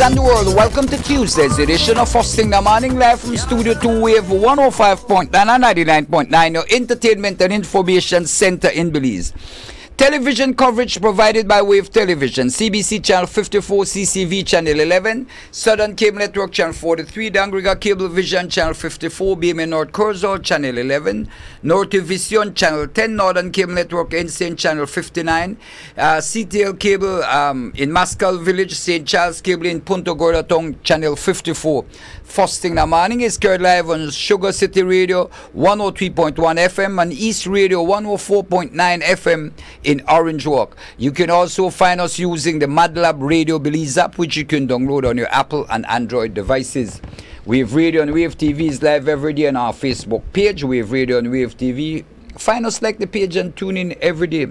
and the world. Welcome to Tuesday's edition of First Thing in the Morning, live from Studio 2 Wave 105.9 and 99.9, your entertainment and information center in Belize. Television coverage provided by Wave Television, CBC Channel 54, CCV Channel 11, Southern Cable Network Channel 43, Dangriga Cable Vision Channel 54, BMA North Curzon Channel 11, Norte Vision Channel 10, Northern Cable Network Insane Channel 59, CTL Cable in Mascal Village, St. Charles Cable in Punta Gorda Town Channel 54. First Thing in the Morning is carried live on Sugar City Radio 103.1 FM and East Radio 104.9 FM in Orange Walk. You can also find us using the MadLab Radio Belize app, which you can download on your Apple and Android devices. Wave Radio and Wave TV is live every day on our Facebook page, Wave Radio and Wave TV. Find us, like the page, and tune in every day.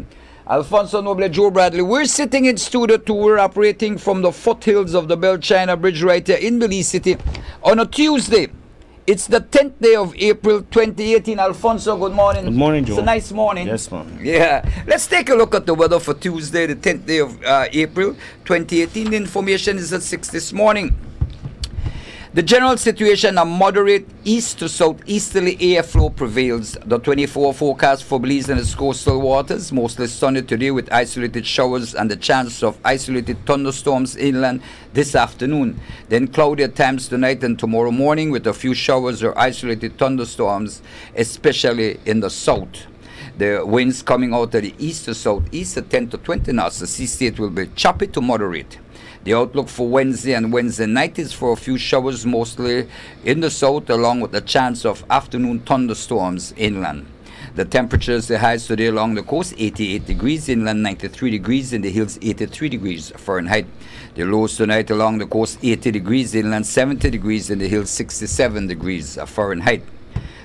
Alfonso Noble, Joe Bradley. We're sitting in Studio 2. We're operating from the foothills of the Bell China Bridge right here in Belize City on a Tuesday. It's the 10th day of April 2018. Alfonso, good morning. Good morning, Joe. It's a nice morning. Yes, ma'am. Yeah. Let's take a look at the weather for Tuesday, the 10th day of April 2018. The information is at 6 this morning. The general situation, a moderate east to southeasterly airflow prevails. The 24-hour forecast for Belize and its coastal waters, mostly sunny today with isolated showers and the chance of isolated thunderstorms inland this afternoon. Then cloudy at times tonight and tomorrow morning with a few showers or isolated thunderstorms, especially in the south. The winds coming out of the east to southeast at 10 to 20 knots. The sea state will be choppy to moderate. The outlook for Wednesday and Wednesday night is for a few showers, mostly in the south, along with the chance of afternoon thunderstorms inland. The temperatures, the highs today along the coast, 88 degrees, inland 93 degrees, in the hills 83 degrees Fahrenheit. The lows tonight along the coast, 80 degrees, inland 70 degrees, in the hills 67 degrees Fahrenheit.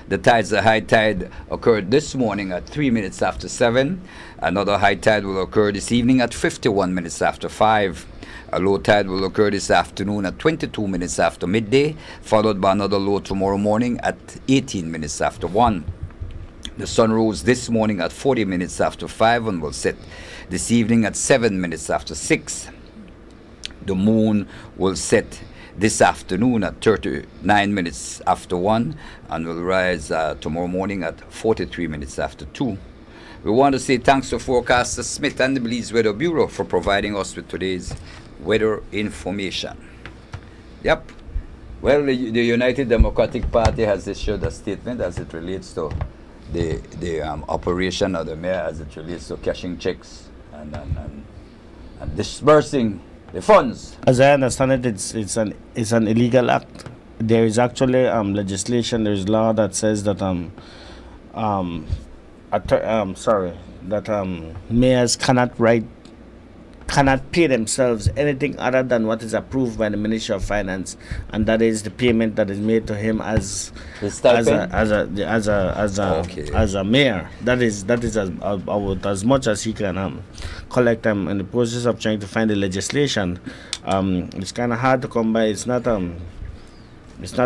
The tides, the high tide occurred this morning at 3 minutes after 7. Another high tide will occur this evening at 51 minutes after 5. A low tide will occur this afternoon at 22 minutes after midday, followed by another low tomorrow morning at 18 minutes after 1. The sun rose this morning at 40 minutes after 5 and will set this evening at 7 minutes after 6. The moon will set this afternoon at 39 minutes after 1 and will rise tomorrow morning at 43 minutes after 2. We want to say thanks to forecaster Smith and the Belize Weather Bureau for providing us with today's weather information. Yep. Well, the United Democratic Party has issued a statement as it relates to the operation of the mayor, as it relates to cashing checks and disbursing the funds. As I understand it, it's an illegal act. There is actually legislation. There is law that says that mayors cannot pay themselves anything other than what is approved by the Ministry of Finance, and that is the payment that is made to him as a mayor. That is as much as he can collect. In the process of trying to find the legislation, it's kind of hard to come by. It's not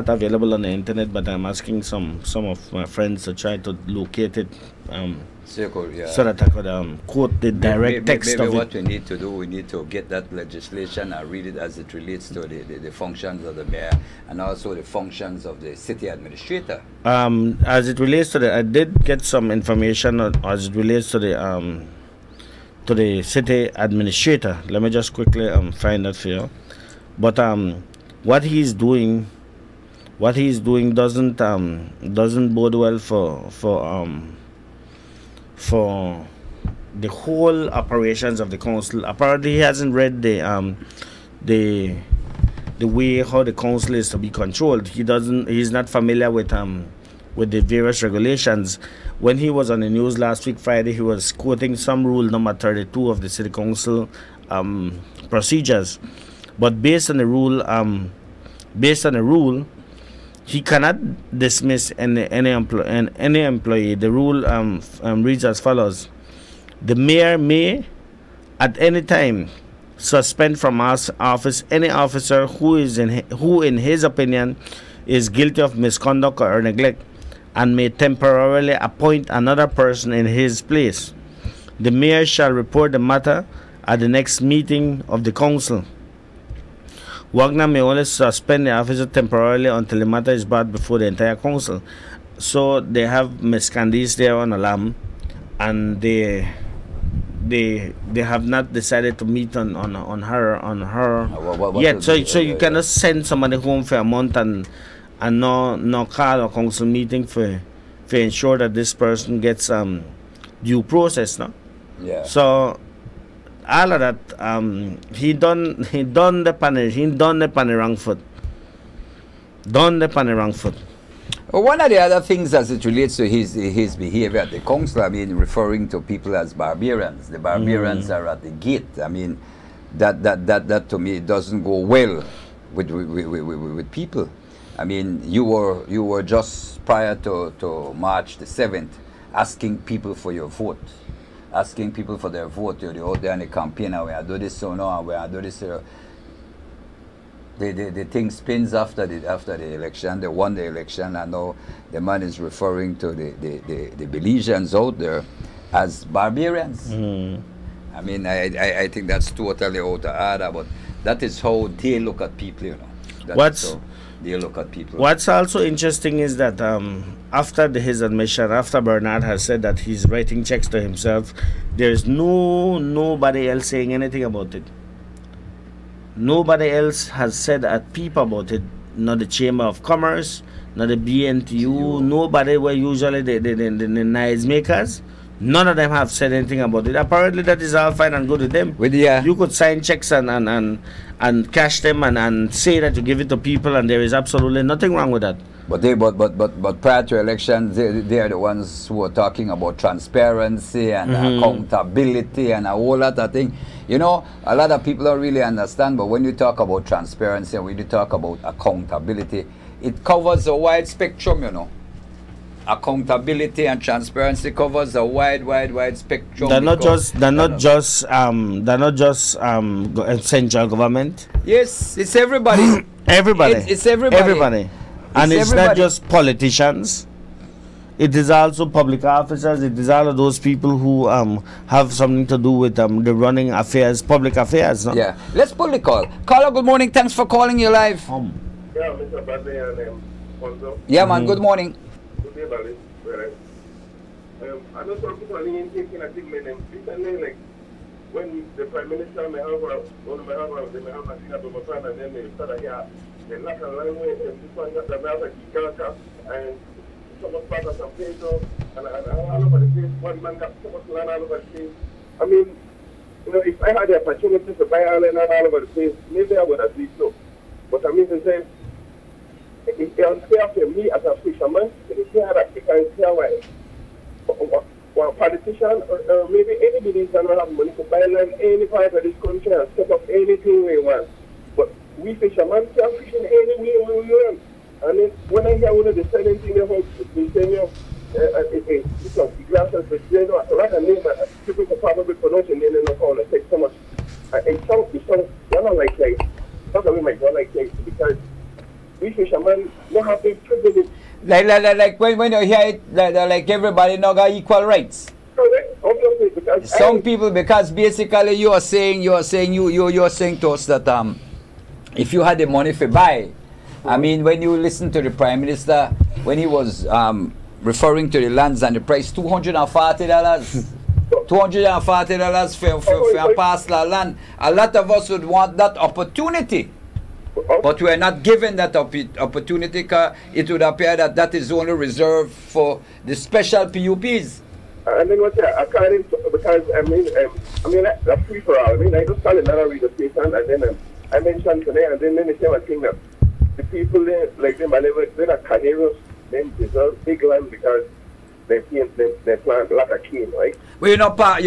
available on the internet, but I'm asking some of my friends to try to locate it. So that I could quote the direct text of it. What we need to do, we need to get that legislation and read it as it relates to the functions of the mayor and also the functions of the city administrator. As it relates to I did get some information as it relates to the city administrator. Let me just quickly find that for you. But what he's doing doesn't bode well for the whole operations of the council. Apparently, he hasn't read the way how the council is to be controlled. He's not familiar with the various regulations. When he was on the news last week, Friday, he was quoting some rule number 32 of the city council procedures. But based on the rule, he cannot dismiss any employee. The rule reads as follows: the mayor may, at any time, suspend from office any officer who in his opinion is guilty of misconduct or neglect, and may temporarily appoint another person in his place. The mayor shall report the matter at the next meeting of the council. Wagner may only suspend the officer temporarily until the matter is brought before the entire council. So they have Miss Candice there on alarm, and they have not decided to meet on her yet. So you cannot send somebody home for a month and no call a council meeting for ensure that this person gets due process, no? Yeah. So all of that, he done the wrong foot. Done the wrong foot. Well, one of the other things as it relates to his behavior at the council, I mean, referring to people as barbarians. The barbarians are at the gate. I mean, that to me doesn't go well with people. I mean, you were just prior to March the 7th asking people for your vote. Asking people for their vote. You're out there in the campaign, and we are do this so now, and we are do this. The thing spins after the election. They won the election, and now the man is referring to the Belizeans out there as barbarians. I mean, I think that's totally out of order, but that is how they look at people, you know. They look at people. What's also interesting is that after his admission, after Bernard has said that he's writing checks to himself, there is nobody else saying anything about it. Nobody else has said a peep about it. Not the Chamber of Commerce, not the BNTU, nobody were usually the noise makers. None of them have said anything about it. Apparently that is all fine and good with them. You could sign checks and cash them and say that you give it to people, and there is absolutely nothing wrong with that. But prior to elections, they are the ones who are talking about transparency and accountability and a whole lot of things. You know, a lot of people don't really understand, but when you talk about transparency and when you talk about accountability, it covers a wide spectrum, you know. Accountability and transparency covers a wide spectrum. They're not just central government. Yes, it's everybody. Everybody. It's everybody. Everybody. And it's not just politicians. It is also public officers. It is all of those people who have something to do with the running affairs, public affairs. No? Yeah. Let's pull the call. Caller, good morning. Thanks for calling. You live. Yeah, Mr. Bradley and Ponzo. Yeah, man. Good morning. Good day, Bradley. I know some people are thinking, I think, recently, like, when the Prime Minister may have a thing at the front, and then they start here, they lack a language, and this one got the mouth of Kikaka, and so much part of some paper, and all over the place, one man got so much land all over the place. I mean, you know, if I had the opportunity to buy all land all over the place, maybe I would have done so. But I mean to say, it's unfair for me as a fisherman, it's fair that you can tell why. Well, politician or maybe anybody can have money to buy land any part of this country and set up anything we want. But we fishermen can fish in any way we want. And then when I hear one of the selling thing about the senior, it's a glasses, but they know I can name it. People can probably pronounce it, and they don't call it. Take so much. It sounds, you're not like that. Not only my God like that, because we fishermen don't have the privilege. Like when you hear it, like everybody now got equal rights. Obviously, because some people, because basically you're saying to us that if you had the money for buy, I mean, when you listen to the Prime Minister when he was referring to the lands and the price, $240, $240 for a parcel land, a lot of us would want that opportunity. But we are not given that opportunity because it would appear that that is only reserved for the special PUPs. And then what's that? According to, because that's free for all. I mean, I just call another radio station, and then I mentioned today, and then they say one thing that the people there, like them, they're not carnivorous. They deserve big land because they plant a lot of cane, right? Well, you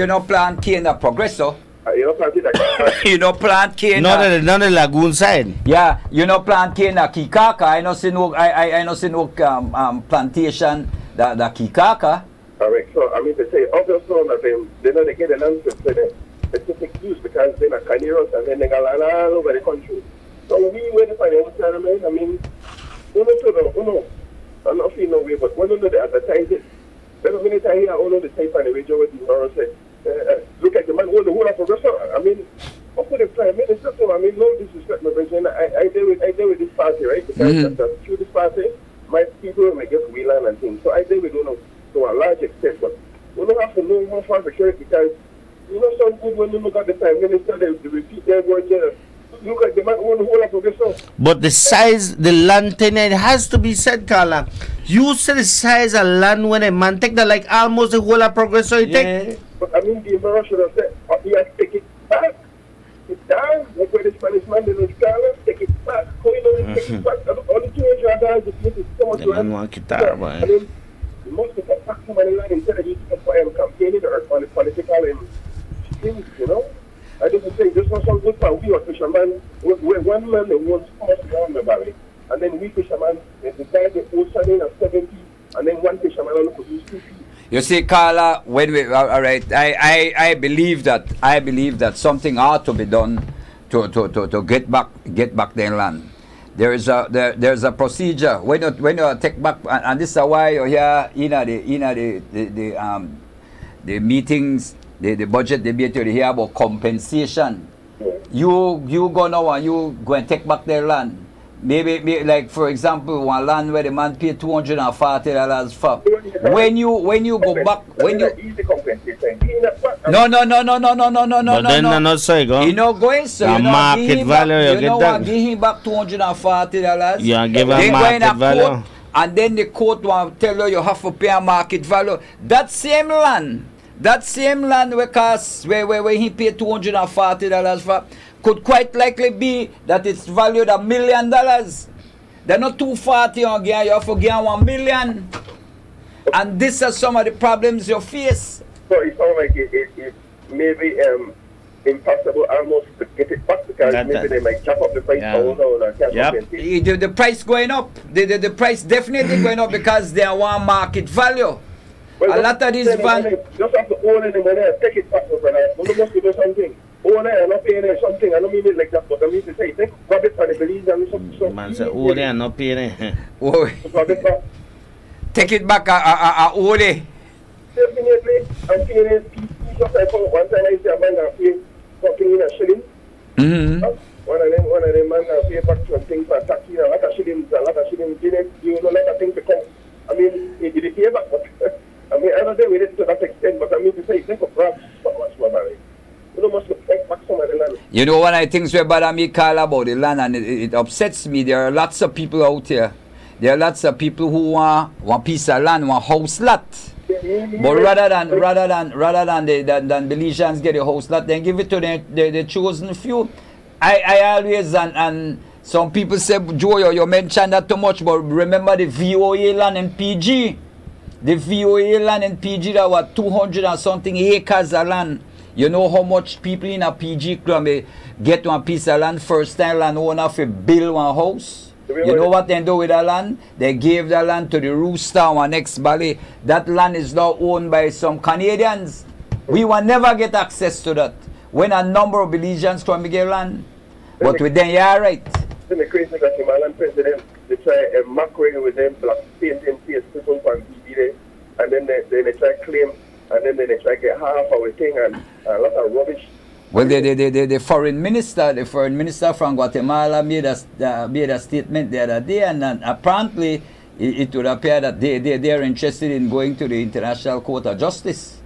know plant cane at Progresso. You know plant it at you know plant cane. Not the lagoon side. Yeah, you know plant cane at Kikaka. I know see no plantation the Kikaka. Correct. So I mean to say, obviously that they don't get an answer to the specific use because they're not carnivorous and then they got land all over the country. So we wait for the settlement. I mean, I'm not feeling no way, but when you know they advertise it, every minute I hear all of the tape on the radio with the horror say, look at the man, the whole of Progresso. I mean, up to the Prime Minister, so I mean, no disrespect, my friend. I because through this party, my people may just wheeling and things. So I think we don't know to a large extent, but we don't have to know how far security because you know some good when you look at the Prime Minister, they repeat their words there. Look at the man who whole of progression. But the size, the land tenure, it has to be said, Carla. You said the size of land when a man take that like almost the whole of progression he take. But I mean, the emperor should have said, he has to take it back. It's down. Like where the Spanish man did in Carla, take it back. How you know take it back? Only $200 the place is so much. The man want guitar, boy. I mean, you must have back some money line instead of using it for campaigning or on the political things, you know? I just think this was some good for we or fishermen. We're one man that wants us around the valley. And then we fishermen, they decide the ocean of 70, and then one fisherman only produce 2 feet. You see, Carla, when we all right, I believe that something ought to be done to get back their land. There's a procedure when you take back, and this is why you hear the meetings, the budget debate you hear about compensation. You go now and you go and take back their land. Maybe like for example, one land where the man paid $240 for. When you go back, when you no. But then not so go. You know going so the market value you get that. Give him back $240. Yeah, give a market value. Court, and then the court will tell you have to pay a market value. That same land where cost where he paid $240 for could quite likely be that it's valued $1 million. They're not $240 on gear, you have to get $1 million. And these are some of the problems you face. So it sounds like it may be impossible almost to get it back because maybe they might chop up the price The price going up. The price definitely going up because they want market value. Well, a lot of these just have to own any money and take it back over there. We must do something. Own it and not paying it something. I don't mean it like that, but I mean to say, take rabbit for the beliefs and something. Man say, own it and not paying it. Take it back, own it. Definitely, I'm paying it. Just like one time I see a man that pay fucking in a shilling. One of them man that pay back something for taxi, a lot of shillings, you know, lot of things to come. I mean, he did pay back, but I mean, I don't know to that extent, but I mean to say, think of perhaps so much more money. You must take back some of the land. You know, one of the things where bother me, Carl, about the land, and it upsets me, there are lots of people out here. There are lots of people who want one piece of land, one house lot. But rather than the Belizeans get a house lot, then give it to the chosen few. I always and some people say, Joe, you mentioned that too much, but remember the VOA land in PG. The VOA land in PG that was 200 and something acres of land. You know how much people in a PG club get one piece of land, first time landowner for build one house? You know what they do with that land? They gave the land to the Rooster one next valley. That land is now owned by some Canadians. We will never get access to that. When a number of Belizeans come to get land. But with them, you're right. The crazy that the Malan president, they try a macro with them, black painting face people from BB, and then they try claim, and then they try get half of a thing and a lot of rubbish. Well, the foreign minister from Guatemala made a statement the other day, and apparently it would appear that they are interested in going to the International Court of Justice.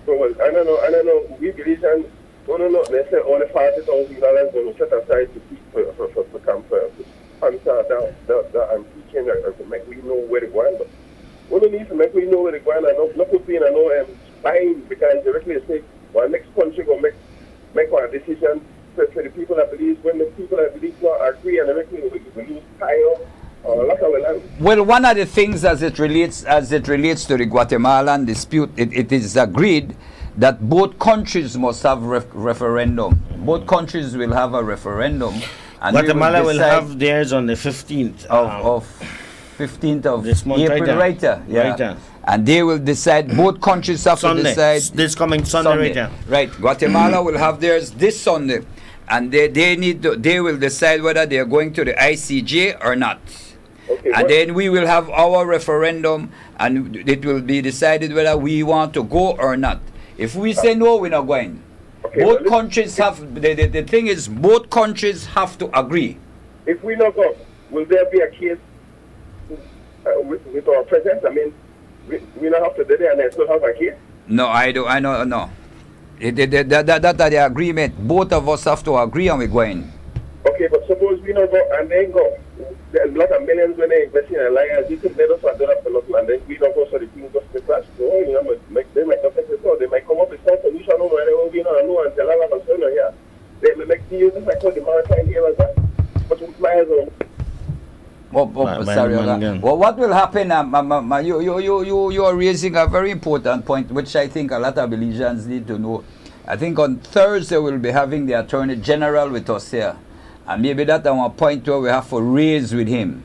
So, well, I don't know. We Belizeans, they say only $40,000 when we set aside to keep for camp for sponsor and teaching to make we know where they're going. But we don't need to make we know where they're going and not put in no spine because directly say, well, next country will make one decision for the people that believe. When the people that believe not agree and directly we lose title or a lot of land. Well, one of the things as it relates to the Guatemalan dispute, it is agreed that both countries must have referendum. Both countries will have a referendum. And Guatemala will have theirs on the 15th of 15th of this month, April, right? Yeah. And they will decide. Both countries have to decide this coming Sunday. Right. Guatemala will have theirs this Sunday, and they will decide whether they are going to the ICJ or not. Okay, and then we will have our referendum, and it will be decided whether we want to go or not. If we say no, we're not going. Okay, both countries have, the thing is, both countries have to agree. If we not go, will there be a case with our presence? I mean, we don't have to do there and then still have a case? No, I know, no. That the agreement. Both of us have to agree and we're going. Okay, but suppose we don't go and they go. There's a lot of millions when they invest in alliance. You think they don't do that for nothing and then we don't go so the thing goes to crash. So, you know, they might not take it so. They might come up with some solution over there. They won't be no and tell all of us here. They may make deals just like how the maritime here as well. But we might as well. Sorry. Well, what will happen? You are raising a very important point, which I think a lot of Belizeans need to know. I think on Thursday we'll be having the Attorney General with us here, and maybe that's one point where we have to raise with him,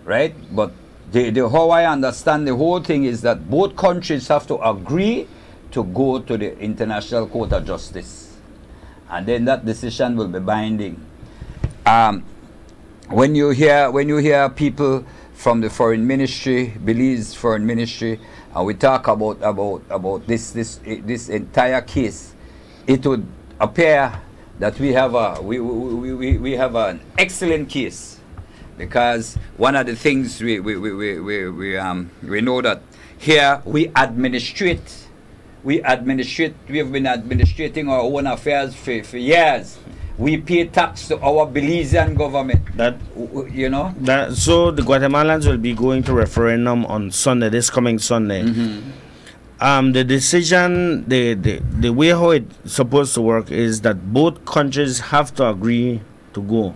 right? But the how I understand the whole thing is that both countries have to agree to go to the International Court of Justice, and then that decision will be binding. When you hear people from the foreign ministry, Belize foreign ministry, and we talk about this entire case, it would appear that we have an excellent case, because one of the things we know that here we administrate. We have been administrating our own affairs for years. We pay tax to our Belizean government. So the Guatemalans will be going to referendum on Sunday, this coming Sunday. The decision, the way how it's supposed to work is that both countries have to agree to go.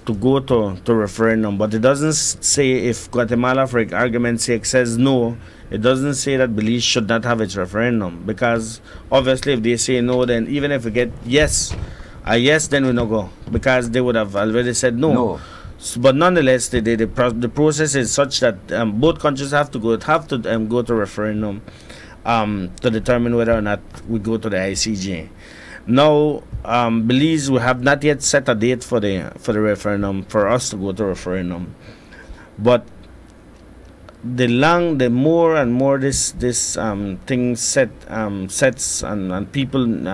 To go to referendum, but it doesn't say if Guatemala, for argument's sake, says no. It doesn't say that Belize should not have its referendum, because obviously if they say no, then even if we get yes, then we no go, because they would have already said no. But nonetheless, the process is such that both countries have to go to referendum to determine whether or not we go to the ICJ. Now, Belize, we have not yet set a date for the referendum, for us to go to referendum. But the more and more this thing sets and people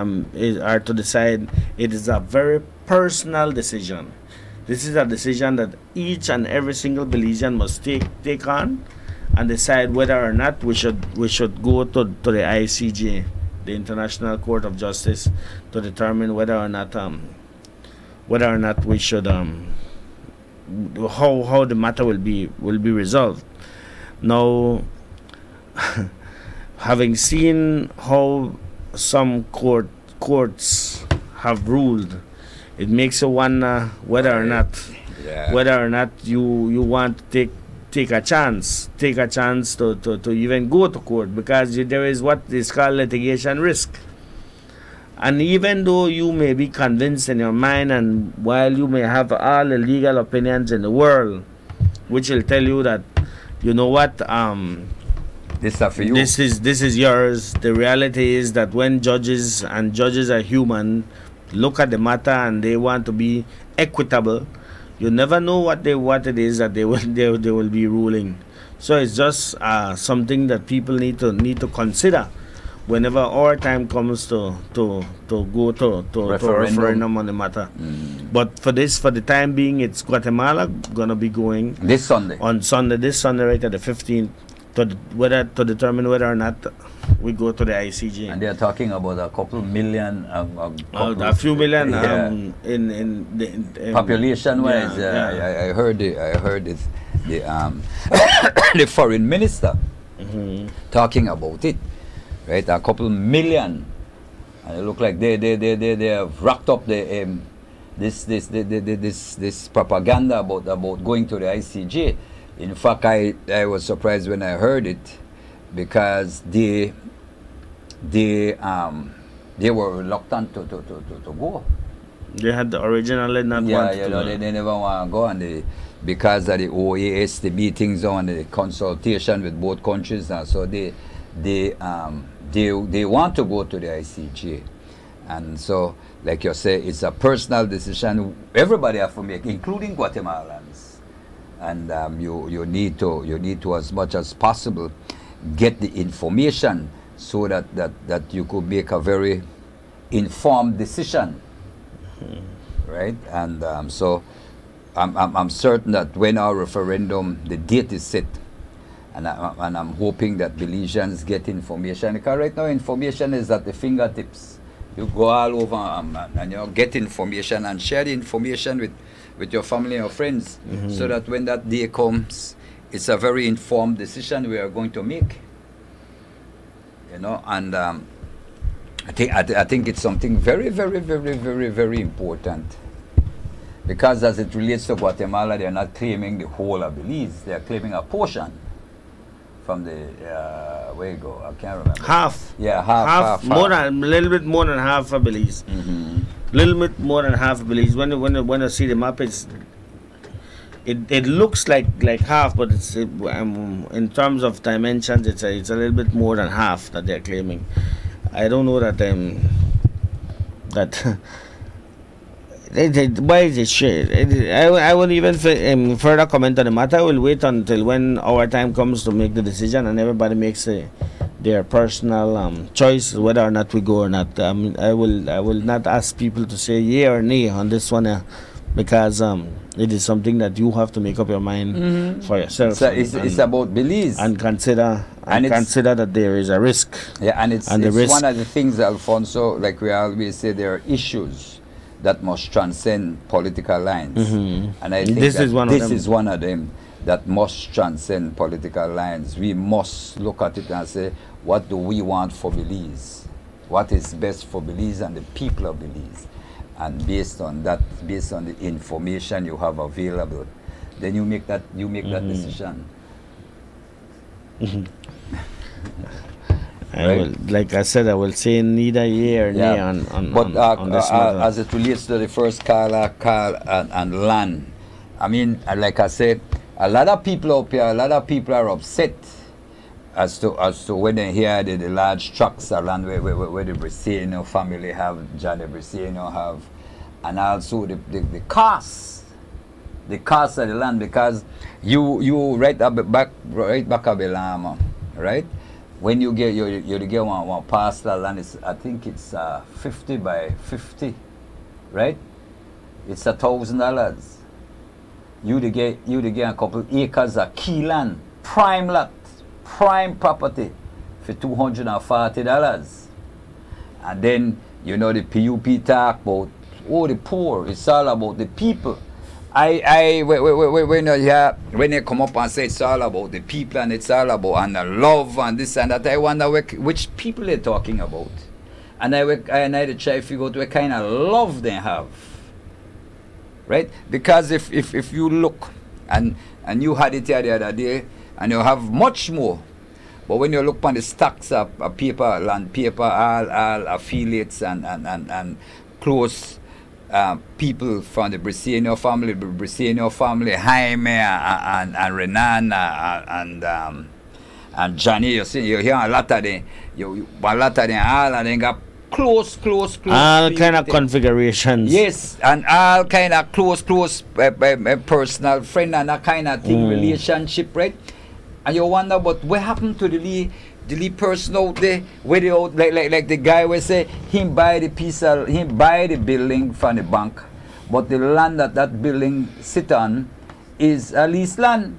are to decide, it is a very personal decision. This is a decision that each and every single Belizean must take on and decide whether or not we should go to the ICJ, the International Court of Justice, to determine whether or not we should how the matter will be resolved. Now, having seen how some courts have ruled, it makes you wonder whether or not you want to take a chance to even go to court, because there is what is called litigation risk. And even though you may be convinced in your mind, and while you may have all the legal opinions in the world, which will tell you that, you know what, this stuff for you. This is yours. The reality is that when judges are human, look at the matter and they want to be equitable, you never know what it is that they will be ruling. So it's just something that people need to consider whenever our time comes to go to referendum on the matter. But for the time being, it's Guatemala gonna be going this Sunday right at the 15th to determine whether or not we go to the ICJ. And they are talking about a couple million, a few million in population wise. I heard it. The foreign minister talking about it. Right, a couple million, and it look like they have racked up this propaganda about going to the ICJ. In fact, I was surprised when I heard it, because they were reluctant to go. They had originally not wanted to go. They never want to go, and because of the OAS, the meetings on the consultation with both countries, so they want to go to the ICJ. And so, like you say, it's a personal decision everybody have to make, including Guatemalans. And you need to as much as possible get the information so that you could make a very informed decision, right? And so I'm certain that when our referendum, the date is set, and I'm hoping that Belizeans get information, because right now information is at the fingertips. You go all over and you get information and share the information with your family and your friends, so that when that day comes, it's a very informed decision we are going to make. You know, and I think it's something very, very, very, very, very important. Because as it relates to Guatemala, they're not claiming the whole of Belize. They're claiming a portion from the, where you go, I can't remember. Half. Yeah, half. More than, a little bit more than half of Belize. Little bit more than half of Belize. When you see the map, it looks like half, but it's in terms of dimensions, it's a little bit more than half that they're claiming. I don't know that why is it shit? I won't even further comment on the matter. I will wait until when our time comes to make the decision, and everybody makes their personal choice whether or not we go or not. I will not ask people to say yea or nay on this one, because it is something that you have to make up your mind for yourself. So it's about Belize, and consider that there is a risk. Yeah, and it's risk. One of the things, Alfonso, like we always say, there are issues that must transcend political lines, and I think this is one of them that must transcend political lines. We must look at it and say, what do we want for Belize? What is best for Belize and the people of Belize? And based on that, based on the information you have available, then you make that decision. Like I said, I will say neither yea or nay on this matter. As it relates to the first call and land, I mean, like I said, a lot of people up here, a lot of people are upset as to when they hear the large tracts of land where the Briseno family have, Johnny Briseno have, and also the cost of the land, because you right back of Belama, right? When you get one parcel land, I think it's 50 by 50, right? It's $1,000. You get a couple acres of key land, prime lot, prime property for $240. And then you know the PUP talk about the poor. It's all about the people. When they come up and say it's all about the people and it's all about and the love and this and that, I wonder which people they're talking about, and I try to figure out what kind of love they have, right? Because if you look and you had it here the other day, and you have much more, but when you look on the stocks of paper, land paper, all affiliates and close people from the Briseno family, Jaime and Renan and Johnny, you hear a lot of them, all of them got close all kind of configurations. Yes, and all kind of close personal friend and that kind of thing, relationship, right? And you wonder, but what happened to the Lee person out there, where they out, like the guy will say, him buy the building from the bank, but the land that building sit on is a lease land.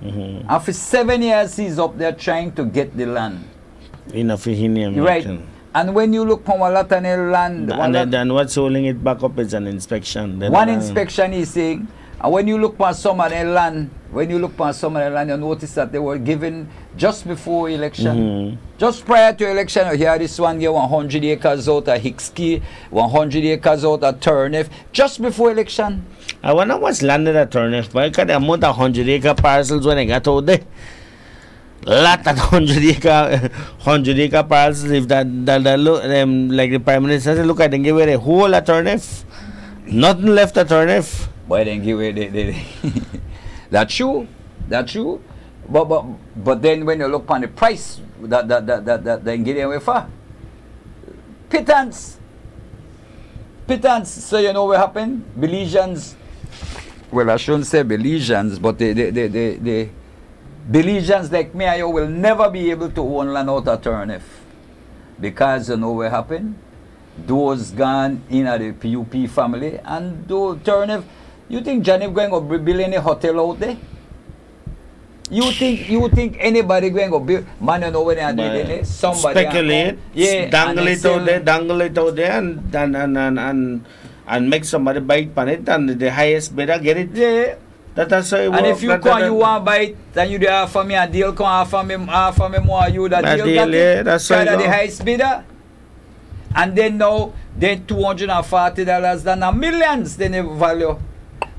And for 7 years he's up there trying to get the land. Enough for him, right? And when you look from a lot of land, then what's holding it back up is an inspection. Inspection is saying. And when you look for some of the land, you notice that they were given just before election. Just prior to election, you hear this one get 100 acres out of Hicksky, 100 acres out of Turniff, just before election. I wonder what's landed at Turniff, but look at the amount of 100-acre parcels when they got out there. Lot of 100-acre parcels. If that look, like the Prime Minister said, look, I think give away the whole at Turniff. Nothing left at Turniff. Why then give away that's true. But then when you look on the price that they get away for, pittance. So you know what happened? Belizeans, well, I shouldn't say Belizeans, but the Belizeans like me and you will never be able to own land out of Turniff, because you know what happened? Those gone in the PUP family, and those Turniff, You think Johnny going to build any hotel out there? You think anybody going to build? Man, you know when they are doing it, somebody speculate, dangle it out there, and make somebody bite on it, and the highest bidder get it. Yeah. That's how it And work. if you come, you want to buy it, then you do offer me a deal, come offer me more, you that deal got it. That's how the highest bidder. And then now, then $240, then a millions, then the value.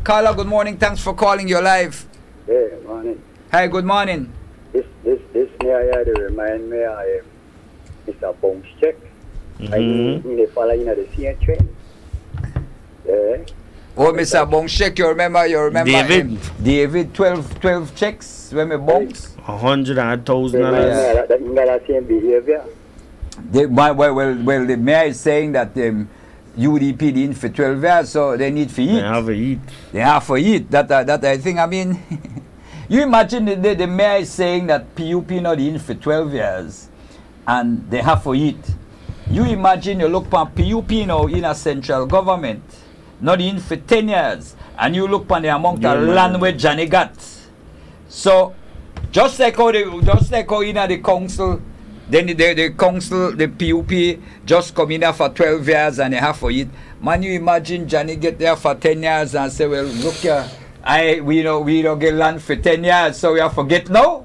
Carla, good morning. Thanks for calling. You're live. Yeah, morning. Hi, good morning. This me I had to remind me of Mr. Bounce Check. I didn't follow in the same train. Yeah. Oh, Mr. Bongshek, you remember David. him? David, 12 checks when we bounce. $100,000. That you got that same behavior. Well, the mayor is saying that UDP in for 12 years, so they need to eat. They have to eat. They have to eat. That I think, I mean, you imagine the mayor is saying that PUP not in for 12 years, and they have to eat. You imagine you look for PUP now in a central government, not in for 10 years, and you look for the amount of land where Johnny got. So, just like how in the council, then the council, the PUP, just come in there for 12 years and they have to eat. Man, you imagine Johnny get there for 10 years and say, well, look here, we don't get land for 10 years, so we have to get now?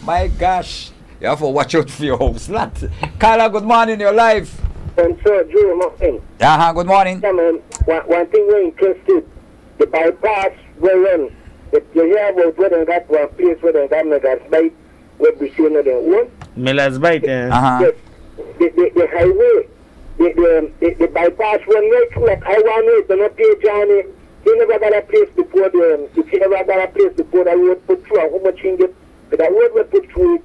My gosh, you have to watch out for your house lot. Carla, good morning, you're live. And so, Joe, morning. Good morning. Yeah, man, one thing we're interested, the bypass we're run. You hear about where they got one place where they got Miller's Bite, where we see another one? Miller's Bite, Yes. The highway, the bypass run right through like highway, they not pay Johnny. They never got a place before the, if you never got a place before the road put through, how much in it? But the road was put through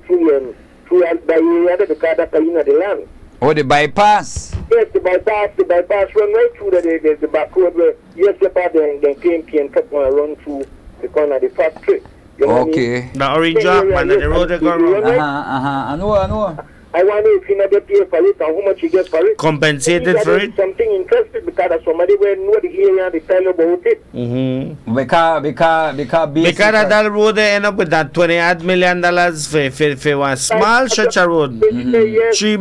the area because that's the land. Oh, the bypass? Yes, the bypass run right through the back road where yes, the part then came and kept on run through the corner of the factory. You know okay. what I mean? The orange drop, man, the road they go wrong. I know. I wonder if you never pay for it and how much you get for it. Compensated for it? Something interesting because somebody will know the area and they tell about it. Because that road they end up with that $28 million for one small stretch of road. 3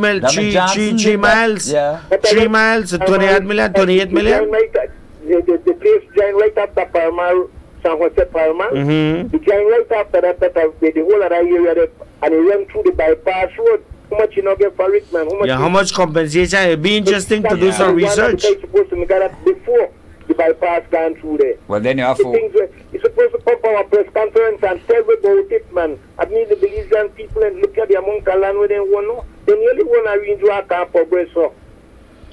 miles. Yeah. 3 miles, 28 million. The place joined right after Palma, San Jose Palma. The joined right after that, the whole other area there, and it ran through the bypass road. How much you not get for it, man? How much compensation? It'd be interesting to do some research. Supposed to make that before the bypass gone through there. Well, then you have to. You're supposed to come for a press conference and tell about it, man. I mean, the Belizean people and look at the amount of land where they want to. They nearly want to arrange what can progress. So.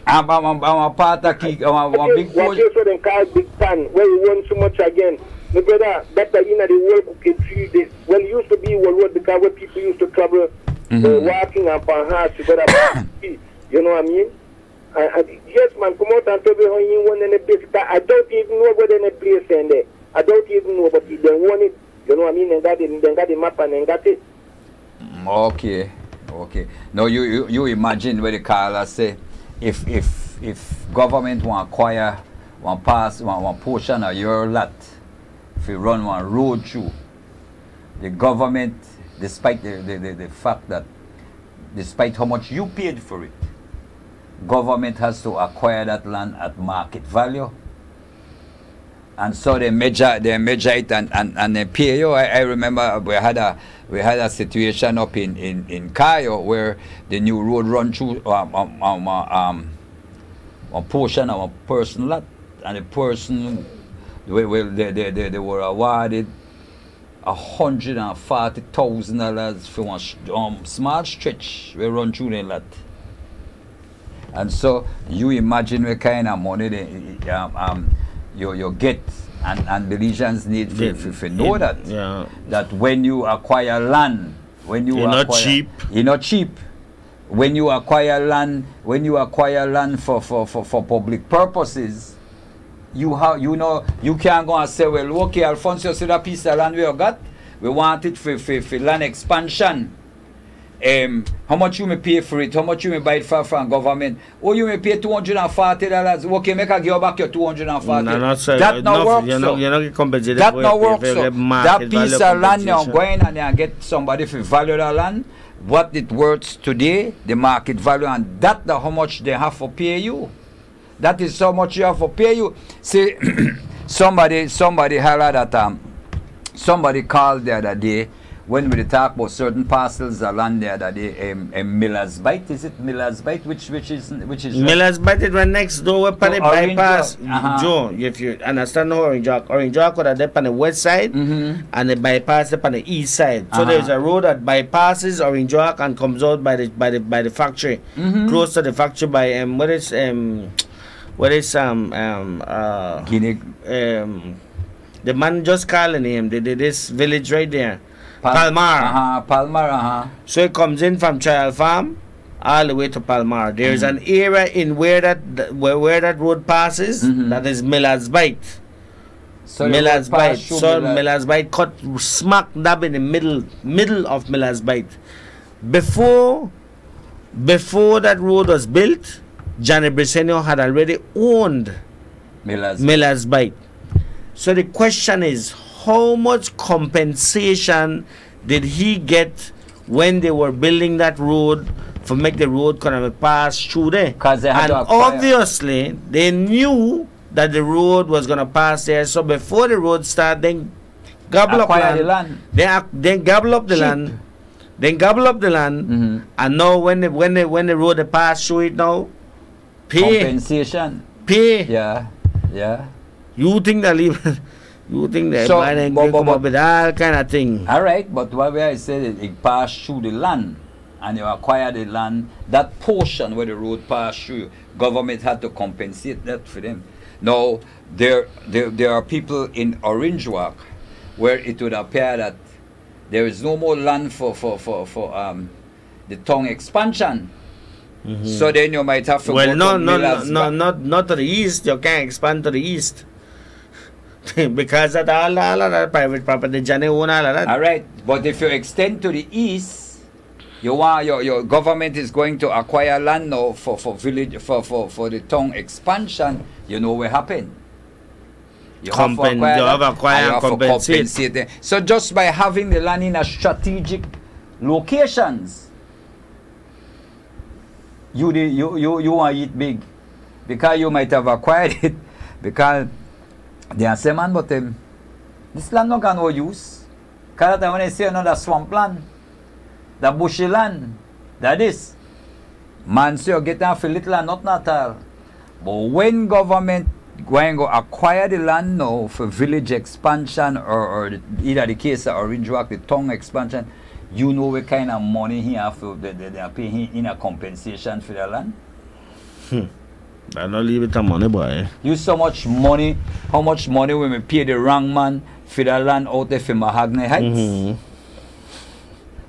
I'm a part of big push. What is what they call Big Tan, where you want so much again. My brother, that's the in the world cooking tree. Well, it used to be road because where people used to travel. Walking up on house, you got you know what I mean? Yes, man, come out and tell me how you want in a place. I don't even know where in a place in there. I don't even know, but they want it. You know what I mean? They got the map and they got it. Okay. Now you imagine where the caller say, if government want acquire one portion of your lot, if you run one road through, the government, despite the fact that, despite how much you paid for it, government has to acquire that land at market value. And so they measure it and they pay you. I remember we had a situation up in Cayo where the new road run through a portion of a person lot, and the person, they were awarded $140,000 for one small stretch we run through the lot. And so you imagine what kind of money you get, and Belizeans need to know that that when you acquire land, you're not cheap. When you acquire land, for public purposes, you can't go and say, well, okay, Alfonso, see that piece of land we got? We want it for land expansion. how much you may pay for it, how much you may buy it from government. Or you may pay $240. Okay, make a give you back your $240. No, not so. That not works. You're not compensated. That not works. So that piece of land you're compensation. going and you get somebody to value the land, what it worth today, the market value, and that the how much they have to pay you. That is how much you have to pay you. See, somebody highlighted that somebody called the other day when we talk about certain parcels of land the other day, Miller's Bite. Is it Miller's Bite? Which is Miller's Bite is right next door upon the Orange bypass. Walk. Joe, if you understand Orange Walk would have up on the west side and the bypass up on the east side. So there's a road that bypasses Orange Walk and comes out by the factory, close to the factory by Guinea. The man just calling him. This village right there, Palmar. Palmar. So it comes in from Trial Farm all the way to Palmar. There's an area in where that road passes that is Miller's Bite. So Miller's Bite. So Miller's Bite cut smack dab in the middle of Miller's Bite. Before that road was built, Johnny Briceño had already owned Miller's Bite. So the question is, how much compensation did he get when they were building that road for make the road kind of pass through there? And obviously, they knew that the road was going to pass there. So before the road started, then gobble up the land. Then gobble up the land. Then gobble up the land. And now when the road pass through it now, pay. Compensation. Pay. Yeah. You think that So, come up with all kind of thing. All right, but what I said is it passed through the land and you acquire the land, that portion where the road passed through, government had to compensate that for them. Now, there are people in Orange Walk where it would appear that there is no more land for the tongue expansion. So then you might have to go to not to the east. You can't expand to the east. Because of all that private property, Johnny own all of that. All right, but if you extend to the east, your government is going to acquire land now for the tongue expansion. You know what happened? You have to acquire and compensate them. So just by having the land in a strategic locations, you want to eat big, because you might have acquired it because they are saying, man, but this land not got no use. Because when I say another swamp land, the bushy land, that is, man, so you get off a little and not at all. But when government going to acquire the land now for village expansion or either the case of Orange Walk, the tongue expansion, you know what kind of money he have to, they are paying in a compensation for the land? I don't leave it to money, boy. You so much money, how much money when we pay the wrong man for the land out there for Mahogany Heights?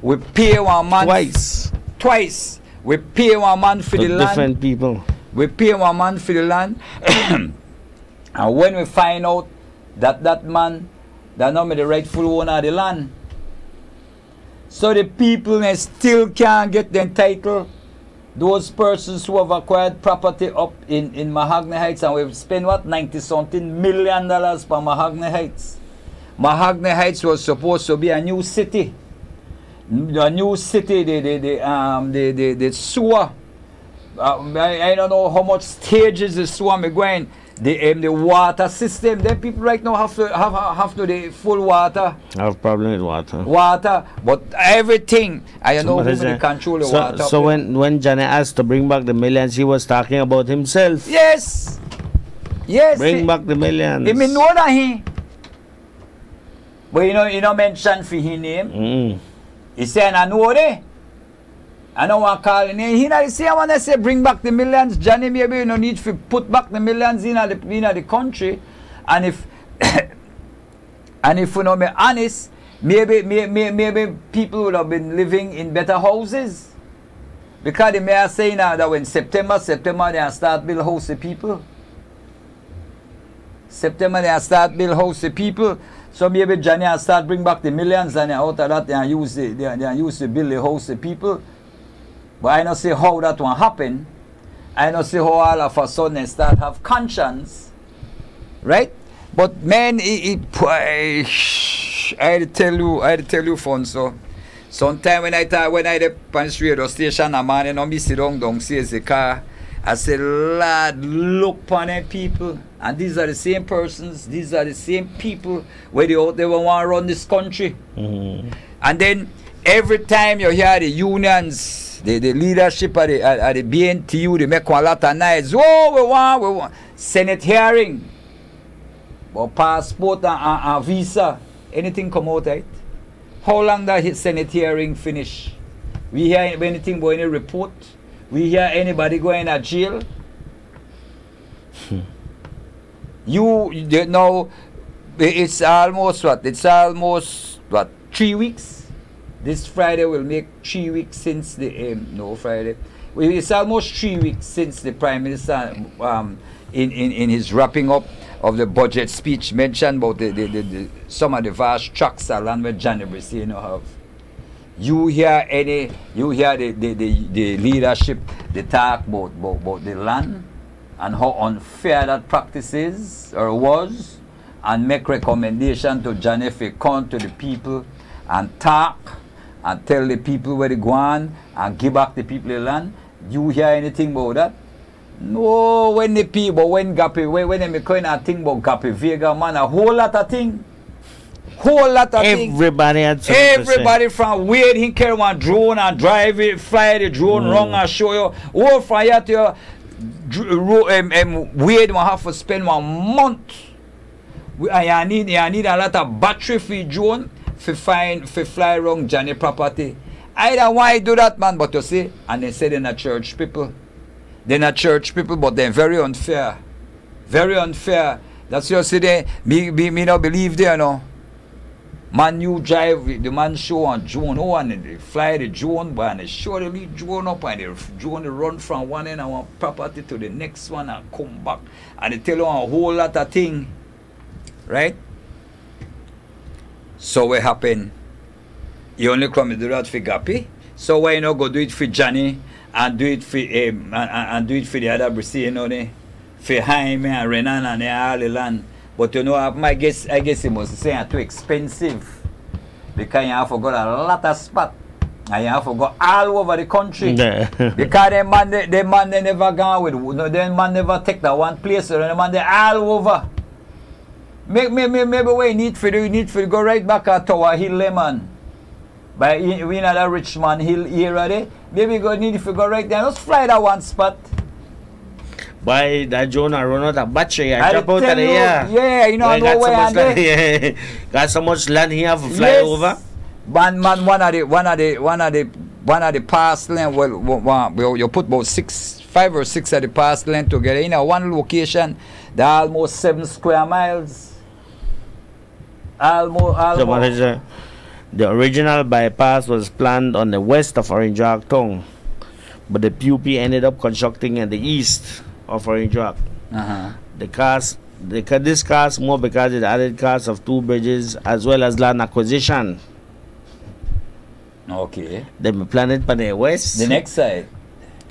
We pay one man twice. We pay one man for the land. Different people. We pay one man for the land. And when we find out that man, that not the rightful owner of the land, so the people still can't get the title. Those persons who have acquired property up in Mahogany Heights, and we've spent what, $90-something million for Mahogany Heights. Mahogany Heights was supposed to be a new city. The new city, the sewer. I don't know how much stages the sewer may go in. The water system. The people right now have to the full water. I have problem with water. Water, but everything. I know who will control the water. So when Johnny asked to bring back the millions, he was talking about himself. Yes. Bring back the millions. He may know that he. But you know mention for his name. He said, I know that. I don't want to call him. He not say, I want to say, bring back the millions. Johnny, maybe you don't need to put back the millions in the country. And if you know me honest, maybe people would have been living in better houses. Because the mayor saying that when September they start build house the people. September they start build house the people. So maybe Johnny and start bring back the millions and out of that they use to build the house of people. But I don't see how that will happen. I don't see how all of a sudden they start have conscience. Right? But man, I tell you, Fonso. Sometimes when I the punch radio station, a man and me sit down sees the car, I say, lad, look upon them people. And these are the same persons, these are the same people where they want to run this country. Mm-hmm. And then every time you hear the unions, the leadership at the BNTU, they make a lot of noise. Oh, we want Senate hearing. But passport and visa, anything come out, right? How long that Senate hearing finish? We hear anything about any report? We hear anybody going to jail? You know, it's almost what? It's almost what? 3 weeks? This Friday will make 3 weeks since the no Friday. It's almost 3 weeks since the Prime Minister in his wrapping up of the budget speech mentioned about the some of the vast tracts of land where Johnny Brissino have. You hear the leadership, they talk about the land and how unfair that practice is or was, and make recommendation to Johnny if he come to the people and talk and tell the people where they go on and give back the people the land. You hear anything about that? No, when the people, when they kind of think about Gapi Vega, man, a whole lot of things. Whole lot of things. Everybody had something to say. Everybody from Wade, he carry one drone and drive it, fly the drone wrong and show you. All from here to Wade will have to spend 1 month. And you need a lot of battery for drone to fly around Johnny property. I don't why do that, man, but you see, and they say they're not church people. They're not church people, but they're very unfair. Very unfair. That's what you see, me not believe there, no. Man, you drive, the man show on drone, and they fly the drone, but and they show the lead drone up, and the drone they run from one end of one property to the next one and come back. And they tell you a whole lot of things. Right? So what happened? You only come to do that for Gapi. So why you not go do it for Johnny and do it for and do it for the other Brissino, for Jaime and Renan and all the land. But you know, I guess it must say too expensive because you have to go a lot of spot and you have to go all over the country. Because the man they never gone with, no, the man never take that one place. So the man they all over. Maybe we need to go right back at Tower Hill, man. But we know that Richmond Hill area there. Maybe we need to go right there. Let's fly that one spot. Why that Jonah run out of battery? I drop out of the air. Yeah, you know, I know where I'm there. Got so much land here for fly over. Man, one of the past land. Well, you put about 5 or 6 of the past land together in one location. They're almost 7 square miles. Almost. So the original bypass was planned on the west of Orange Rock Town, but the PUP ended up constructing in the east of Orange Rock. This cost more because it added cost of 2 bridges as well as land acquisition. Okay. Then we planned it for the west. The next side.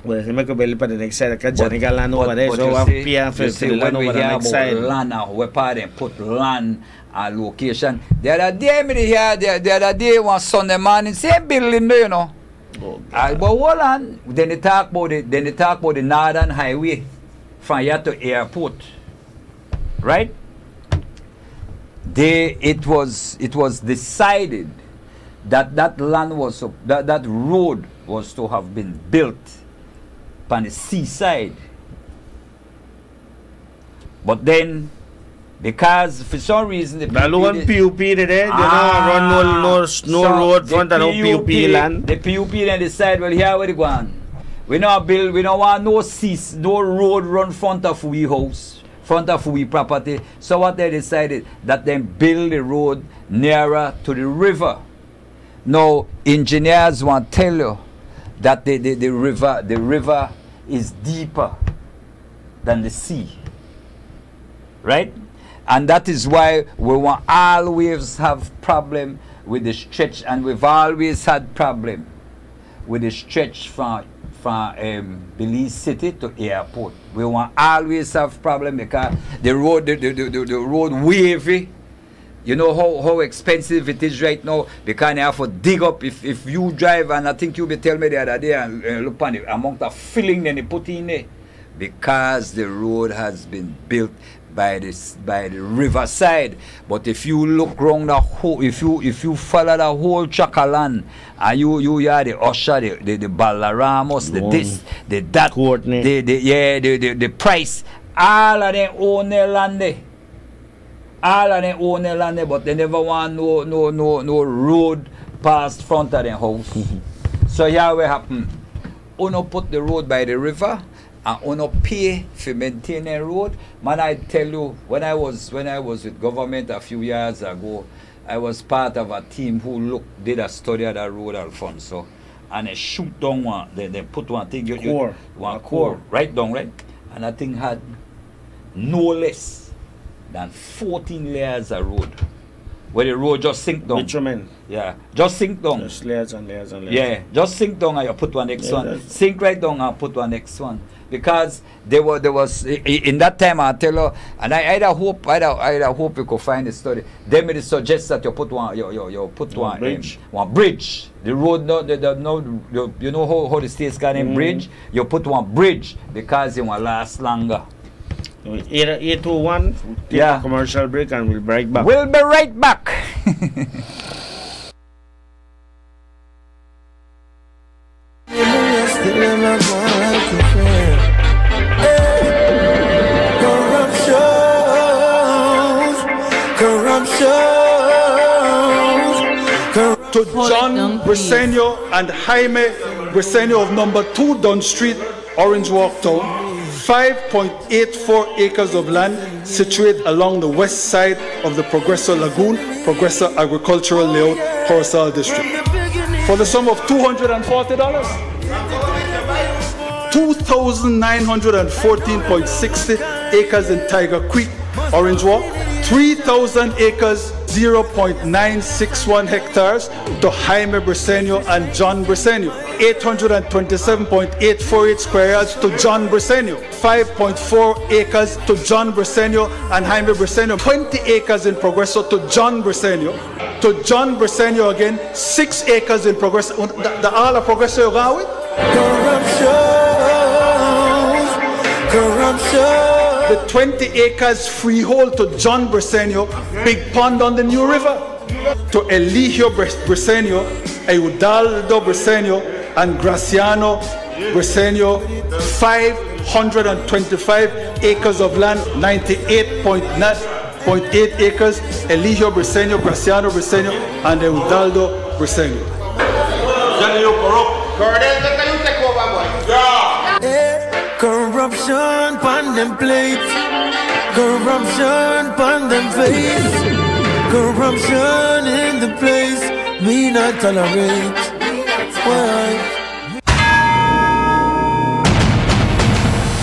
Well, they make a belly for the next side. Because Johnny got land over there, so we have to pay for the land over the next side. Land now, we put land and location. The other day, one Sunday morning, same building there, you know. But hold on. Then they talk about the Northern Highway from here to airport, right? It was decided that land was that road was to have been built on the seaside, but then because for some reason the PUP there, run no road front of no PUP land. The PUP then decide, well, here we go on. We don't want no road run front of we house, front of we property. So what they decided that they build the road nearer to the river. Now engineers want to tell you that the river is deeper than the sea, right? And that is why we will always have problem with the stretch, and we've always had problem with the stretch from Belize City to airport. We will always have problem because the road wavy. You know how expensive it is right now, because you have to dig up. If you drive, and I think you be tell me the other day, and look on the amount of filling then they put in there, because the road has been built by the riverside. But if you look around the whole, if you follow the whole tract of land, and you are the Usher, the Ballaramos, the this, the that, the Price, all of them own their land there. All of them own their land there, but they never want no road past front of their house. So here what happen? Uno put the road by the river, and uno pay for maintain a road. Man, I tell you, when I was with government a few years ago, I was part of a team who did a study of that road, Alfonso, and they shoot down one. They put one thing, one core right down, right, and that thing had no less than 14 layers of road, where the road just sink down. Bitumen. Yeah, just sink down. Just layers and layers and layers. Yeah, just sink down and you put one next one. Sink right down and put one next one. Because there was in that time, I tell you, and I hope you could find the study. They may suggest that you put one bridge. One bridge. The road you know how the states got in bridge. You put one bridge because it will last longer. 801, take a commercial break, and we'll be right back. We'll be right back. To John Briseño and Jaime Briseño of number 2 Dunn Street, Orange Walk Town. 5.84 acres of land situated along the west side of the Progreso Lagoon, Progreso Agricultural Layout, Corozal District. For the sum of $240, 2,914.60 acres in Tiger Creek, Orange Walk, 3,000 acres, 0.961 hectares to Jaime Briseño and John Briseño, 827.848 square yards to John Briseño, 5.4 acres to John Briseño and Jaime Briseño, 20 acres in Progreso to John Briseño, to John Briseño again, 6 acres in Progreso. The all of Progreso you go with? Corruption. The 20 acres freehold to John Briseño, Big Pond on the New River, to Eligio Briseño, Eudaldo Briseño, and Graciano Briseño, 525 acres of land, 98.8 acres, Eligio Briseño, Graciano Briseño, and Eudaldo Briseño. Corruption pon them plates, corruption pon them face, corruption in the place, we not tolerate. Why?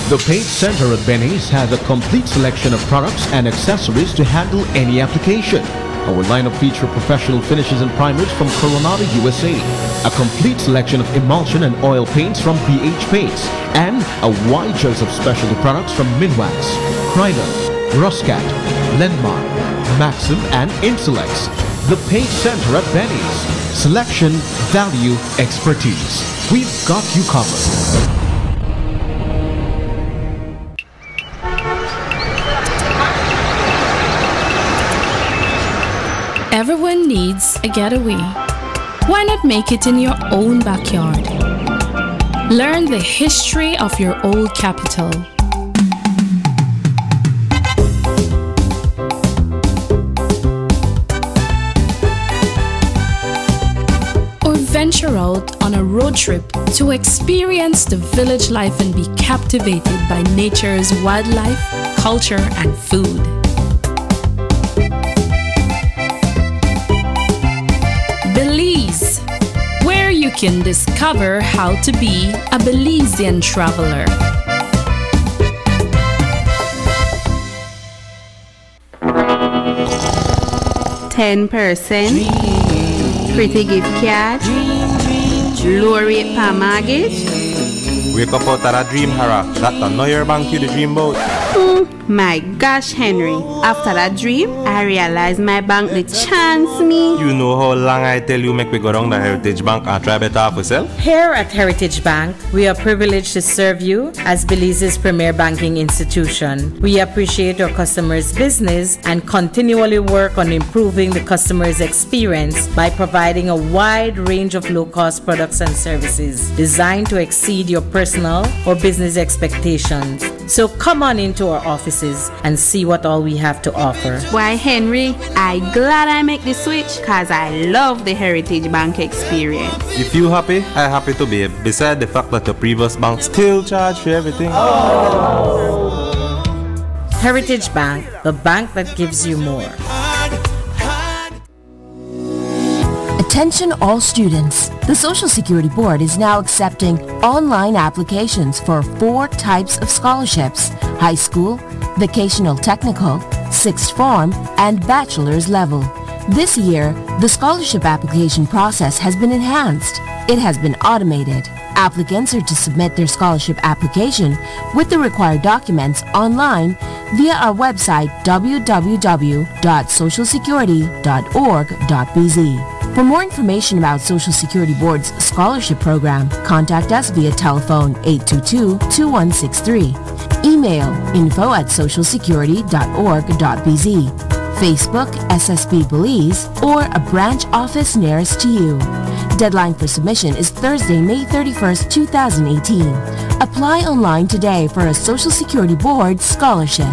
The Paint Center at Benny's has a complete selection of products and accessories to handle any application. Our lineup features professional finishes and primers from Coronado, USA, a complete selection of emulsion and oil paints from BH Paints, and a wide choice of specialty products from Minwax, Kreidler, Roscat, Lenmar, Maxim, and Insulex. The Paint Center at Benny's. Selection, value, expertise. We've got you covered. Everyone needs a getaway. Why not make it in your own backyard? Learn the history of your old capital. Or venture out on a road trip to experience the village life and be captivated by nature's wildlife, culture, and food. Belize, where you can discover how to be a Belizean traveler. 10%, pretty gift card, low rate per mortgage. Wake up out of that dream, Hara. That the know your bank you the dream about. My gosh, Henry. After that dream, I realized my bank did chance me. You know how long I tell you make we go down the Heritage Bank and try better off yourself? Here at Heritage Bank, we are privileged to serve you as Belize's premier banking institution. We appreciate our customers' business and continually work on improving the customer's experience by providing a wide range of low-cost products and services designed to exceed your personal or business expectations. So come on into our offices and see what all we have to offer. Why, Henry, I glad I make the switch because I love the Heritage Bank experience. If you happy, I happy to be. Beside the fact that the previous bank still charge for everything. Heritage Bank, the bank that gives you more. Attention all students. The Social Security Board is now accepting online applications for 4 types of scholarships: high school, vocational technical, sixth form, and bachelor's level. This year, the scholarship application process has been enhanced. It has been automated. Applicants are to submit their scholarship application with the required documents online via our website www.socialsecurity.org.bz. For more information about Social Security Board's scholarship program, contact us via telephone 822-2163, email info@socialsecurity.org.bz, Facebook SSB Belize, or a branch office nearest to you. Deadline for submission is Thursday, May 31st, 2018. Apply online today for a Social Security Board scholarship.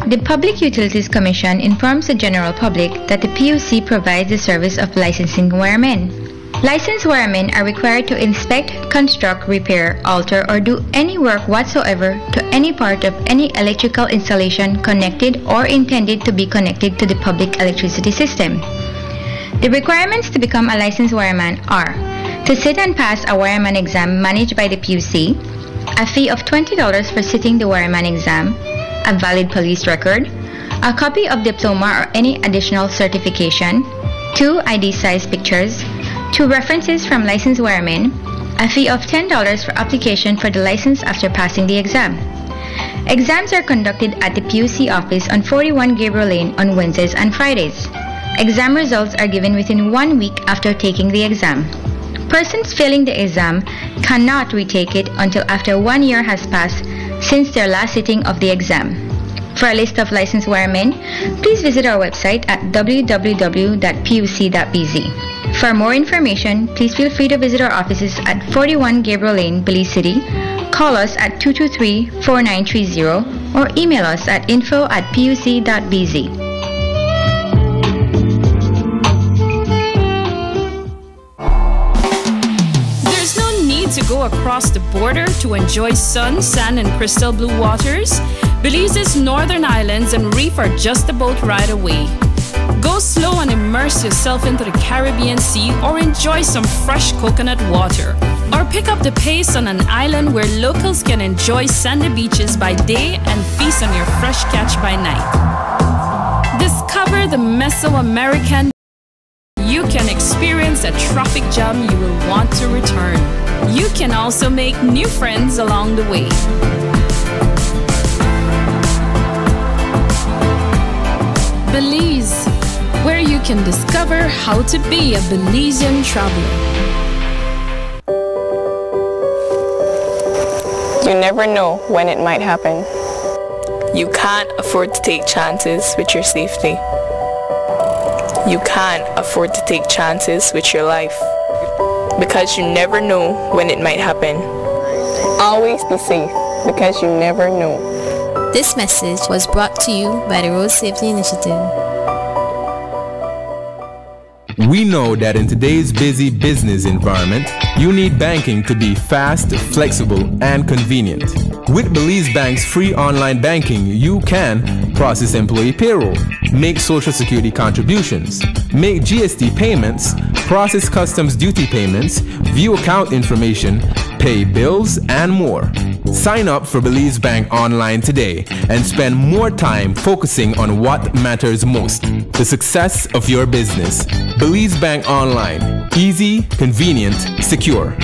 The Public Utilities Commission informs the general public that the PUC provides the service of licensing wiremen. Licensed wiremen are required to inspect, construct, repair, alter, or do any work whatsoever to any part of any electrical installation connected or intended to be connected to the public electricity system. The requirements to become a licensed wireman are to sit and pass a wireman exam managed by the PUC, a fee of $20 for sitting the wireman exam, a valid police record, a copy of diploma or any additional certification, 2 ID size pictures, 2 references from licensed wiremen, a fee of $10 for application for the license after passing the exam. Exams are conducted at the PUC office on 41 Gabriel Lane on Wednesdays and Fridays. Exam results are given within 1 week after taking the exam. Persons failing the exam cannot retake it until after 1 year has passed since their last sitting of the exam. For a list of licensed wiremen, please visit our website at www.puc.bz. For more information, please feel free to visit our offices at 41 Gabriel Lane, Belize City, call us at 223-4930, or email us at info@puc.bz. There's no need to go across the border to enjoy sun, sand, and crystal blue waters. Belize's northern islands and reef are just a boat ride away. Go slow and immerse yourself into the Caribbean Sea, or enjoy some fresh coconut water. Or pick up the pace on an island where locals can enjoy sandy beaches by day and feast on your fresh catch by night. Discover the Mesoamerican. You can experience a traffic jam you will want to return. You can also make new friends along the way. Belize, where you can discover how to be a Belizean traveler. You never know when it might happen. You can't afford to take chances with your safety. You can't afford to take chances with your life, because you never know when it might happen. Always be safe, because you never know. This message was brought to you by the Road Safety Initiative. We know that in today's busy business environment, you need banking to be fast, flexible, and convenient. With Belize Bank's free online banking, you can process employee payroll, make Social Security contributions, make GST payments, process customs duty payments, view account information, pay bills, and more. Sign up for Belize Bank Online today and spend more time focusing on what matters most, the success of your business. Belize Bank Online. Easy, convenient, secure.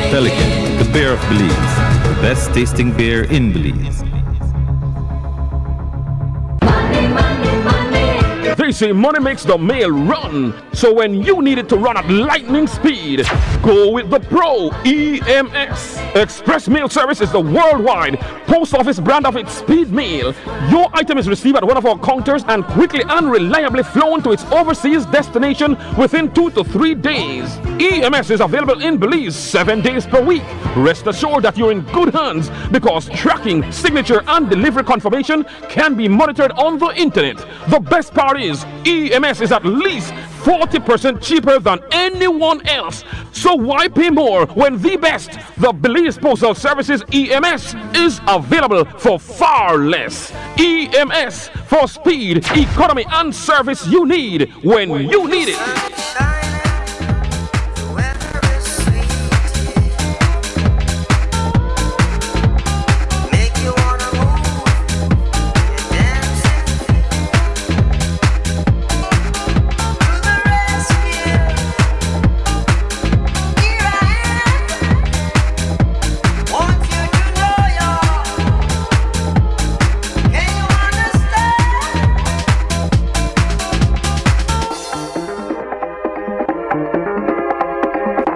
Pelican, the beer of Belize, the best tasting beer in Belize. They say money makes the mail run, so when you need it to run at lightning speed, go with the Pro EMS. Express Mail Service is the worldwide post office brand of its speed mail. Your item is received at one of our counters and quickly and reliably flown to its overseas destination within 2 to 3 days. EMS is available in Belize 7 days per week. Rest assured that you're in good hands because tracking, signature, and delivery confirmation can be monitored on the internet. The best part is EMS is at least 40% cheaper than anyone else. So why pay more when the best, the Belize Postal Services EMS, is available for far less? EMS for speed, economy, and service you need when you need it.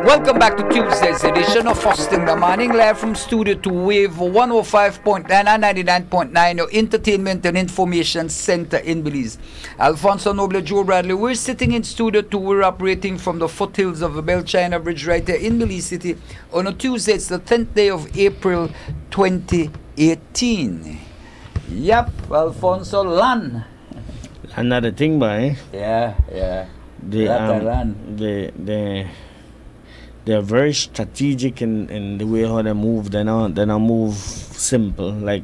Welcome back to Tuesday's edition of First in the Morning, live from Studio 2 Wave 105.9 and 99.9, your entertainment and information center in Belize. Alfonso Noble, Joe Bradley, we're sitting in Studio 2. We're operating from the foothills of the Bell China Bridge right here in Belize City on a Tuesday. It's the 10th day of April 2018. Yep, Alfonso, land. Another thing, boy. Yeah. They're very strategic in the way how they move. They don't move simple. Like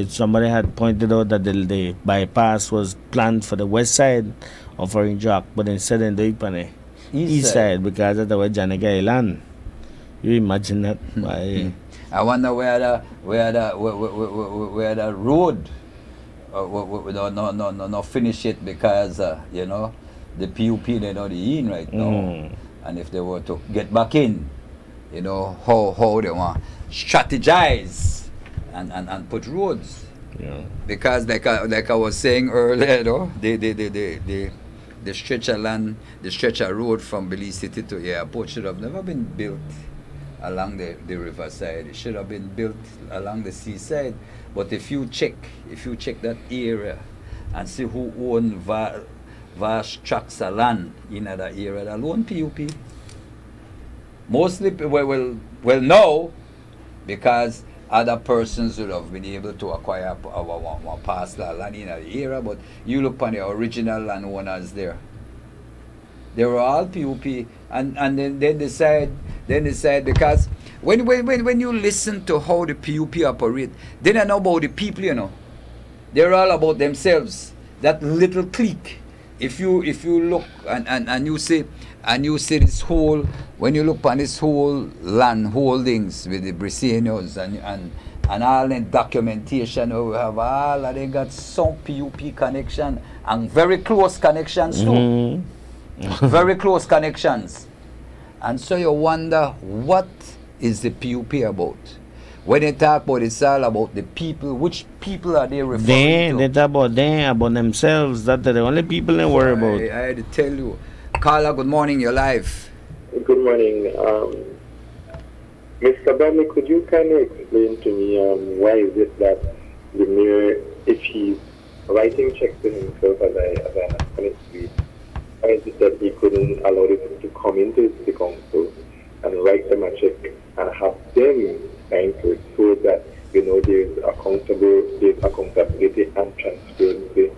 somebody had pointed out that the bypass was planned for the west side of Orange Rock, but instead they do it on the east side because that's where Janega Island. You imagine that? I wonder where the road no finish it because the PUP they know the in right now. And if they were to get back in, how they want to strategize and put roads. Yeah. Because like I was saying earlier, the stretch of land, the stretch of road from Belize City to airport should have never been built along the riverside. It should have been built along the seaside. But if you check that area and see who owns vast tracts of land in that area, that alone PUP. Mostly, well, no, because other persons would have been able to acquire our parcel land in that area, but you look on the original landowners there. They were all PUP, and then they decide because when you listen to how the PUP operate, they don't know about the people, They're all about themselves. That little clique. If you look and you see this whole, when you look on this whole land holdings with the Briceños and all the documentation, we have all of them got some PUP connection and very close connections too. Very close connections. And so you wonder, what is the PUP about? When they talk about it's all about the people. Which people are they referring to? They talk about them, about themselves. That's the only people they worry about. I had to tell you. Carla, good morning, you're live. Good morning. Mr. Bradley, could you kind of explain to me why is it that the mayor, if he's writing checks to himself, as I understand it to be, why is it that he couldn't allow them to come into the council and write them a check and have them sign to it so that there's accountability and transparency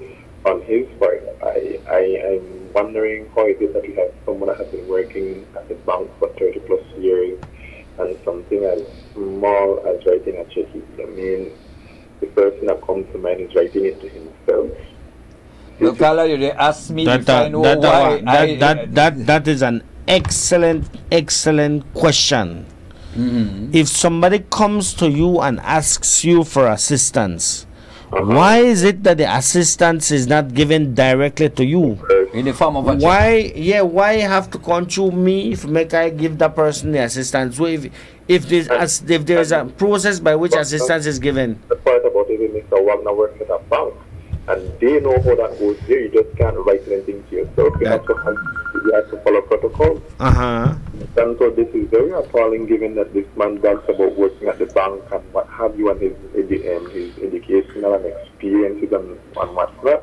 on his part? I'm wondering how is it that we have someone that has small as writing a check. I mean, the person that comes to mind is writing it to himself. Well, Carla, you asked me That, if I know why. that is an excellent question. If somebody comes to you and asks you for assistance, why is it that the assistance is not given directly to you? In the form of a check. Why have to come through me if make I give that person the assistance? So if there's a process by which assistance is given. The part about it is Mr. Wagner works at a bank, and they know how that goes there. You just can't write anything to yourself. You have to follow protocol. And so this is very appalling, given that this man brags about working at the bank and what have you, and his educational and experiences and whatnot.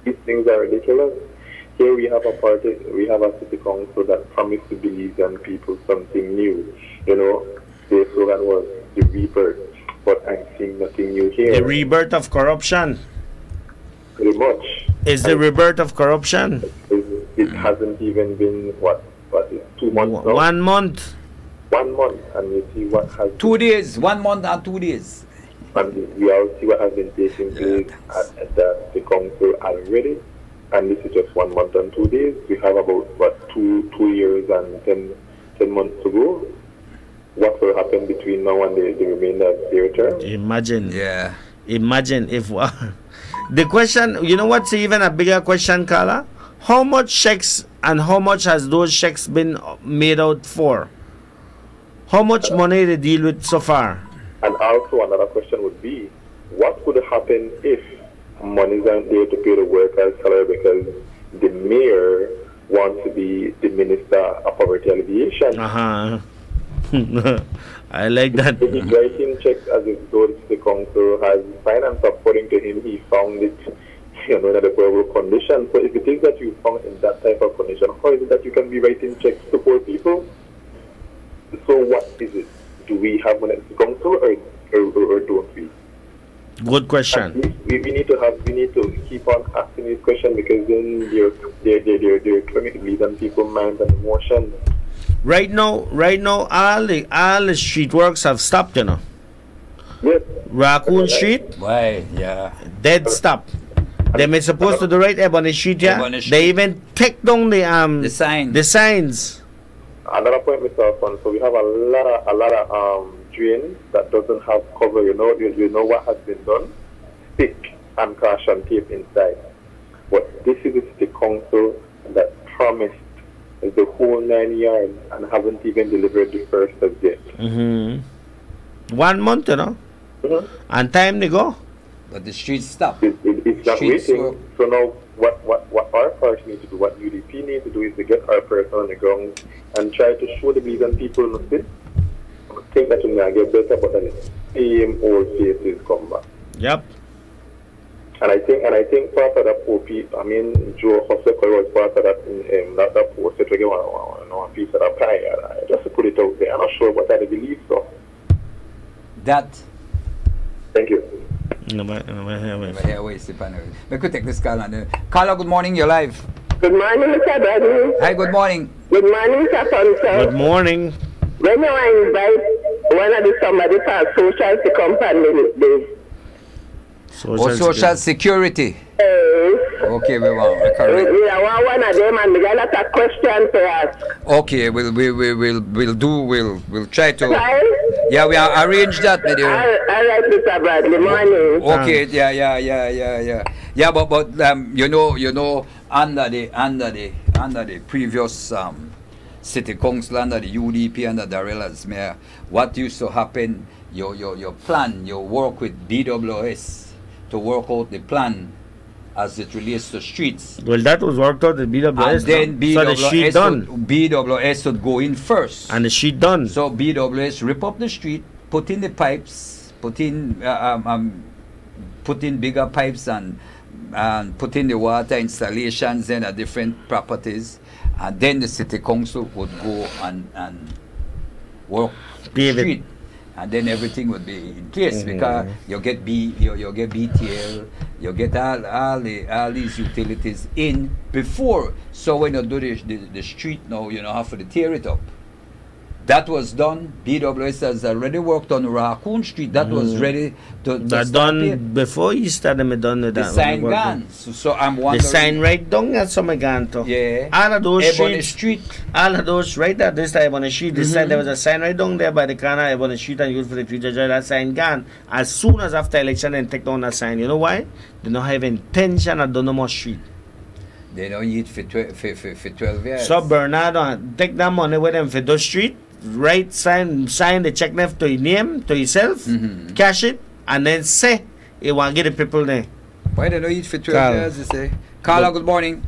These things are ridiculous. Here we have a city council that promised to believe in people something new. You know, their slogan was the rebirth, but I'm seeing nothing new here. The rebirth of corruption. Pretty much. Is the rebirth of corruption? It hasn't even been, what is 2 months now? 1 month. 1 month, and you see what has... 2 days, 1 month and 2 days. And we all see what has been taking place at the council already. And this is just 1 month and 2 days. We have about, 2 years and 10 months to go. What will happen between now and the remainder of their term? Imagine. Yeah. Imagine if... The question, you know what's even a bigger question, Carla? How much checks and how much has those checks been made out for? How much money they deal with so far? And also another question would be, what would happen if money aren't there to pay the workers' salary because the mayor wants to be the minister of poverty alleviation? I like that. He's writing checks as if though the council has finance. According to him, he found it, in a deplorable condition. So if it is that you found in that type of condition, how is it that you can be writing checks to poor people? So what is it? Do we have money at the council or don't we? Good question. We need to keep on asking this question, because then they're trying to lead on people's minds and emotions. Right now, all the street works have stopped, you know. Yes. Raccoon Street. Why? Yeah. Dead stop. They were supposed to do right Ebony Street, yeah. Ebony Street. They even take down the signs. Another point, Mr. Alphonse, so we have a lot of drains that doesn't have cover. You know what has been done? Stick and caution tape inside. But this is the council that promised the whole 9 yards and haven't even delivered the first as yet. 1 month, you know. And time to go. But the streets stop. It's not waiting. So now what our party needs to do, what UDP needs to do, is to get our person on the ground and try to show the Belizean people nothing. I think that we're going to get better, but then the same old faces come back. Yep. And I think part of that OP, I mean, Joe Hoseko was part of that, that post, to give a piece of that pie. Just to put it out there. I'm not sure what I believe, so. That. Thank you. We could take this call. Carla, good morning, you're live. Good morning, Mr. Bradley. Hi, good morning. Good morning, Mr. Thompson. Good morning. When you invite one of the somebody for social to come and Social security. Okay, we want correct. We are one of them, and we got a lot of questions to ask. Okay, we'll try to. Yeah, we are arrange that video. All right, Mr. Bradley. Morning. Okay, yeah. But you know, under the previous city council, under the UDP, under Darrell as mayor, what used to happen? Your plan, your work with BWS to work out the plan as it relates to streets. Well, that was worked out at BWS. And then BWS would go in first. And the sheet done. So BWS rip up the street, put in the pipes, put in bigger pipes and put in the water installations and different properties, and then the city council would go and work the street. And then everything would be in place, because you get BTL, you get all these utilities in before. So when you do the street now, you don't have to tear it up. That was done. BWS has already worked on Raccoon Street. That was ready to That start done it. before Easter, them done with The that. sign gone. So I'm wondering. The sign right down at some gone to. Yeah. All of those Ebony streets. All of those right at this time on the street. This side there was a sign right down there by the corner Ebony Street and Youth for the Future. That sign gone. As soon as after election, then take down that sign. You know why? They don't have intention of doing no more street. They don't eat for 12 years. So Bernard, take that money with them for those street. Right, sign the check left to your name, to yourself, cash it, and then say you want to get the people there. Why they don't eat for 12 years, you say? Carla, good morning.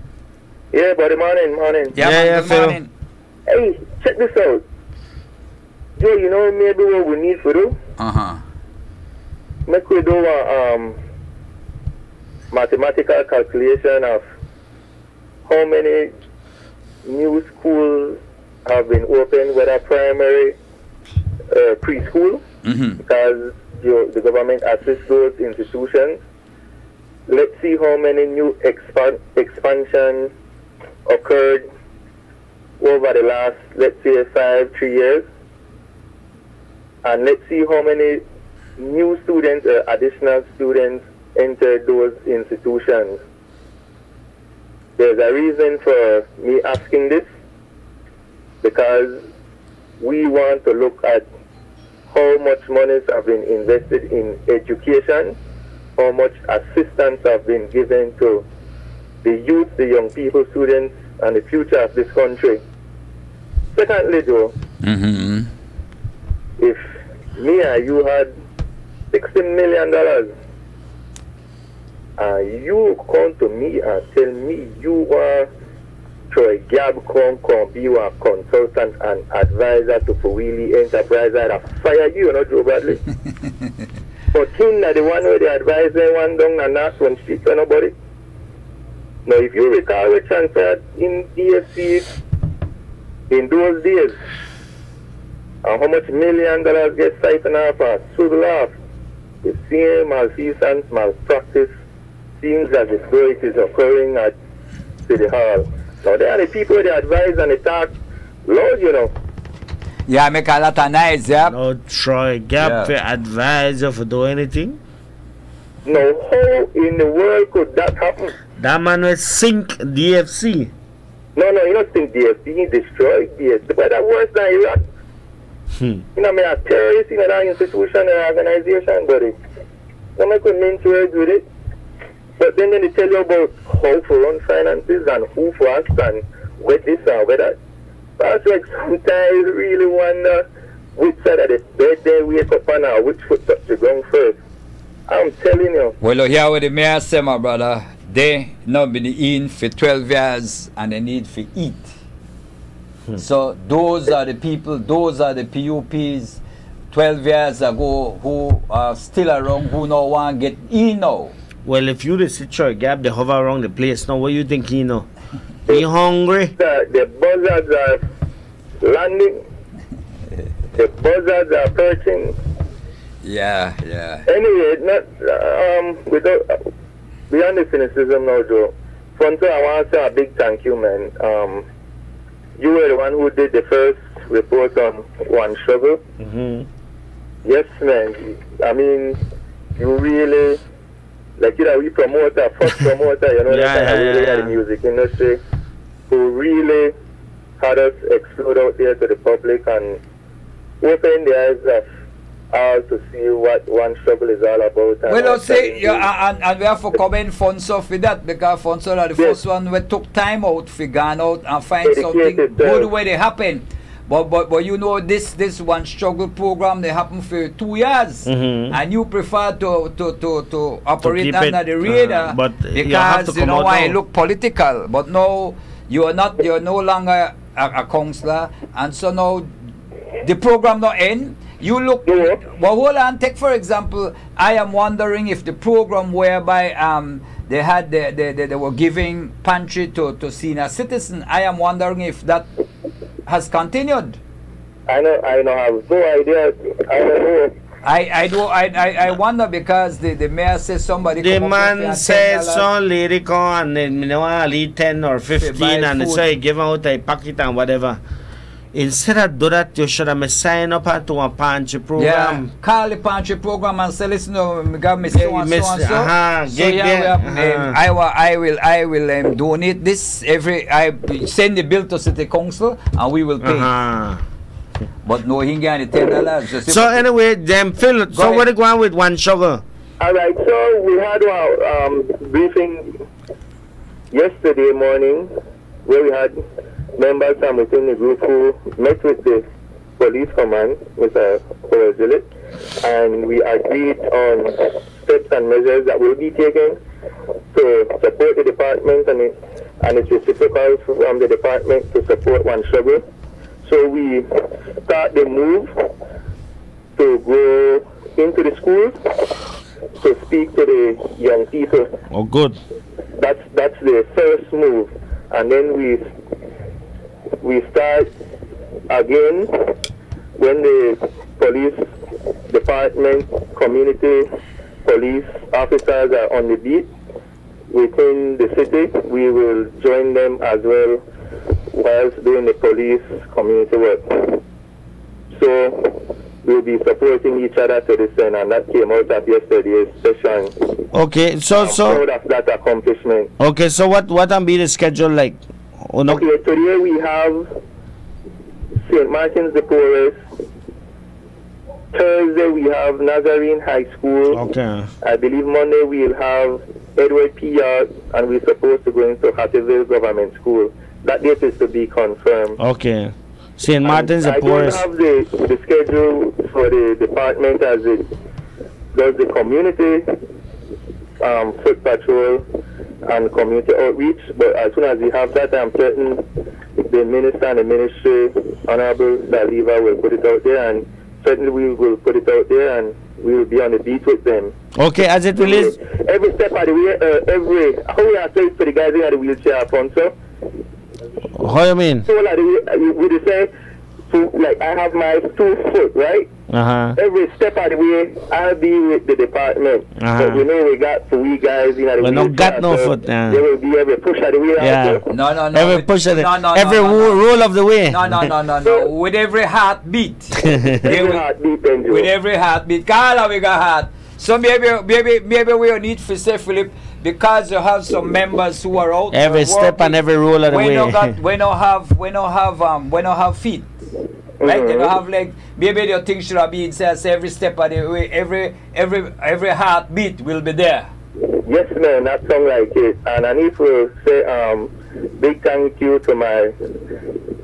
Yeah, buddy, morning. Yeah, man, good morning. Hey, check this out. Joe, you know maybe what we need to do? Make we do a mathematical calculation of how many new schools have been opened, whether primary, preschool, because the government assists those institutions. Let's see how many new expansion occurred over the last, let's say, 3 years. And let's see how many new students, additional students entered those institutions. There's a reason for me asking this, because we want to look at how much monies have been invested in education, how much assistance have been given to the youth, the young people, students, and the future of this country. Secondly, Joe, if me and you had $60 million, and you come to me and tell me you are Troy Gab come be a consultant and advisor to Fawili Enterprise, I'd fire you, not Joe Bradley. But him that the one where they advise them one down and not one speak to nobody. Now if you recall we transferred in DFC in those days, and how much $1 million get siphoned off or swivel off, the same malfeasance, malpractice seems as if though it is occurring at City Hall. Now, they are the people they advise and they talk loud, you know. Yeah, make a lot of noise, yeah. No, Troy Gap for advise you for do anything. Now, how in the world could that happen? That man will sink DFC. No, you don't think DFC, he destroyed DFC. But that worse than Iraq. You know, me a terrorist in that institution or organization, buddy. No, I could mean words with it. But then they tell you about how to run finances and who for us and where this and where that. That's like sometimes you really wonder which side of the bed they wake up on or which foot touch the ground first. I'm telling you. Well, here with the mayor say, my brother, they not been in for 12 years and they need to eat. So those are the people, those are the PUPs 12 years ago who are still around, who no one get in now. Well, if you the Troy Gap, they hover around the place now, what you think you know? You hungry? The buzzards are landing. The buzzards are perching. Yeah. Anyway, not without beyond the cynicism now, Joe. Fronto, I want to say a big thank you, man. You were the one who did the first report on One Struggle. Yes, man. I mean, you really, like, you know, we promoter, first promoter, you know, the music industry, who really had us explode out there to the public and open the eyes of all to see what One Struggle is all about. Well, I'll say, and we have to commend Fonso for that, because Fonso are the first one we took time out to go out and find something good where they happen. But you know, this One Struggle program, they happen for 2 years, and you prefer to operate under the radar because you know why it look political. But no, you're no longer a counselor, and so now the program not end. You look, well, hold on, take for example, I am wondering if the program whereby they had they were giving pantry to senior citizens, I am wondering if that has continued. I have no idea. I don't know. I wonder because the mayor says somebody. The man says some lady come and then you know, leave 10 or 15 and so he give out a packet and whatever. instead of do that, you should have sign up to a pantry program. Yeah, call the pantry program and say, listen, we got me so and so and so. I will donate this I send the bill to city council and we will pay. But no, he got $10. So anyway, them Phil. So what are you going with One Sugar? All right. So we had our briefing yesterday morning where we had members from within the group who met with the police command, Mr. Owazili, and we agreed on steps and measures that will be taken to support the department and its reciprocals from the department to support One Sugar. So we start the move to go into the schools to speak to the young people. Oh, good. That's the first move, and then we start again when the police department, community police officers are on the beat within the city. We will join them as well whilst doing the police community work. So we'll be supporting each other to this end, and that came out of yesterday's session. Okay, so proud of that accomplishment. Okay, so what will be the schedule like? Oh, no. Okay, today we have St. Martin's de Porres. Thursday we have Nazarene High School. Okay. I believe Monday we'll have Edward P. Yard, and we're supposed to go into Hattieville Government School. That date is to be confirmed. Okay. St. Martin's de I Porres. don't have the schedule for the department as it does the community foot patrol and community outreach, but as soon as we have that, I'm certain the minister and the ministry, Honorable Saliva, will put it out there, and certainly we will put it out there, and we will be on the beat with them. Okay, as it relates... Every step of the way, how we are saying for the guys in the wheelchair, Alfonso? How you mean? So like we say, so like I have my 2 foot, right? Every step of the way, I'll be with the department. But we know we got 3 guys in the wheelchair. We don't got no so foot. There will be every push of the way. Yeah. No. Every push of the every roll of the way. No. With every heartbeat. With every heartbeat. Carla, we got heart. So maybe we need to say, Philip, because you have some members who are out every step and every roll of the way. We don't have feet. Right? They don't have legs. Maybe your thing should have been says every step of the way, every heartbeat will be there. Yes, man, that sounds like it. And I need to say big thank you to my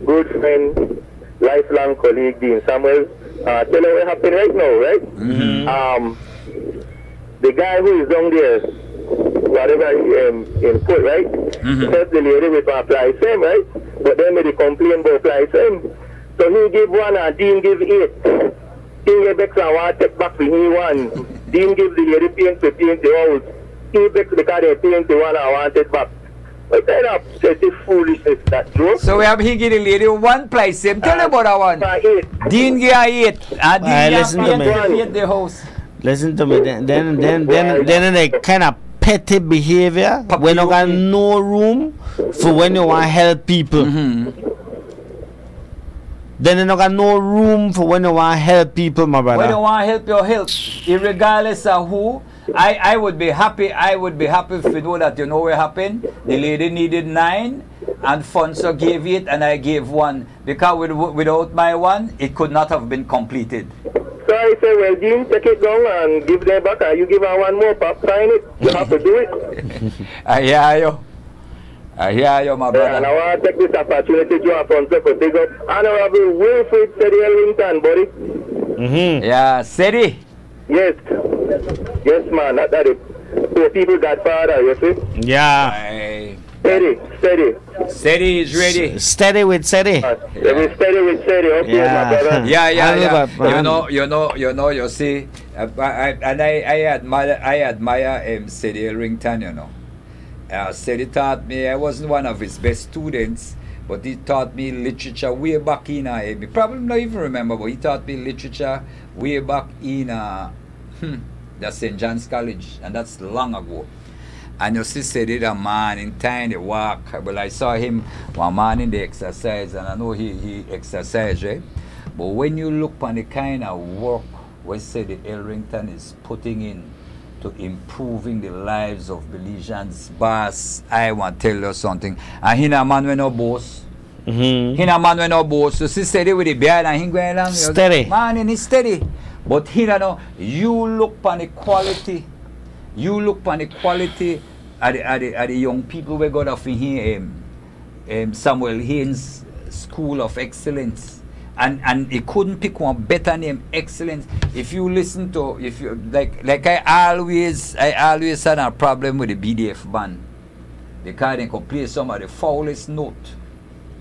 good friend, lifelong colleague, Dean Samuel. Tell you what happened right now, right? The guy who is down there, whatever in put, right? Help the lady with my fly same, right? But then they complain about fly same. So he give 1 and Dean give 8. He gave back and want to take back for he 1. Dean give the lady paint to paint the house. He back because they paint the 1 and want it back. What kind of petty foolishness that, Joe? So we have he give the lady 1 place. Tell them about that one. Dean give 8. And Dean listen to me. paint the house. Listen to me. Then they kind of petty behavior when you got no room for when you want to help people. Then you got no room for when you want to help people, my brother. When you want to help your help, regardless of who. I would be happy. I would be happy if you know that you know what happened. The lady needed 9, and Fonso gave 8, and I gave 1 because without my 1, it could not have been completed. So I say, well, Dean, take it down and give them back, and you give her 1 more, pop, sign it. You have to do it. I hear you. I hear you, my brother. And I want to take this opportunity to Alfonso to take up Honorable Wilfred Sedi Ellington, buddy. Yeah, Sedi. Yes. Yes, man. That is poor people godfather, you see? Yeah. Steady is ready. Steady with Steady. Steady with Steady. Okay, my brother. Yeah. You see, I admire Steady Ellington, you know. Steady taught me, I wasn't one of his best students, but he taught me literature way back in I probably not even remember, but he taught me literature way back in the St. John's College, and that's long ago. And you see, said it a man in time they walk. Well, I saw him one man in the exercise, and I know he exercise, right? But when you look on the kind of work we say the Elrington is putting in to improving the lives of Belizeans, boss, I want to tell you something. And he a man with no boss. He a man with no boss. So see steady with the beard and he going along. Steady. Man, and he's steady. But he don't know. You look on the quality. You look on the quality of the young people we got off here, Samuel Haynes School of Excellence. And he couldn't pick one better name, excellence. If you listen to, if you like I always had a problem with the BDF band because they could play some of the foulest note,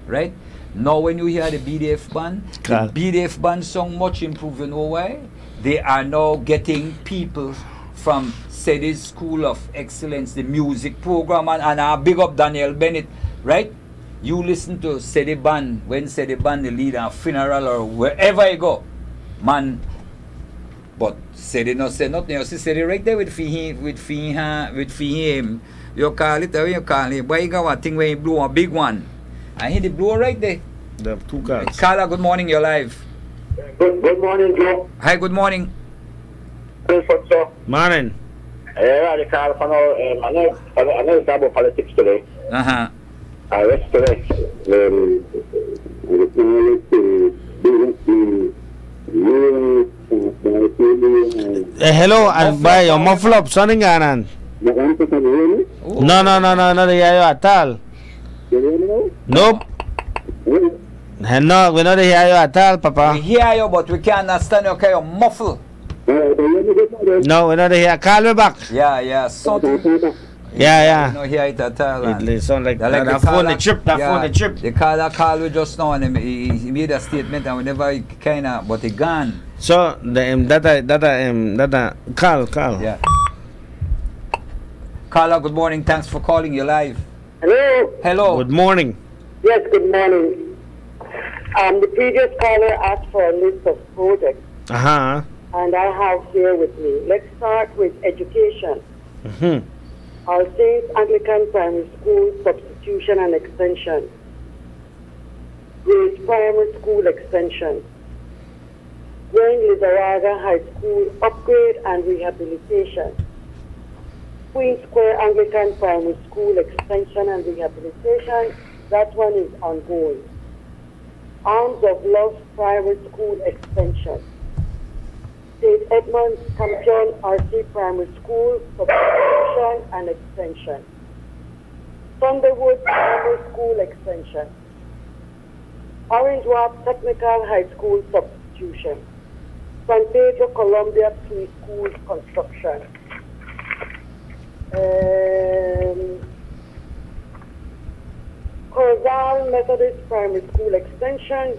right? Now when you hear the BDF band, the BDF band song much improved. You know why? They are now getting people from Sedi's School of Excellence, the music program, and I big up Daniel Bennett, right? You listen to Sedi Band, when Sedi Band the lead a funeral or wherever you go, man. But Sedi not say nothing. You see Sedi right there with him. You call it, you call it. Why you got one thing when you blow a big one? I hear the blow right there. They have two cars. Carla, good morning, you're live. Good morning, Joe. Hi, good morning. Morning. I call for now. I know it's about politics today. Yesterday, hello, and by your muffle up, something ganan. No, they hear you at all. Nope. No, we don't hear you at all, Papa. We hear you, but we can't understand you. Okay, you muffle. No, we don't hear. Call me back. Yeah, something. Yeah. You don't hear it at all. It sounds like that phone the chip. The caller called we just now and he made a statement and we never kind of, but he gone. So that call. Yeah. Caller, good morning. Thanks for calling. You're live. Hello. Good morning. Yes, good morning. The previous caller asked for a list of projects. And I have here with me. Let's start with education. Our Saint Anglican Primary School substitution and extension. Grace Primary School extension. Wayne Lizaraga High School upgrade and rehabilitation. Queen Square Anglican Primary School extension and rehabilitation. That one is ongoing. Arms of Love Primary School extension. St. Edmund's Campion RC Primary School substitution and extension. Thunderwood Primary School extension. Orange Walk Technical High School substitution. San Pedro Columbia Preschool construction. Corzal Methodist Primary School extension.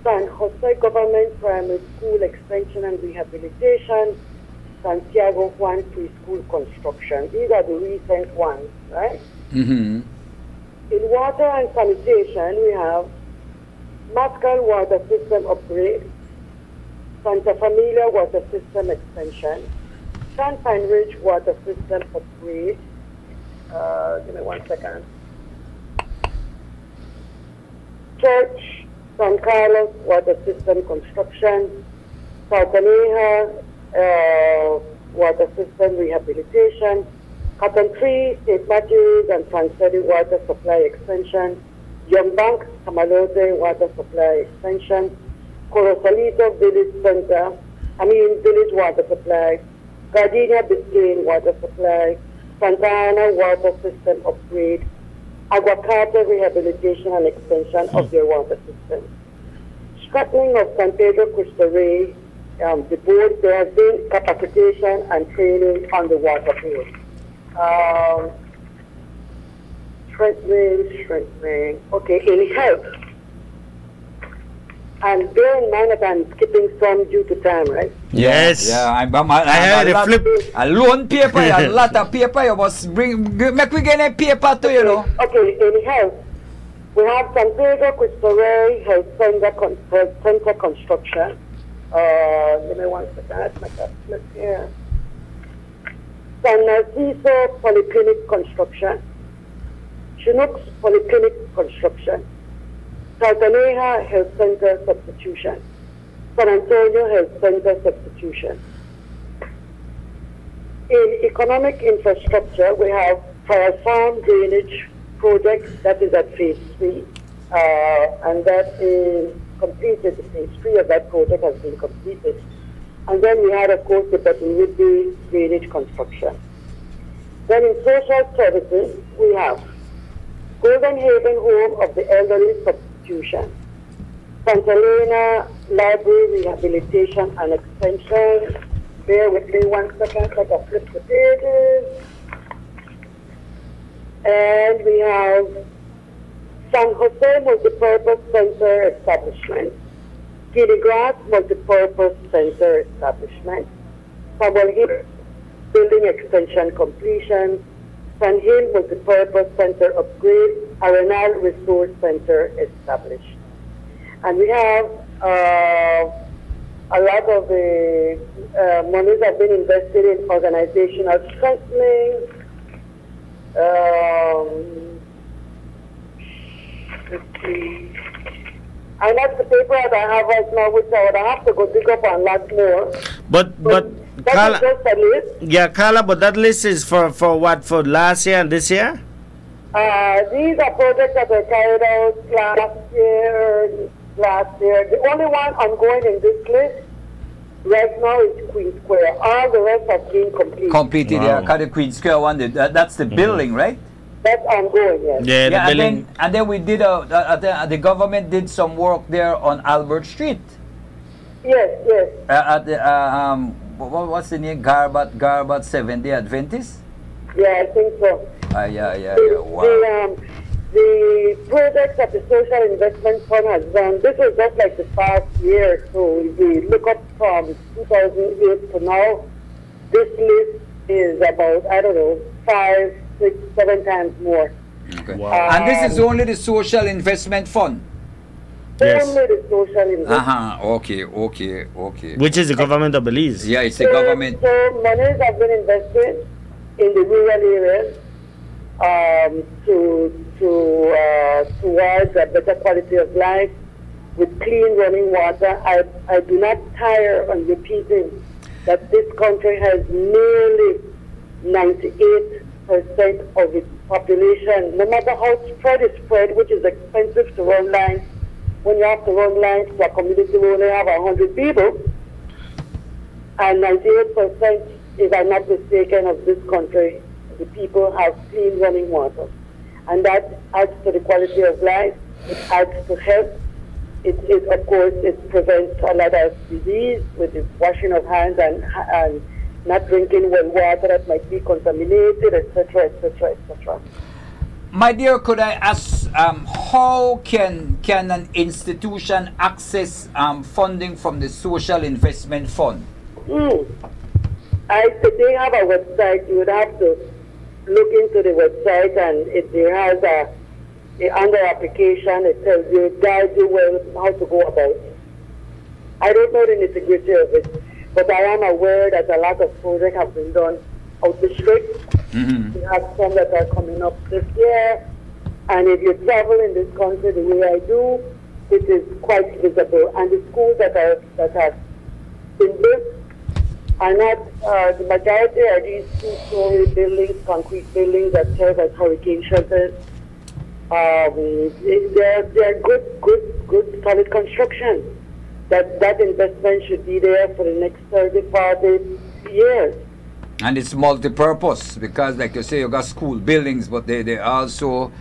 San Jose Government Primary School extension and rehabilitation. Santiago Juan Preschool construction. These are the recent ones, right? In water and sanitation, we have Matcal Water System upgrade, Santa Familia Water System extension, Champagne Ridge Water System upgrade. Give me 1 second. Church San Carlos Water System construction, Salcaneja Water System rehabilitation, Cotton Tree, St. Matthews and Transcedi Water Supply extension, Young Bank, Camalote Water Supply extension, Corosalito Village Village Water Supply, Gardenia Biscayne Water Supply, Santa Ana Water System upgrade, Aguacate rehabilitation and extension of their water system. Strengthening of San Pedro Cristo Rey, the board, there has been capacitation and training on the water board. Strengthening. Okay, in health. And bear in mind that I'm skipping some due to time, right? Yes. Yeah, I had a flip. A loan paper, a lot of paper. You must make we get a paper to you know. Okay, in health, we have San Pedro Cristo Rey Health Center construction. Give me 1 second. That's my flip here. San Narciso Polyclinic construction, Chinook's Polyclinic construction, Saltaneja Health Center substitution, San Antonio Health Center substitution. In economic infrastructure, we have Fire Farm drainage project that is at phase 3, and that is completed. Phase 3 of that project has been completed. And then we had, of course, the Button Whitby drainage construction. Then in social services, we have Golden Haven Home of the Elderly substitution, Santa Elena Library rehabilitation and extension. Bear with me 1 second, like I flip the pages. And we have San Jose Multipurpose Center establishment, Gilly Grass Multipurpose Center establishment, Samuel Hill building extension completion, San Hill Multipurpose Center upgrade, Arenal Resource Center established. And we have a lot of the monies have been invested in organizational strengthening. Let's see. And that's the paper that I have right now, which I would have to go dig up on lot more. But Carla, just a list. Yeah, Carla, but that list is for what? For last year and this year? These are projects that were carried out last year. The only one ongoing in this list right now is Queen Square. All the rest have been completed. Completed, Wow. yeah. The Queen Square one, that's the building, right? That's ongoing, yes. Yeah, the building. And then we did the government did some work there on Albert Street. Yes, yes. At the what's the name? Garbat 70 Adventist. Yeah, I think so. Yeah. Wow. The projects that the Social Investment Fund has done, this is just like the past year. So if we look up from 2008 to now, this list is about, I don't know, 5, 6, 7 times more. Okay. Wow. And this is only the Social Investment Fund? Yes. Only the Social Investment Okay. Which is the government of Belize? Yeah, it's the government. So monies have been invested in the rural areas towards a better quality of life with clean running water. I do not tire on repeating that this country has nearly 98% of its population, no matter how spread is spread, which is expensive to run lines. When you have to run lines to a community where only have 100 people, and 98%, if I'm not mistaken, of this country, the people have clean running water. And that adds to the quality of life, it adds to health. Of course, it prevents a lot of disease with the washing of hands and not drinking well water that might be contaminated, etc., etc., etc. My dear, could I ask, how can an institution access funding from the Social Investment Fund? They have a website. You would have to look into the website, and there has under application, it tells you, it guides you well how to go about it. I don't know the nitty-gritty of it, but I am aware that a lot of projects have been done out district. We have some that are coming up this year, and if you travel in this country the way I do, it is quite visible. And the schools that have been built are not, the majority are these 2-story buildings, concrete buildings that serve as hurricane shelters. They're good, solid construction. That investment should be there for the next 30, 40 years. And it's multi-purpose because, like you say, you got school buildings, but they also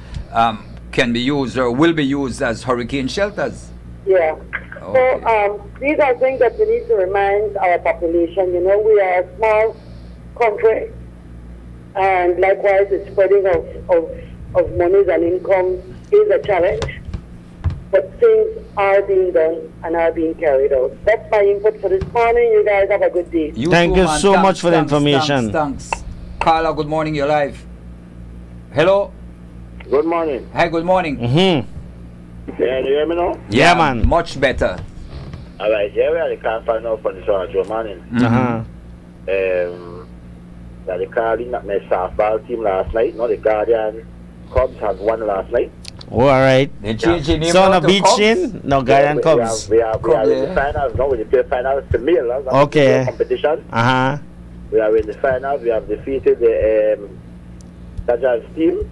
can be used or will be used as hurricane shelters. Yeah. Okay. So these are things that we need to remind our population. You know, we are a small country, and likewise the spreading of monies and income is a challenge. But things are being done and are being carried out. That's my input for this morning. You guys have a good day. Thank you so much for the information. Thanks. Carla, good morning. You're live. Hello. Good morning. Hi, good morning. Yeah, do you hear me now? Yeah, man. Much better. Alright, here we are the car now for the Joe morning. that the Carolina not my softball team last night. No, the Guardian Cubs had won last night. Oh, all right. They changed the name So on a of the beach Cubs? in? No, Guardian Cubs. We are in the finals now. We play finals to male. That's Okay. the competition. Uh-huh. We are in the finals. We have defeated the Dodgers team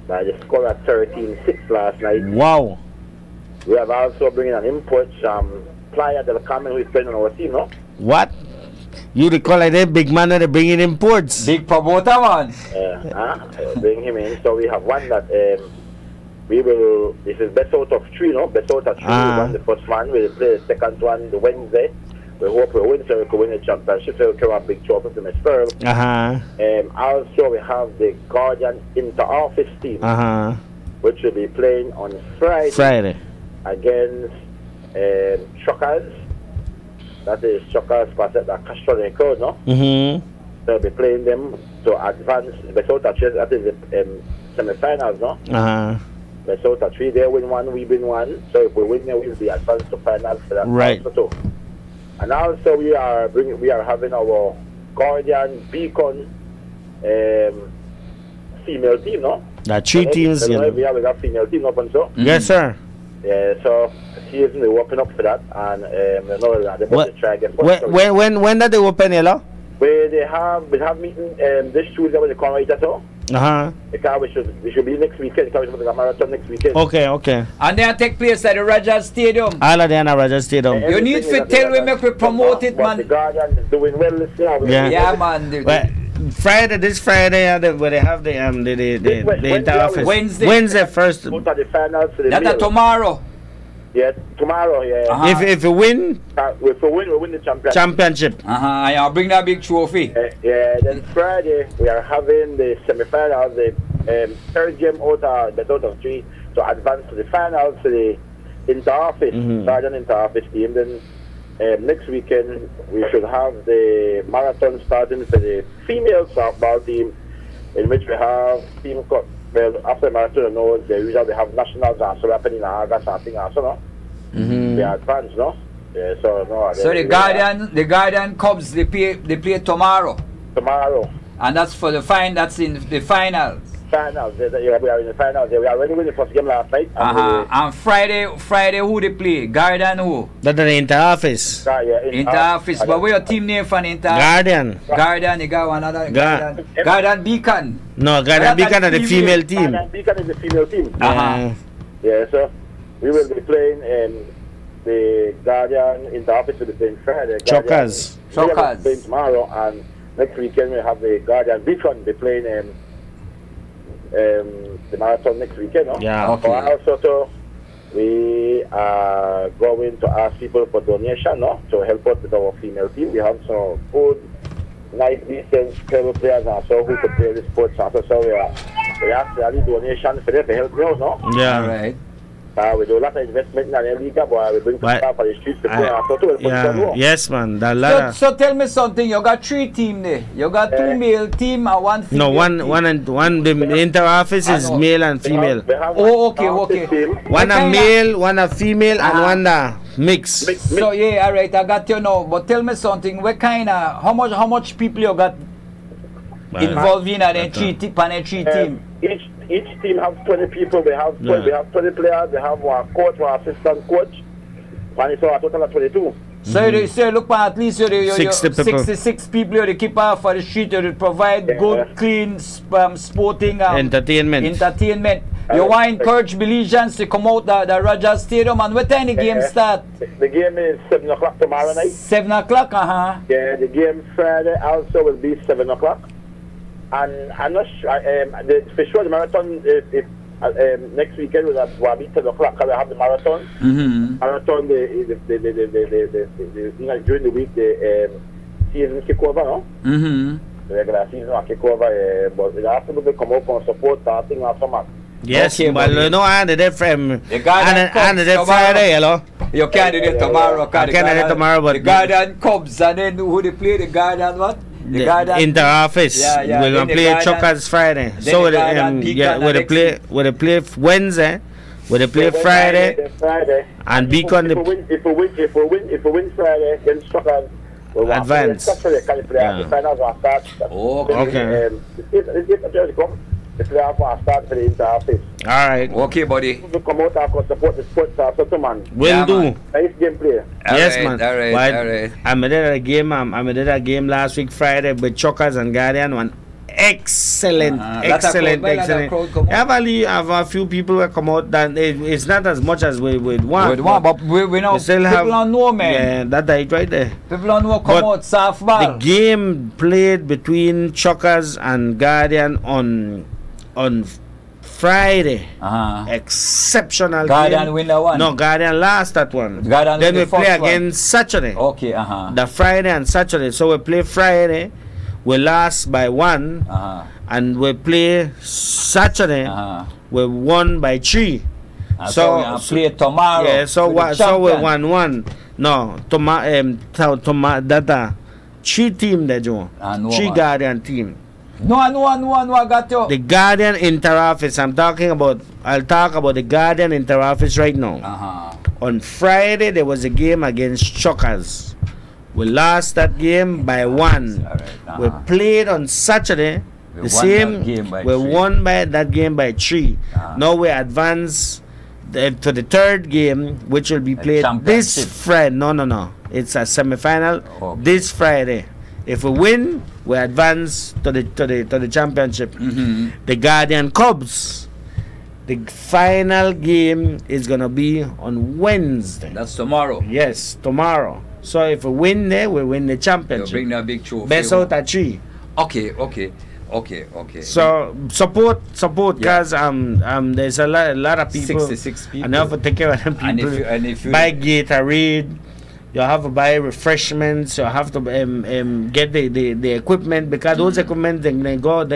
by the score of 13-6 last night. Wow. We have also bringing an import Playa del Carmen, who is playing on our team, no? What? You recall like that big man that they bring in imports? Big promoter man. Bring him in. So we have one that we will. This is best out of 3, no? Best out of 3. We won the first one. We'll play the second one the Wednesday. We hope we win, so we can win the championship. So we can have a big trophy to Miss Pearl. Also, we have the Guardian inter-office team, which will be playing on Friday. Against Truckers. That is Truckers pass at the Castro Record, no? Mm-hmm. So we'll be playing them to advance. Best out of 3, that is the semi-finals, no? Best out of 3, they win 1, we win 1. So if we win, then we'll be advanced to finals for that. Right. Also. And also we are having our Guardian Beacon female team, no? That 3 teams. We have a female team up and so. Yes, sir. Yeah, so season we're working up for that, and we know that they're about to try again. When did they open, yellow? We have meeting this Tuesday with the Conrad so. Because we should be next weekend. Because we have a marathon next weekend. Okay. And they take place at the Rogers Stadium. All of them at Rogers Stadium. You need to tell we make we promote it, man. The Guardian is doing well this year. Yeah, man. Friday, this Friday, where they have the inter-office. Wednesday first. Go to the finals. That's tomorrow. Yeah, tomorrow. Yeah. If you win, we win the championship. I'll bring that big trophy. Yeah. Then Friday we are having the semi-finals, the third game out of 3 to advance to the finals to the inter-office, Guardian inter-office team. Then next weekend we should have the marathon starting for the female softball team, in which we have team cup. Well, after marathon, you know, they usually have nationals also happening in August, something also, no? They are advanced, no? Yeah, so no. So the Guardian Cubs they play tomorrow. Tomorrow. And that's for the that's in the finals. Finals. We are in the finals. We already won the first game last night. And Friday who they play? Guardian who? That's the inter-office. Inter-office. But what's your team name for inter? Guardian. Guardian, you got another Guardian Beacon. No, Guardian Beacon is the female team. Guardian Beacon is the female team. Yeah, so we will be playing the Guardian inter-office will be playing Friday. Truckers. Playing tomorrow, and next weekend we have the Guardian Beacon be playing the marathon next weekend. No? Yeah. Okay. Also, we are going to ask people for donation, no, to help us with our female team. We have some good, nice, decent, clever players also who could play the sports also. So we ask the donation for them to help us, no? Yeah. Right. We do a lot of investment in the league, but we bring some stuff for the streets to play also too. Yes, man. So tell me something. You got 3 teams there. You got 2 male team and 1 female. No, one. The inter-office is male and female. Okay. One a male, one a female, and one a mix. So yeah, all right. I got you now. But tell me something. What kind of how much people you got involved in the 3 team? Each team has 20 people. We have 20 players. We have one coach, one assistant coach, and it's a total of 22. So you look at least 66 people you keep out for the street. You provide good, clean, sporting entertainment. You want to encourage Belizeans to come out the Rogers Stadium. And what time the game start? The game is 7 o'clock tomorrow night. 7 o'clock, Yeah, the game Friday also will be 7 o'clock. And I'm not sure, for sure the marathon next weekend will be 10 o'clock because we have the marathon. Marathon, during the week, the season kick over, no? The regular season will kick over, but we have to come up and support starting after March. Yes, but you know, and the Friday, hello. You can't do it tomorrow. I can't do it tomorrow, but the Guardian Cubs, and then who they play? The Guardian what? The inter-office. We're gonna play Truckers Friday. So with they play Wednesday, with they play Friday, and Beacon. If we win Friday, then Truckers Advance. The finals will start. Okay. The playoff will start for the interface. All right. Okay, buddy. To come out and support the sports so man. Will do. Man. Nice gameplay. Yes, right, man. all right, But all right. I did a game. I did a game last week Friday with Chuckers and Guardian. One excellent. I have a few people that come out. That it's not as much as we would want. But we know still people have, don't know, man. Yeah, that right there. People don't know come out softball. The game played between Chuckers and Guardian on Friday. Exceptional Guardian game. win that one? No, Guardian lost that one. Guardian then we the play first again one. Saturday. Okay, The Friday and Saturday. So we play Friday, we lost by 1, and we play Saturday, we won by 3. So we play tomorrow. Yeah, so we 1-1. No, that 3 team there, Joe. 3 Guardian team. No, I got you. The Guardian Interoffice. I'll talk about the Guardian Interoffice right now. On Friday, there was a game against Chuckers. We lost that game by 1. We played on Saturday. We won by that game by 3. Now we advance to the 3rd game, which will be played this Friday. No. It's a semi-final this Friday. If we win, we advance to the championship. The Guardian Cubs. The final game is gonna be on Wednesday. That's tomorrow. Yes, tomorrow. So if we win there, we win the championship. You'll bring that big trophy. Best out of 3. Okay. So support, because there's a lot of people. 66 people. And you have to take care of them people. And if you buy Gatorade. You have to buy refreshments. You have to get the equipment, because those equipment they go.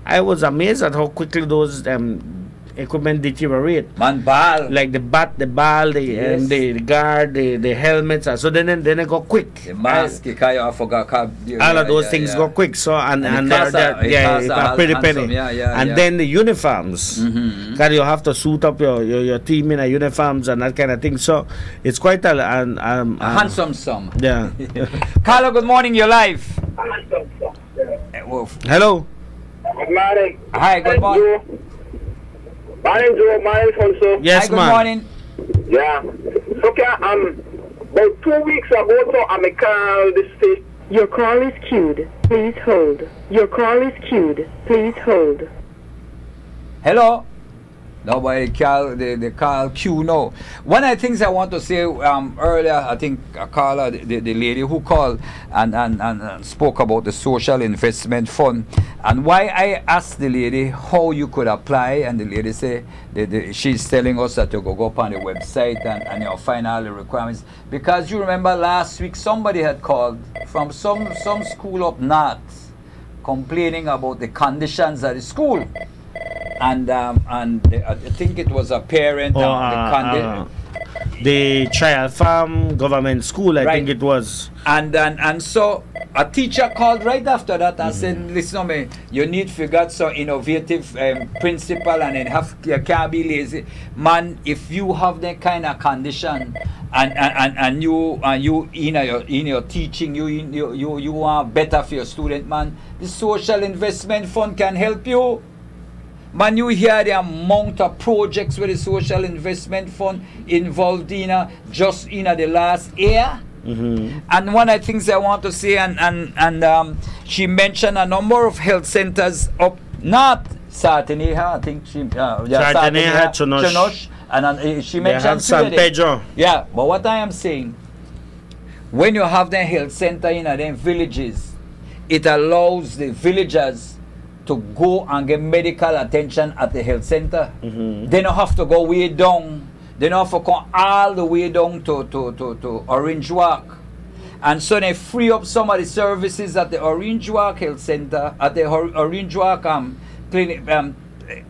I was amazed at how quickly those equipment deteriorate. Man, ball like the bat, the ball, the guard, the helmets. So then they go quick. The mask, I forgot. All of those things go quick. So and they're pretty penny. And then the uniforms, because you have to suit up your team in a uniforms and that kind of thing. So it's quite a handsome sum. Yeah. Carlo, good morning. You're live. Hello. Good morning. Hi. Good morning. Morning, Joe. Morning, Fonso. Yes, good morning. Yeah. Okay, about 2 weeks ago, so I call this station. Your call is queued. Please hold. Your call is queued. Please hold. Hello. Nobody call the call queue now. One of the things I want to say earlier, I think a caller, the lady who called and spoke about the social investment fund, and why I asked the lady how you could apply, and the lady say she's telling us that you go up on the website and you'll find all the requirements, because you remember last week somebody had called from some school up north complaining about the conditions at the school. And I think it was a parent the Trial Farm Government School, I think it was. And so a teacher called right after that and said, listen, man, you need to get some innovative principle, and you can't be lazy. Man, if you have that kind of condition and you in your teaching, you are better for your student, man, the social investment fund can help you. Man, you hear the amount of projects with the social investment fund involved in just in the last year. And one of the things I want to say, and she mentioned a number of health centers up north, Sartaneja, I think she Sartaneja, Chunosh, and she mentioned San Pedro. Yeah, but what I am saying, when you have the health center in them villages, it allows the villagers to go and get medical attention at the health center. They don't have to go way down. They don't have to come all the way down to Orange Walk. And so they free up some of the services at the Orange Walk Health Center, at the Orange Walk clinic,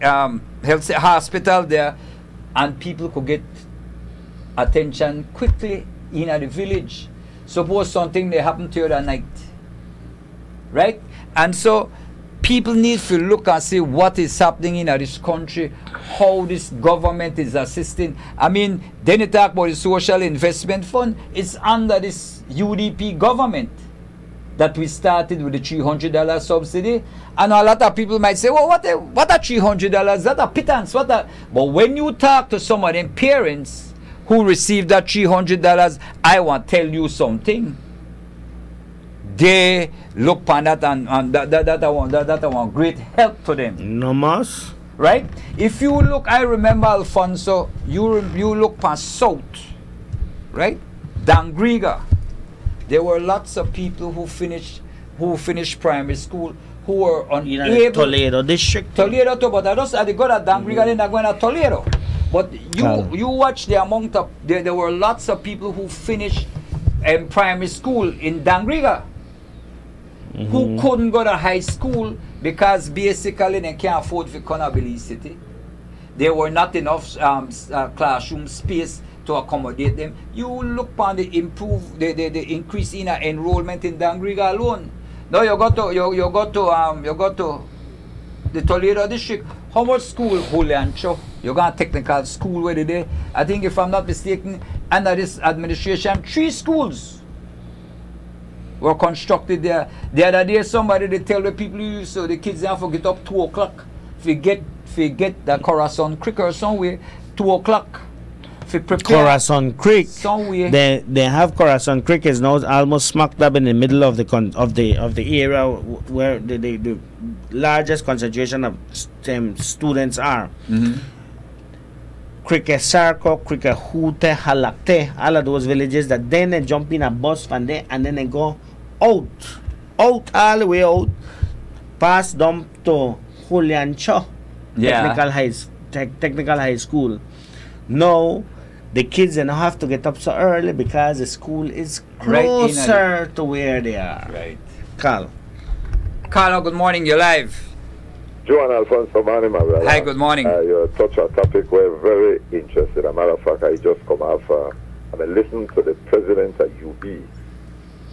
health hospital there, and people could get attention quickly in the village. Suppose something they happen to you that night, right? And so people need to look and see what is happening in this country, how this government is assisting. I mean, then you talk about the social investment fund. It's under this UDP government that we started with the $300 subsidy. And a lot of people might say, well, what a $300? That a pittance. But when you talk to some of them parents who received that $300, I want to tell you something. They look upon that and that want great help to them. No mas. Right? If you look, I remember, Alfonso, you look past South, right? Dangriga. There were lots of people who finished primary school who were unable. Toledo district. Toledo too, but I just go to Dangriga, then I go to Toledo. But you watch the amount of there were lots of people who finished primary school in Dangriga who couldn't go to high school because basically they can't afford to come to Belize City. There were not enough classroom space to accommodate them. You look upon the increase in enrollment in Dangriga alone. Now you go to the Toledo district. How much school? Juliancho. You got a technical school where they? I think, if I'm not mistaken, under this administration, 3 schools were constructed there. The other day, somebody they tell the people, so the kids have to get up 2 o'clock. Forget the Corazon Creek or somewhere, 2 o'clock. Corazon Creek. Somewhere. They have Corazon Creek is now almost smack dab in the middle of the area where the largest concentration of students are. Cricket Sarko, Cricket Hute, Halakte, all of those villages that then they jump in a bus from there and then they go out all the way out, past them to Juliancho Technical High School. Now the kids don't have to get up so early because the school is closer to where they are. Right. Carl, good morning. You're live. Joe and Alfonso, morning, my brother. Hi, good morning. You touch a topic we're very interested. As a matter of fact, I just come off. I've been listening to the president at UB,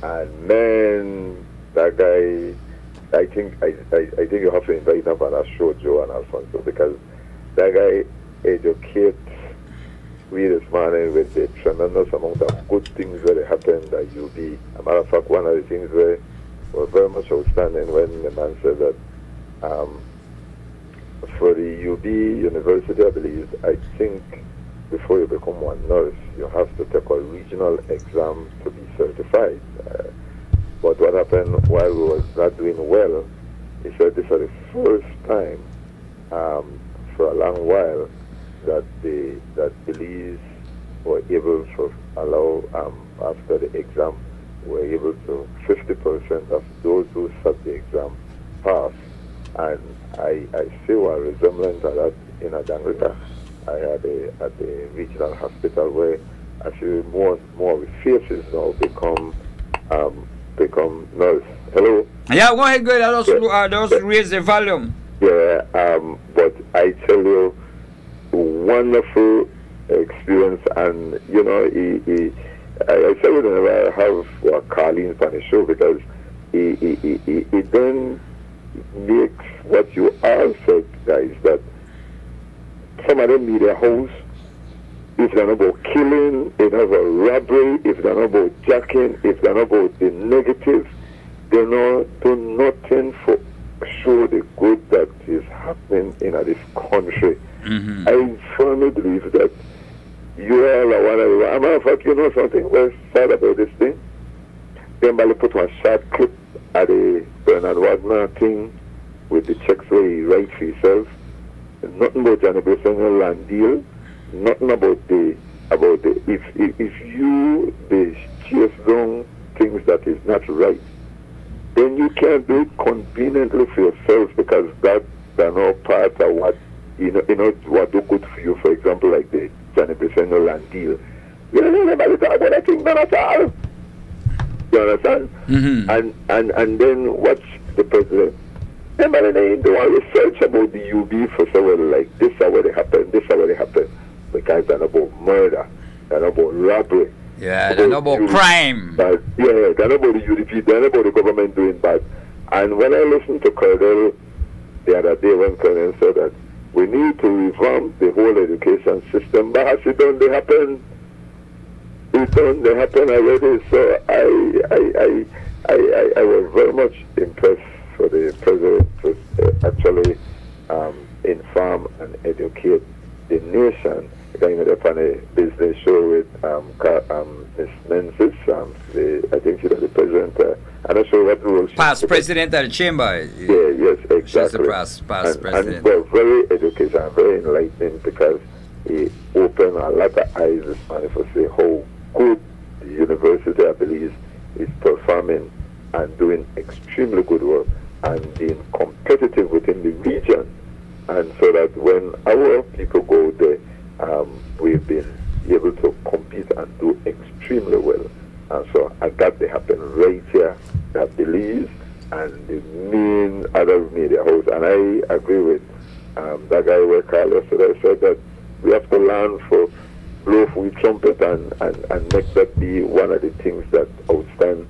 and man, that guy. I think you have to invite him on our show, Joe and Alfonso, because that guy educates we this morning with the tremendous amount of good things that happened at UB. As a matter of fact, one of the things that were very much outstanding when the man said that for the UB University, I believe, I think before you become one nurse, you have to take a regional exam to be certified. But what happened while we was not doing well, he said this was the first time for a long while that Belize were able to allow, after the exam, were able to 50% of those who sat the exam pass. And I see a resemblance of that in Dangriga. I had at the regional hospital where actually more and more faces now become nurse. Hello? Yeah, go ahead, just raise the volume. Yeah, but I tell you, wonderful experience, and you know, I say whenever I have Carlene on the show, because he then makes what you all said, guys, that some of them need a house. If they're not about killing, if they're not about robbery, if they're not about jacking, if they're not about the negative, they not do nothing for show the good that is happening in this country. I firmly believe that you all are one of the. As a matter of fact, you know something very sad about this thing? Somebody put one short clip at the Bernard Wagner thing with the checks where he writes for himself. Nothing about Johnny Bissonga land deal. Nothing about the if you chase down things that is not right, then you can't do it conveniently for yourself, because that's not part of what you know what do good for you. For example, like the Johnny Bissonga land deal. You don't know anybody talk about that thing, none at all. You understand? And then watch the president. Remember, they do a research about the UB for several, like this is what happened, this is what happened. Because they're not about murder, they're not about robbery. Yeah, they're not about crime. But yeah, they're not about the UDP, they're not about the government doing bad. And when I listened to Colonel the other day, when Colonel said that we need to revamp the whole education system, but as it done, they happen. It U-turn they happen already. So I was very much impressed for the president to actually inform and educate the nation. Going upon a business show with Ms. Menzies, I think she's the president. I'm not sure what role she's past president of the chamber. Yeah, yes, exactly. She's the past president. And well, very educational, very enlightening, because he opened a lot of eyes this morning for say how good the university, I believe, is performing and doing extremely good work and being competitive within the region. And so that when our people go there, we've been able to compete and do extremely well. And so I got to happen right here at Belize and the main other media house. And I agree with that guy where Carlos said that we have to learn for blow with trumpet and make that be one of the things that outstand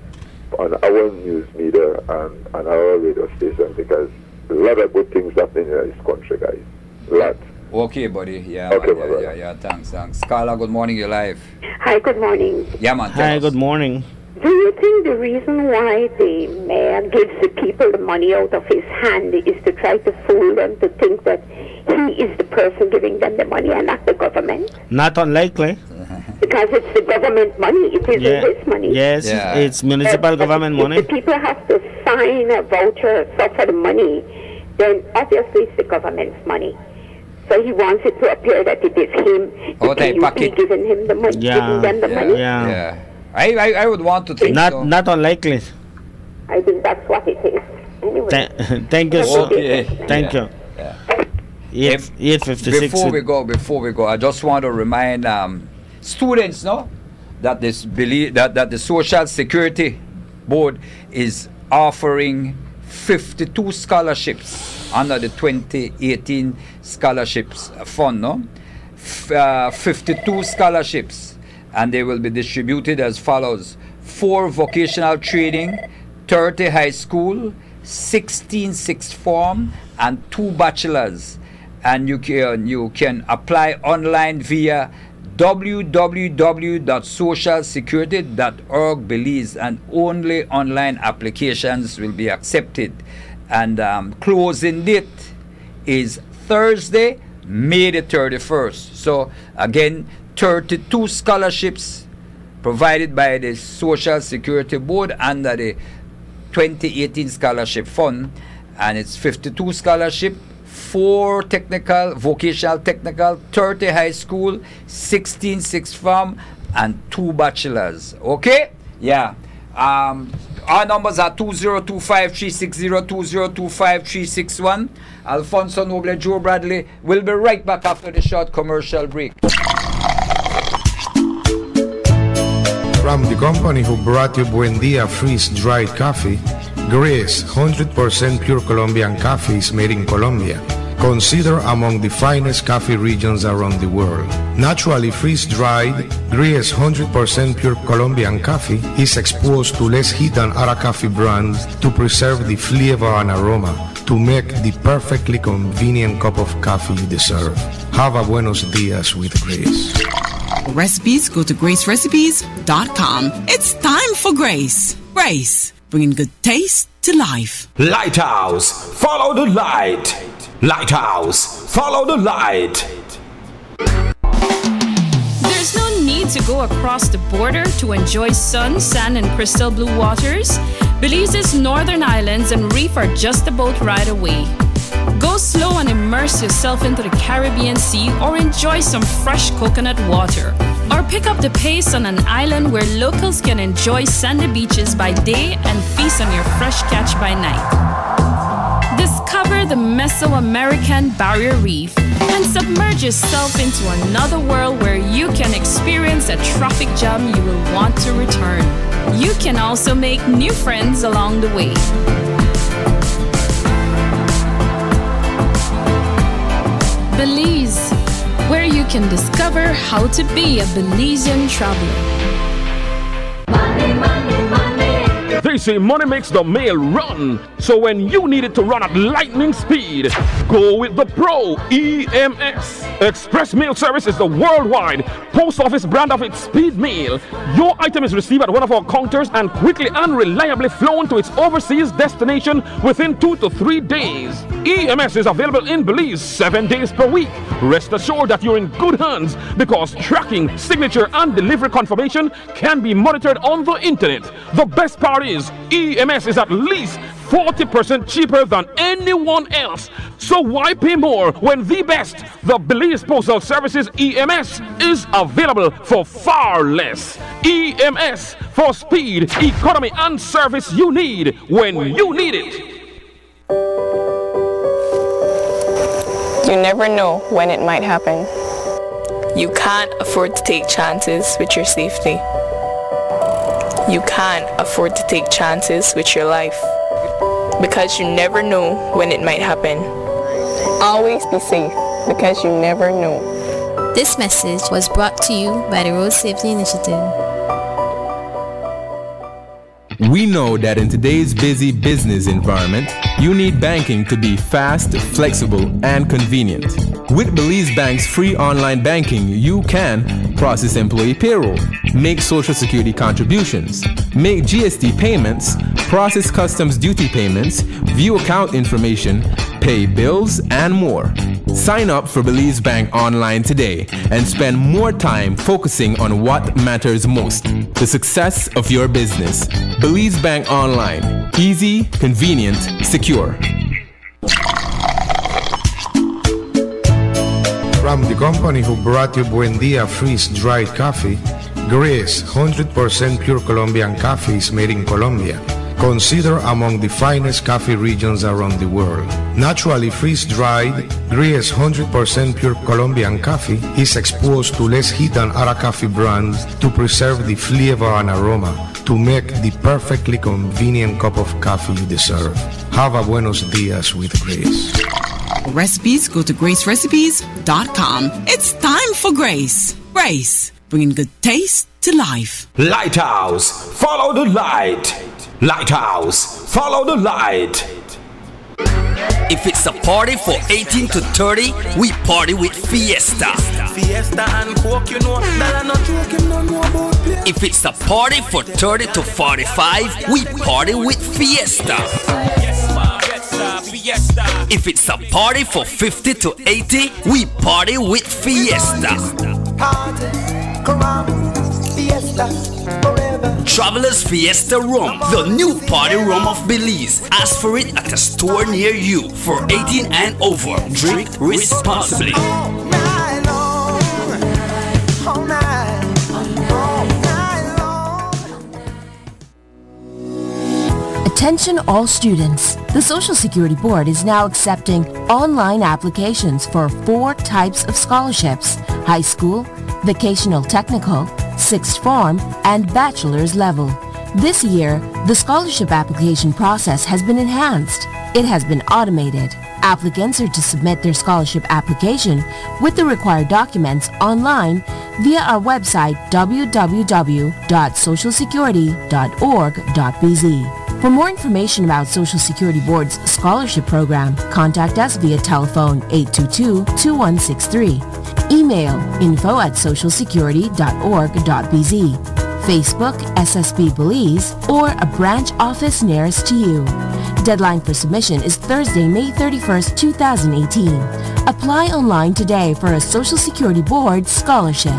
on our news media and our radio station, because a lot of good things happening in this country, guys. Lots. Okay, buddy. Yeah, okay, man. Yeah. Thanks. Carla, good morning. You're live. Hi, good morning. Yeah, man. Hi, good morning. Do you think the reason why the mayor gives the people the money out of his hand is to try to fool them to think that he is the person giving them the money and not the government? Not unlikely. Because it's the government money. It isn't his money. Yes, it's municipal government money. If the people have to sign a voucher for the money, then obviously it's the government's money. So he wants it to appear that it is him, giving him the money, giving them the money. Yeah. I would want to think so. Not unlikely. I think that's what it is. Anyway. Thank you, sir. Okay. Thank you. 8:56. Before we go, I just want to remind students, that that the Social Security Board is offering 52 scholarships under the 2018 scholarships fund, 52 scholarships, and they will be distributed as follows: 4 vocational training, 30 high school, 16 sixth form, and 2 bachelors. And you can apply online via www.socialsecurity.org Belize, and only online applications will be accepted. And closing date is Thursday, May the 31st. So again, 32 scholarships provided by the Social Security Board under the 2018 Scholarship Fund, and it's 52 scholarship, 4 technical, vocational technical, 30 high school, 16 sixth form, and 2 bachelors. Okay? Yeah. Our numbers are 2025-360, 2025-361. Alfonso Noble, Joe Bradley. We'll be right back after the short commercial break. From the company who brought you Buendia freeze-dried coffee, Grace 100% pure Colombian coffee is made in Colombia, considered among the finest coffee regions around the world. Naturally freeze-dried, Grace 100% pure Colombian coffee is exposed to less heat than other coffee brands to preserve the flavor and aroma to make the perfectly convenient cup of coffee you deserve. Have a buenos dias with Grace. Recipes, go to gracerecipes.com. It's time for Grace. Grace, bringing good taste to life. Lighthouse, follow the light. Lighthouse, follow the light. There's no need to go across the border to enjoy sun, sand, and crystal blue waters. Belize's northern islands and reef are just a boat ride away. Go slow and immerse yourself into the Caribbean Sea, or enjoy some fresh coconut water. Or pick up the pace on an island where locals can enjoy sandy beaches by day and feast on your fresh catch by night. Discover the Mesoamerican Barrier Reef and submerge yourself into another world where you can experience a traffic jam you will want to return. You can also make new friends along the way. Belize, where you can discover how to be a Belizean traveler. Money, money, money. They say money makes the mail run. So when you need it to run at lightning speed, go with the Pro EMS. Express Mail Service is the worldwide post office brand of its speed mail. Your item is received at one of our counters and quickly and reliably flown to its overseas destination within 2 to 3 days. EMS is available in Belize 7 days per week. Rest assured that you're in good hands because tracking, signature, and delivery confirmation can be monitored on the internet. The best part is EMS is at least 40% cheaper than anyone else. So why pay more when the best, the Belize Postal Services EMS, is available for far less? EMS for speed, economy, and service you need when you need it. You never know when it might happen. You can't afford to take chances with your safety. You can't afford to take chances with your life. Because you never know when it might happen. Always be safe, because you never know. This message was brought to you by the Road Safety Initiative. We know that in today's busy business environment, you need banking to be fast, flexible, and convenient. With Belize Bank's free online banking, you can process employee payroll, make social security contributions, make GST payments, process customs duty payments, view account information, pay bills, and more. Sign up for Belize Bank online today and spend more time focusing on what matters most, the success of your business. Belize Bank Online. Easy, convenient, secure. From the company who brought you Buendia freeze-dried coffee, Grace 100% pure Colombian coffee is made in Colombia. Considered among the finest coffee regions around the world. Naturally freeze-dried, Grace 100% pure Colombian coffee is exposed to less heat than other coffee brands to preserve the flavor and aroma to make the perfectly convenient cup of coffee you deserve. Have a buenos dias with Grace. Recipes, go to gracerecipes.com. It's time for Grace. Grace, bringing good taste to life. Lighthouse, follow the light. Lighthouse, follow the light. If it's a party for 18 to 30, we party with Fiesta. Fiesta and Coke, you know, that I'm not joking, no know about play. If it's a party for 30 to 45, we party with Fiesta. If it's a party for 50 to 80, we party with Fiesta. Travelers Fiesta Rum, the new party rum of Belize. Ask for it at a store near you. For 18 and over, drink responsibly. Attention all students. The Social Security Board is now accepting online applications for 4 types of scholarships: high school, vocational technical, sixth form, and bachelor's level. This year, the scholarship application process has been enhanced. It has been automated. Applicants are to submit their scholarship application with the required documents online via our website www.socialsecurity.org.bz. For more information about Social Security Board's scholarship program, contact us via telephone 822-2163, email info@socialsecurity.org.bz, Facebook SSB Belize, or a branch office nearest to you. Deadline for submission is Thursday, May 31st, 2018. Apply online today for a Social Security Board scholarship.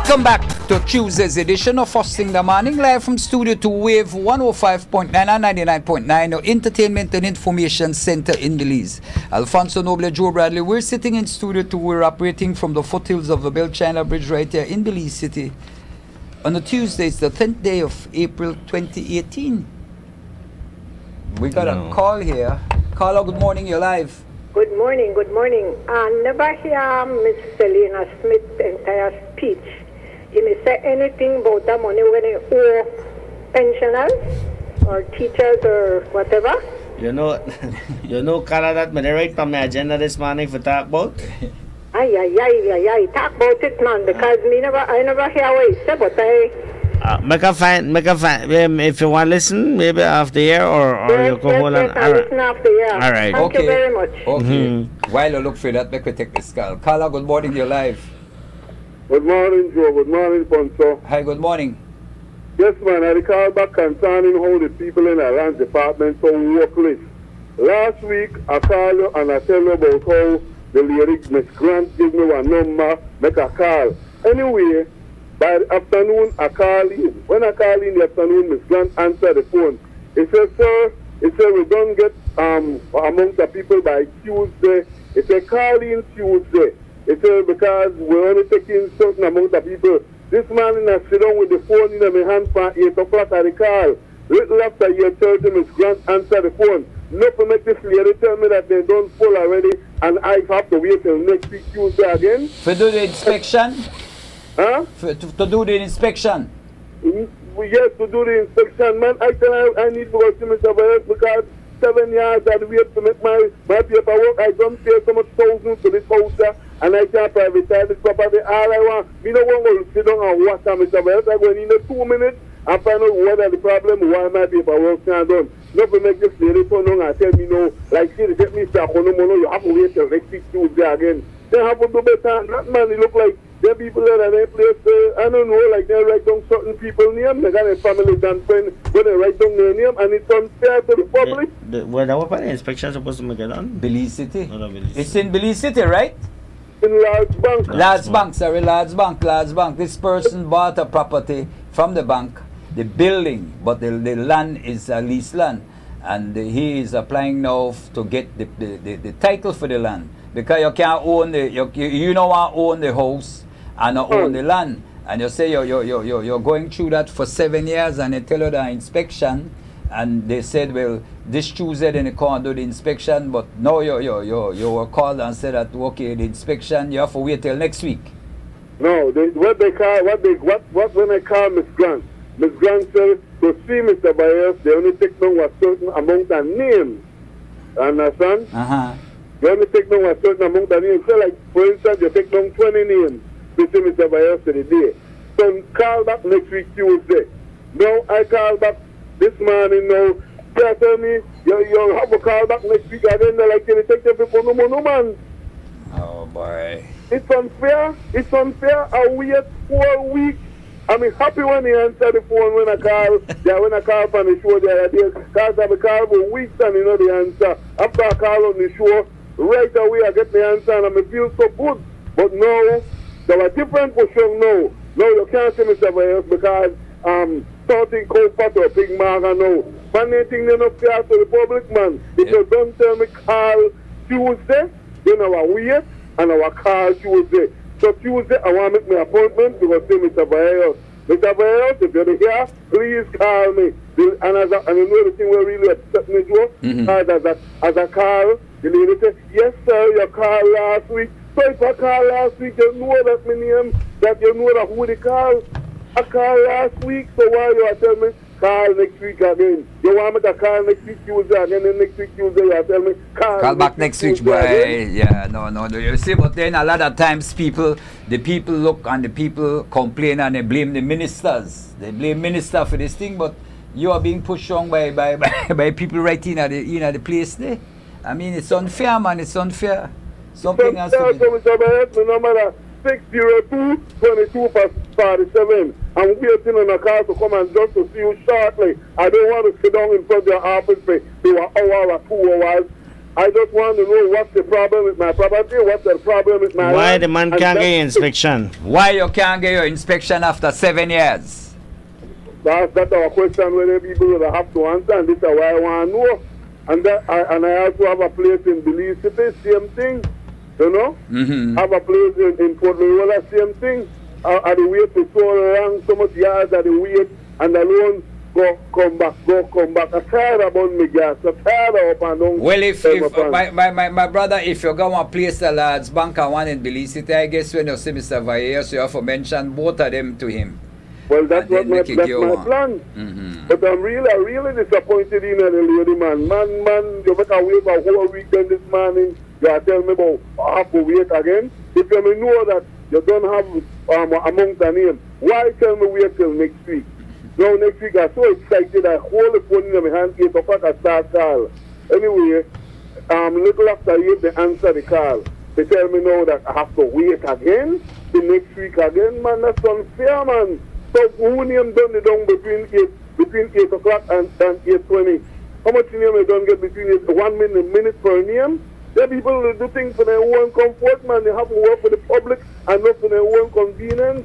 Welcome back to Tuesday's edition of First Thing in the Morning, live from Studio 2 Wave 105.9 and 99.9, our entertainment and information center in Belize. Alfonso Noble, Joe Bradley, we're sitting in Studio 2. We're operating from the foothills of the Bell China Bridge right here in Belize City. On a Tuesday, it's the 10th day of April 2018. We got a call here. Caller, good morning, you're live. Good morning, good morning. I never hear Miss Selena Smith's entire speech. He may say anything about the money when he owe pensioners or teachers or whatever. You know, Carla, that may right on my agenda this morning for talk about. Aye. Talk about it, man, because I never hear what he say, but I... Make a find. If you want to listen, maybe after the air or you can hold on. I'll listen after the air. All right. Thank you very much. Okay. While I look for that, make we take this call. Caller, good morning, you're live. Good morning, Joe. Good morning, Ponso. Hi, good morning. Yes, man, I call back concerning how the people in the land department so workless. Last week, I called you and I tell you about how the lady, Miss Grant, give me one number, make a call. Anyway, by the afternoon, I call in. When I call in the afternoon, Miss Grant answer the phone. He said, sir, we don't get among the people by Tuesday. He said, call in Tuesday. He said, because we're only taking certain amount of people. This man in a sit down with the phone in my hand for 8 o'clock at the call. Little after 8:30, Miss Grant answer the phone. No to make this lady tell me that they don't full already and I have to wait till next week Tuesday again. For do the inspection? Huh? To do the inspection? Yes, to do the inspection, man. I tell her I need to go to Mr. Bayes because 7 years I wait to make my paperwork. I don't pay so much thousands to this house and I can't privatize this property. All I want, me no want to sit down and watch Mr. Bayes. I go in 2 minutes and find out what are the problem, why my paperwork can't done. Not to make this lady turn on and tell me no, like she get me stuck on you have to wait till next week Tuesday again. They have to do better. That man, it look like there are people that are in place, I don't know, like they write down certain people's name, they got a family and friends, when they write down their name, and it's unfair to the public. What part of inspection supposed to make it on? Belize City. It's in Belize City, right? In Large Bank. Large Bank. This person bought a property from the bank, the building, but the land is a lease land, and he is applying now to get the title for the land. Because you can't own you don't want to own the house and not own the land. And you say you're going through that for 7 years and they tell you the inspection and they said, well, this Tuesday then you can't do the inspection, but now you were called and said that okay, the inspection you have to wait till next week. No, when I call Miss Grant said to see Mr. Bayes, they only take down a certain amount of names. Understand? You only take down a certain amount of names. So like, for instance, you take down 20 names to see Mr. Bayes today. So call back next week Tuesday. Now I call back this morning now. They tell me, you have to call back next week again. They're like, you take the people no man. Oh boy. It's unfair. I wait 4 weeks. I'm happy when he answer the phone when I call. When I call from the show the other day. Because I've been calling for weeks and you know the answer. After I call on the show, right away I get the answer and I feel so good. But no, there are different positions now. No, you can't say Mr. Bayes because something called pot or pig marga now. Funny thing they not fair to the public, man. If you don't tell me call Tuesday, then I will wait and I will call Tuesday. So Tuesday, I want to make my appointment to go see Mr. Bayes. Mr. Bayes, if you're here, please call me. And I know the thing will really upset me, Joe. As I call, the lady said, yes, sir, you called last week. So if I call last week, you know that my name, that you know that who they call. I called last week, so why you are telling me, call next week again? You want me to call next week Tuesday again, and next week Tuesday you are telling me, call back next week, boy. Yeah, no. You see, but then a lot of times the people look and the people complain and they blame the ministers. They blame minister for this thing, but you are being pushed on by people right in at the place there. I mean, it's unfair, man. It's unfair. Something has to be. No matter 602-2247. I'm waiting on a car to come and just to see you shortly. I don't want to sit down in front of your office for an hour or 2 hours. I just want to know what's the problem with my property, what's the problem with my Why land, the man can't get inspection? Why you can't get your inspection after 7 years? That's our question where people will have to answer, and this is why I want to know. And I also have a place in Belize City, same thing. You know? Have a place in Port Loyola, same thing. At the wait for so long, so much yards at the wait, and alone go come back. I'm tired about me gas. I'm tired up and down. Well, if my brother, if you go and place the lads bank and one in Belize City, I guess when you see Mr. Valle, so you have to mention both of them to him. Well, that's what that's my plan. But I'm really disappointed in the lady, man. Man, you better wait for a whole weekend this morning. You are telling me about half a week again. If you know that you don't have amongst the name, why tell me wait till next week? Now next week I'm so excited I hold the phone in my hand, 8 o'clock I start call. Anyway, little after 8 they answer the call. They tell me now that I have to wait again, the next week again, man. That's unfair, man. So who name done the down between 8 o'clock and 8:20? How much name they don't get between 1 minute per name? The people do things for their own comfort, man. They have to work for the public and not for their own convenience.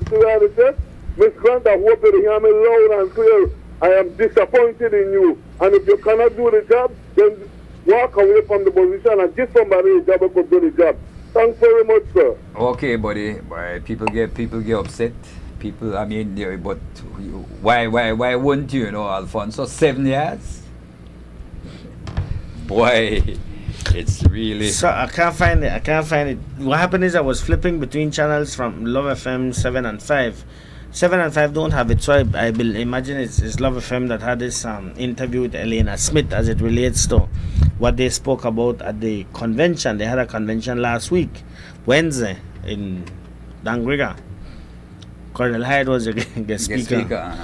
You see what I said? Miss Grant, I hope you hear me loud and clear. I am disappointed in you. And if you cannot do the job, then walk away from the position and give somebody a job who could do the job. Thanks very much, sir. Okay, buddy. People get upset. People, I mean, but why wouldn't you, Alfonso? 7 years? Boy, it's really... So I can't find it. What happened is I was flipping between channels from Love FM 7 and 5. 7 and 5 don't have it, so I will imagine it's Love FM that had this interview with Elena Smith as it relates to what they spoke about at the convention. They had a convention last week, Wednesday, in Dangriga. Colonel Hyde was the guest speaker.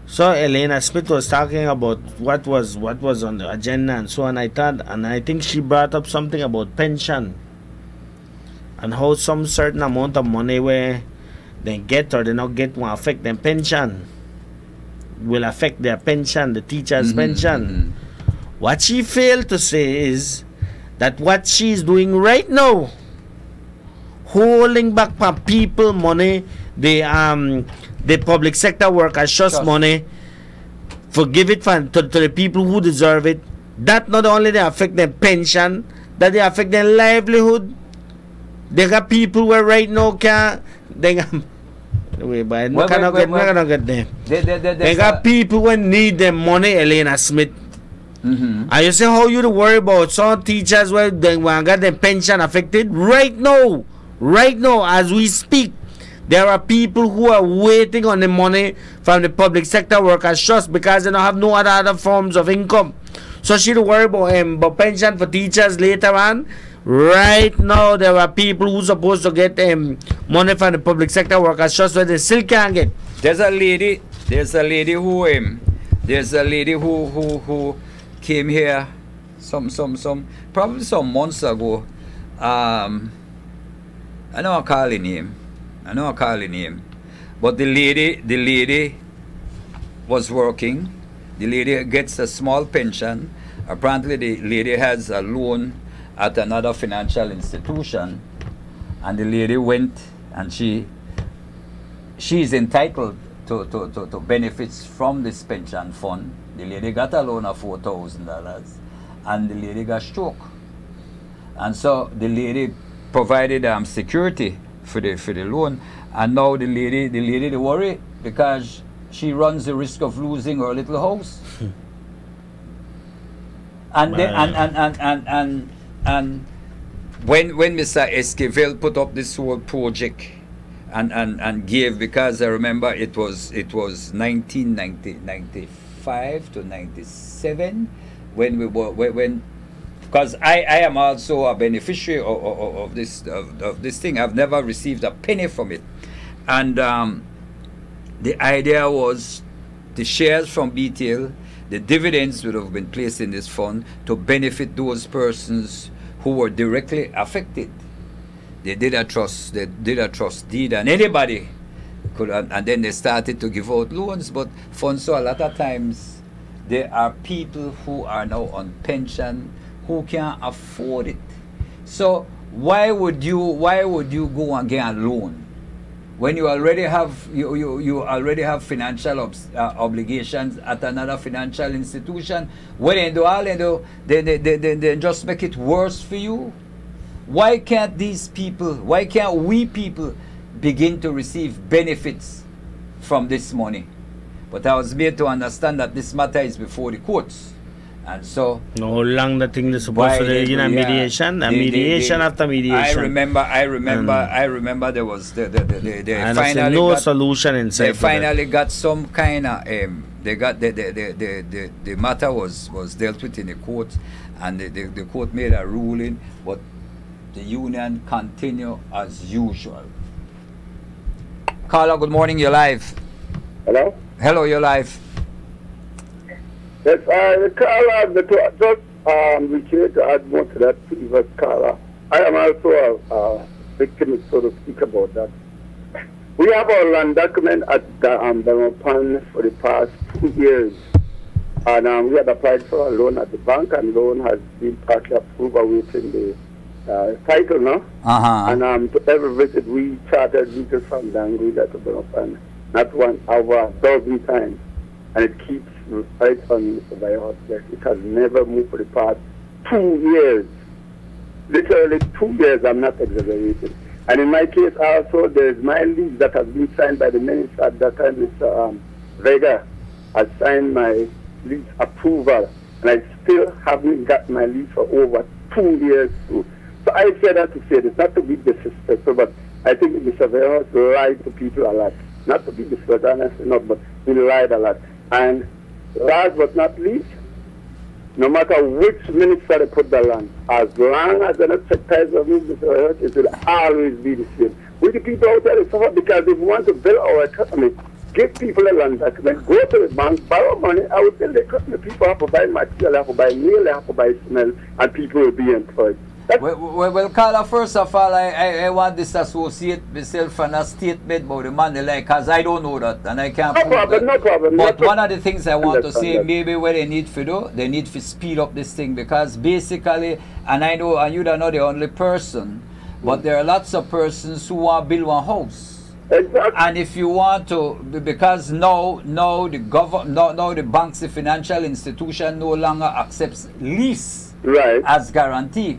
So Elena Smith was talking about what was on the agenda and so on. I think she brought up something about pension and how some certain amount of money where they get or they not get will affect their pension, will affect their pension, the teacher's pension. What she failed to say is that what she's doing right now, holding back from people money, the public sector workers trust money, forgive it to the people who deserve it. That not only they affect their pension, that they affect their livelihood. They got people where right now can't. They got They got people who need their money, Elena Smith. And you say how you to worry about some teachers where they got their pension affected right now as we speak. There are people who are waiting on the money from the public sector workers trust because they don't have no other forms of income. So she don't worry about pension for teachers later on. Right now there are people who are supposed to get money from the public sector workers trust where they still can't get. There's a lady who came here probably some months ago. I know I'm calling him. But the lady was working. The lady gets a small pension. Apparently the lady has a loan at another financial institution, and the lady went and she is entitled to benefits from this pension fund. The lady got a loan of $4,000 and the lady got stroke, and so the lady provided security for the loan, and now the lady worry because she runs the risk of losing her little house. And then and when Mr. Esquivel put up this whole project and gave, because I remember it was 1995 to 97 when because I am also a beneficiary of this thing. I've never received a penny from it, and the idea was the shares from BTL, the dividends would have been placed in this fund to benefit those persons who were directly affected. They did a trust deed, and anybody could, and then they started to give out loans. But funds, so a lot of times there are people who are now on pension who can't afford it. So why would you go and get a loan when you already have financial obligations at another financial institution? When they do all they just make it worse for you. Why can't we people begin to receive benefits from this money? But I was made to understand that this matter is before the courts. And so no long the thing is supposed to be in mediation, mediation after mediation. I remember there was the finally no solution inside. They finally got some kind of they got the matter was dealt with in the court, and the court made a ruling, but the union continue as usual. Carla, good morning, you're live. Hello? Hello, you're live. Yes, Carla, just reaching to add more to that previous Carla. I am also a victim, so to speak, about that. We have our land document at Belmopan for the past 2 years. And we had applied for a loan at the bank, and loan has been partly approved, awaiting the title now. And to every visit, we chartered vehicles from Danguida to Belmopan, not one, over a dozen times. And it keeps right on Mr. Bayos desk. It has never moved for the past 2 years. Literally 2 years, I'm not exaggerating. And in my case also, there's my lease that has been signed by the minister at that time, Mr. Vega has signed my lease approval. And I still haven't got my lease for over 2 years too. So I say that to say this, not to be disrespectful, but I think Mr. Bayos lied to people a lot. Not to be disrespectful, honestly, not, but he lied a lot. And last but not least, no matter which minister they put the land, as long as they're not sectarians of Mr. it will always be the same. We the people out there is suffer because if we want to build our economy, give people a land document, go to the bank, borrow money, I would tell the economy, people have to buy material, they have to buy meal, they have to buy smell, and people will be employed. Well, Carla, first of all, I want to disassociate myself from a statement about the money, like, because I don't know that, and I can't prove that. No problem. But one of the things I want to say, maybe what they need to do, they need to speed up this thing, because basically, and I know, and you don't know the only person, but there are lots of persons who want to build one house. Exactly. And if you want to, because now the banks, the financial institution no longer accepts lease as guarantee.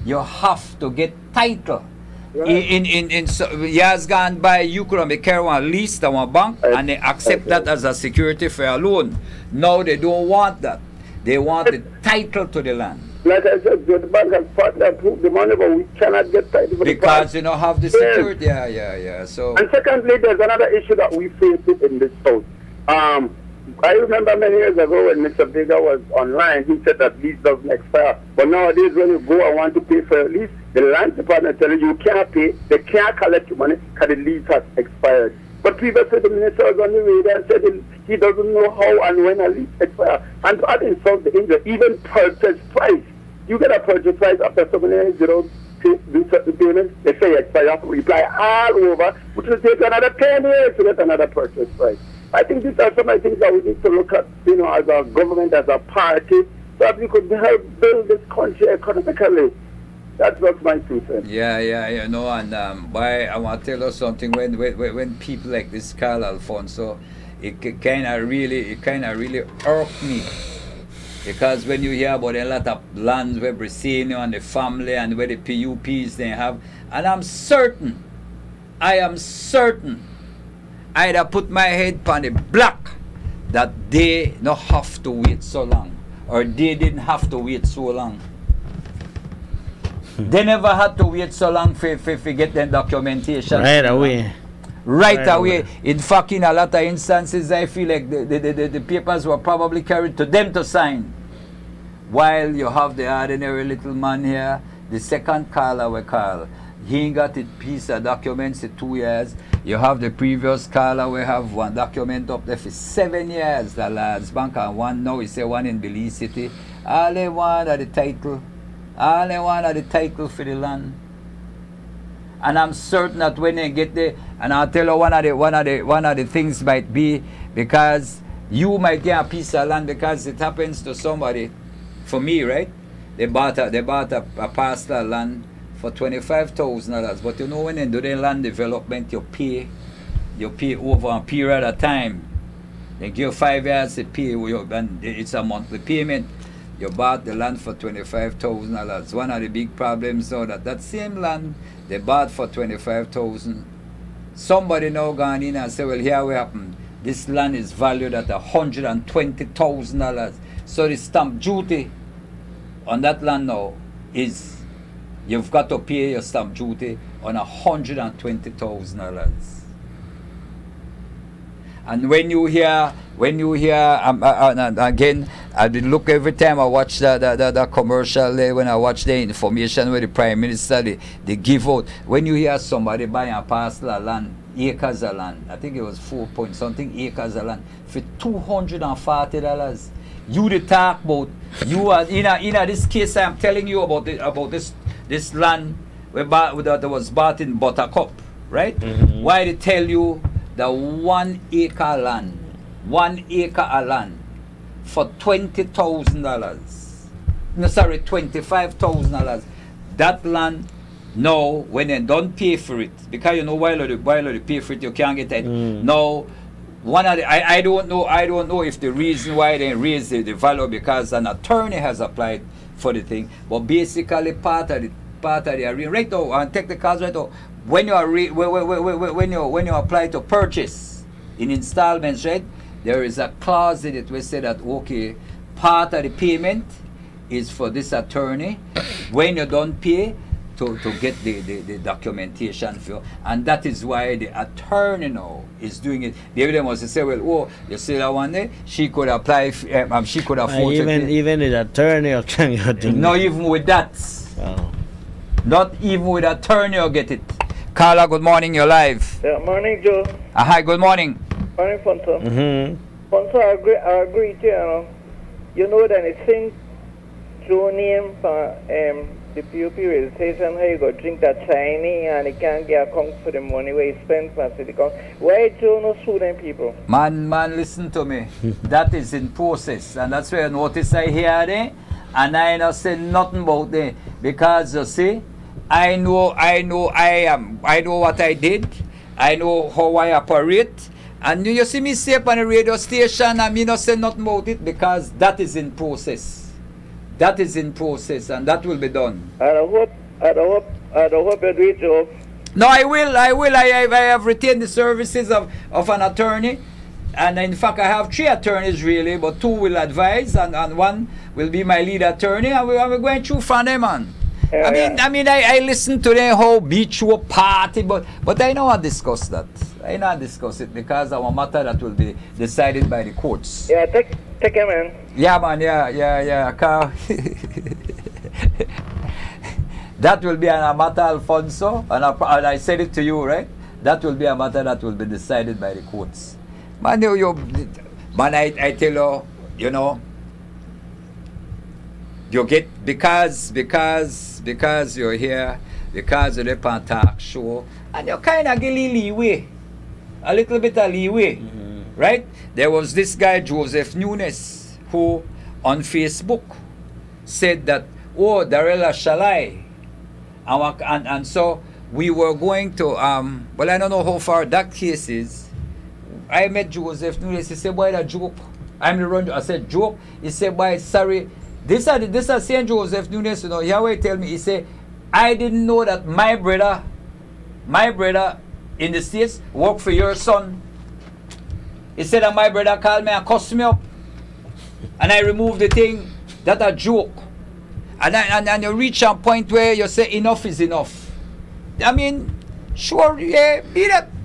You have to get title. Right. In years gone by, you could have carry one lease to one bank and they accept that as a security for a loan. Now they don't want that. They want the title to the land. Like I said, the bank has partly approved the money, but we cannot get title for because you don't have the security. Yeah. So. And secondly, there's another issue that we face in this house. I remember many years ago when Mr. Vega was online, he said that lease doesn't expire. But nowadays, when you go and want to pay for a lease, the land department tells you can't pay, they can't collect your money because the lease has expired. But previously, the minister was on the radar and said he doesn't know how and when a lease expires. And to add insult to injury, even purchase price. You get a purchase price after so many years, you don't do certain payments, they say expire, you have to reply all over, which will take another 10 years to get another purchase price. I think these are some of the things that we need to look at, as a government, as a party, so that we could help build this country economically. That's what my 2 cents. Yeah, and I want to tell you something. When people like this Carl Alfonso, it kind of really irked me, because when you hear about a lot of lands where Briceño and the family and where the PUPs they have, and I am certain. I'd have put my head on the block that they not have to wait so long, or they didn't have to wait so long. They never had to wait so long for get them documentation. Right away. In fact, in a lot of instances, I feel like the papers were probably carried to them to sign. While you have the ordinary little man here, the second Carla we call. He ain't got a piece of documents in 2 years. You have the previous Carla, we have one document up there for 7 years, the Lads Bank, and one now, we say one in Belize City. All they want are the title. All they want are the title for the land. And I'm certain that when they get there, and I'll tell you one of the things might be, because you might get a piece of land because it happens to somebody. For me, right? They bought a parcel of land for $25,000, but you know when they do the land development, you pay over a period of time. They give you 5 years to pay, and it's a monthly payment. You bought the land for $25,000. One of the big problems now that same land they bought for $25,000. Somebody now gone in and say, well, here we happen. This land is valued at $120,000. So the stamp duty on that land now is, you've got to pay your stamp duty on $120,000. And when you hear again, I did look every time I watch the commercial there, when I watch the information where the Prime Minister they give out, when you hear somebody buying a parcel of land, acres of land, I think it was 4-point-something acres of land for $240. You the talk about, you are in this case I'm telling you about this land that was bought in Buttercup, right? Why they tell you the 1 acre land, 1 acre of land for $20,000. No, sorry, $25,000. That land now, when they don't pay for it, because you know while they pay for it, you can't get it. Now, one of the, I don't know if the reason why they raise the value because an attorney has applied for the thing, but basically part of the right now, and take the cards right now. When you are when you apply to purchase in installments, right, there is a clause in it which say that okay, part of the payment is for this attorney. When you don't pay, to get the documentation for you. And that is why the attorney now is doing it. The evidence was to say, well, oh, you see that one there? She could apply, she could afford even the attorney can get it. Not even with that. Oh. Not even with attorney you'll get it. Carla, good morning, you're live. Yeah, morning, Joe. Hi, good morning. Morning, Fonso. Fonso, I agree to you. You know that it's saying Joe name for the PUP rail station, how you go drink that Chinese and he can't get account for the money where he spends for city council. Why Joe no sue them people? Man, listen to me. That is in process, and that's where you notice I hear there, and I not say nothing about it because you see, I know what I did. I know how I operate. And you see me say up on the radio station and me not say nothing about it because that is in process. That is in process and that will be done. I hope you do it, Joe. No, I will. I have retained the services of an attorney. And in fact, I have 3 attorneys really, but 2 will advise and 1 will be my lead attorney. And we're going through from them, man. I listen to the whole beach party, but I don't want to discuss that. I don't want to discuss it because of a matter that will be decided by the courts. Yeah, take care, man. Yeah, man, yeah. That will be a matter, Alfonso, and I said it to you, right? That will be a matter that will be decided by the courts. Man, I tell you, you know, you get because you're here, because you're the talk show, and you kind of get a little bit of leeway, right? There was this guy Joseph Nunes who on Facebook said that, oh, Darella Shalai, and so we were going to well, I don't know how far that case is. I met Joseph Nunes. He said, boy, that joke. I'm the run. I said, joke. He said, boy, sorry. This is St. Joseph Nunes, you know. Yahweh tell me, he said, I didn't know that my brother in the States worked for your son. He said that my brother called me and cussed me up. And I removed the thing. That's a joke. And you reach a point where you say enough is enough. I mean, sure, yeah,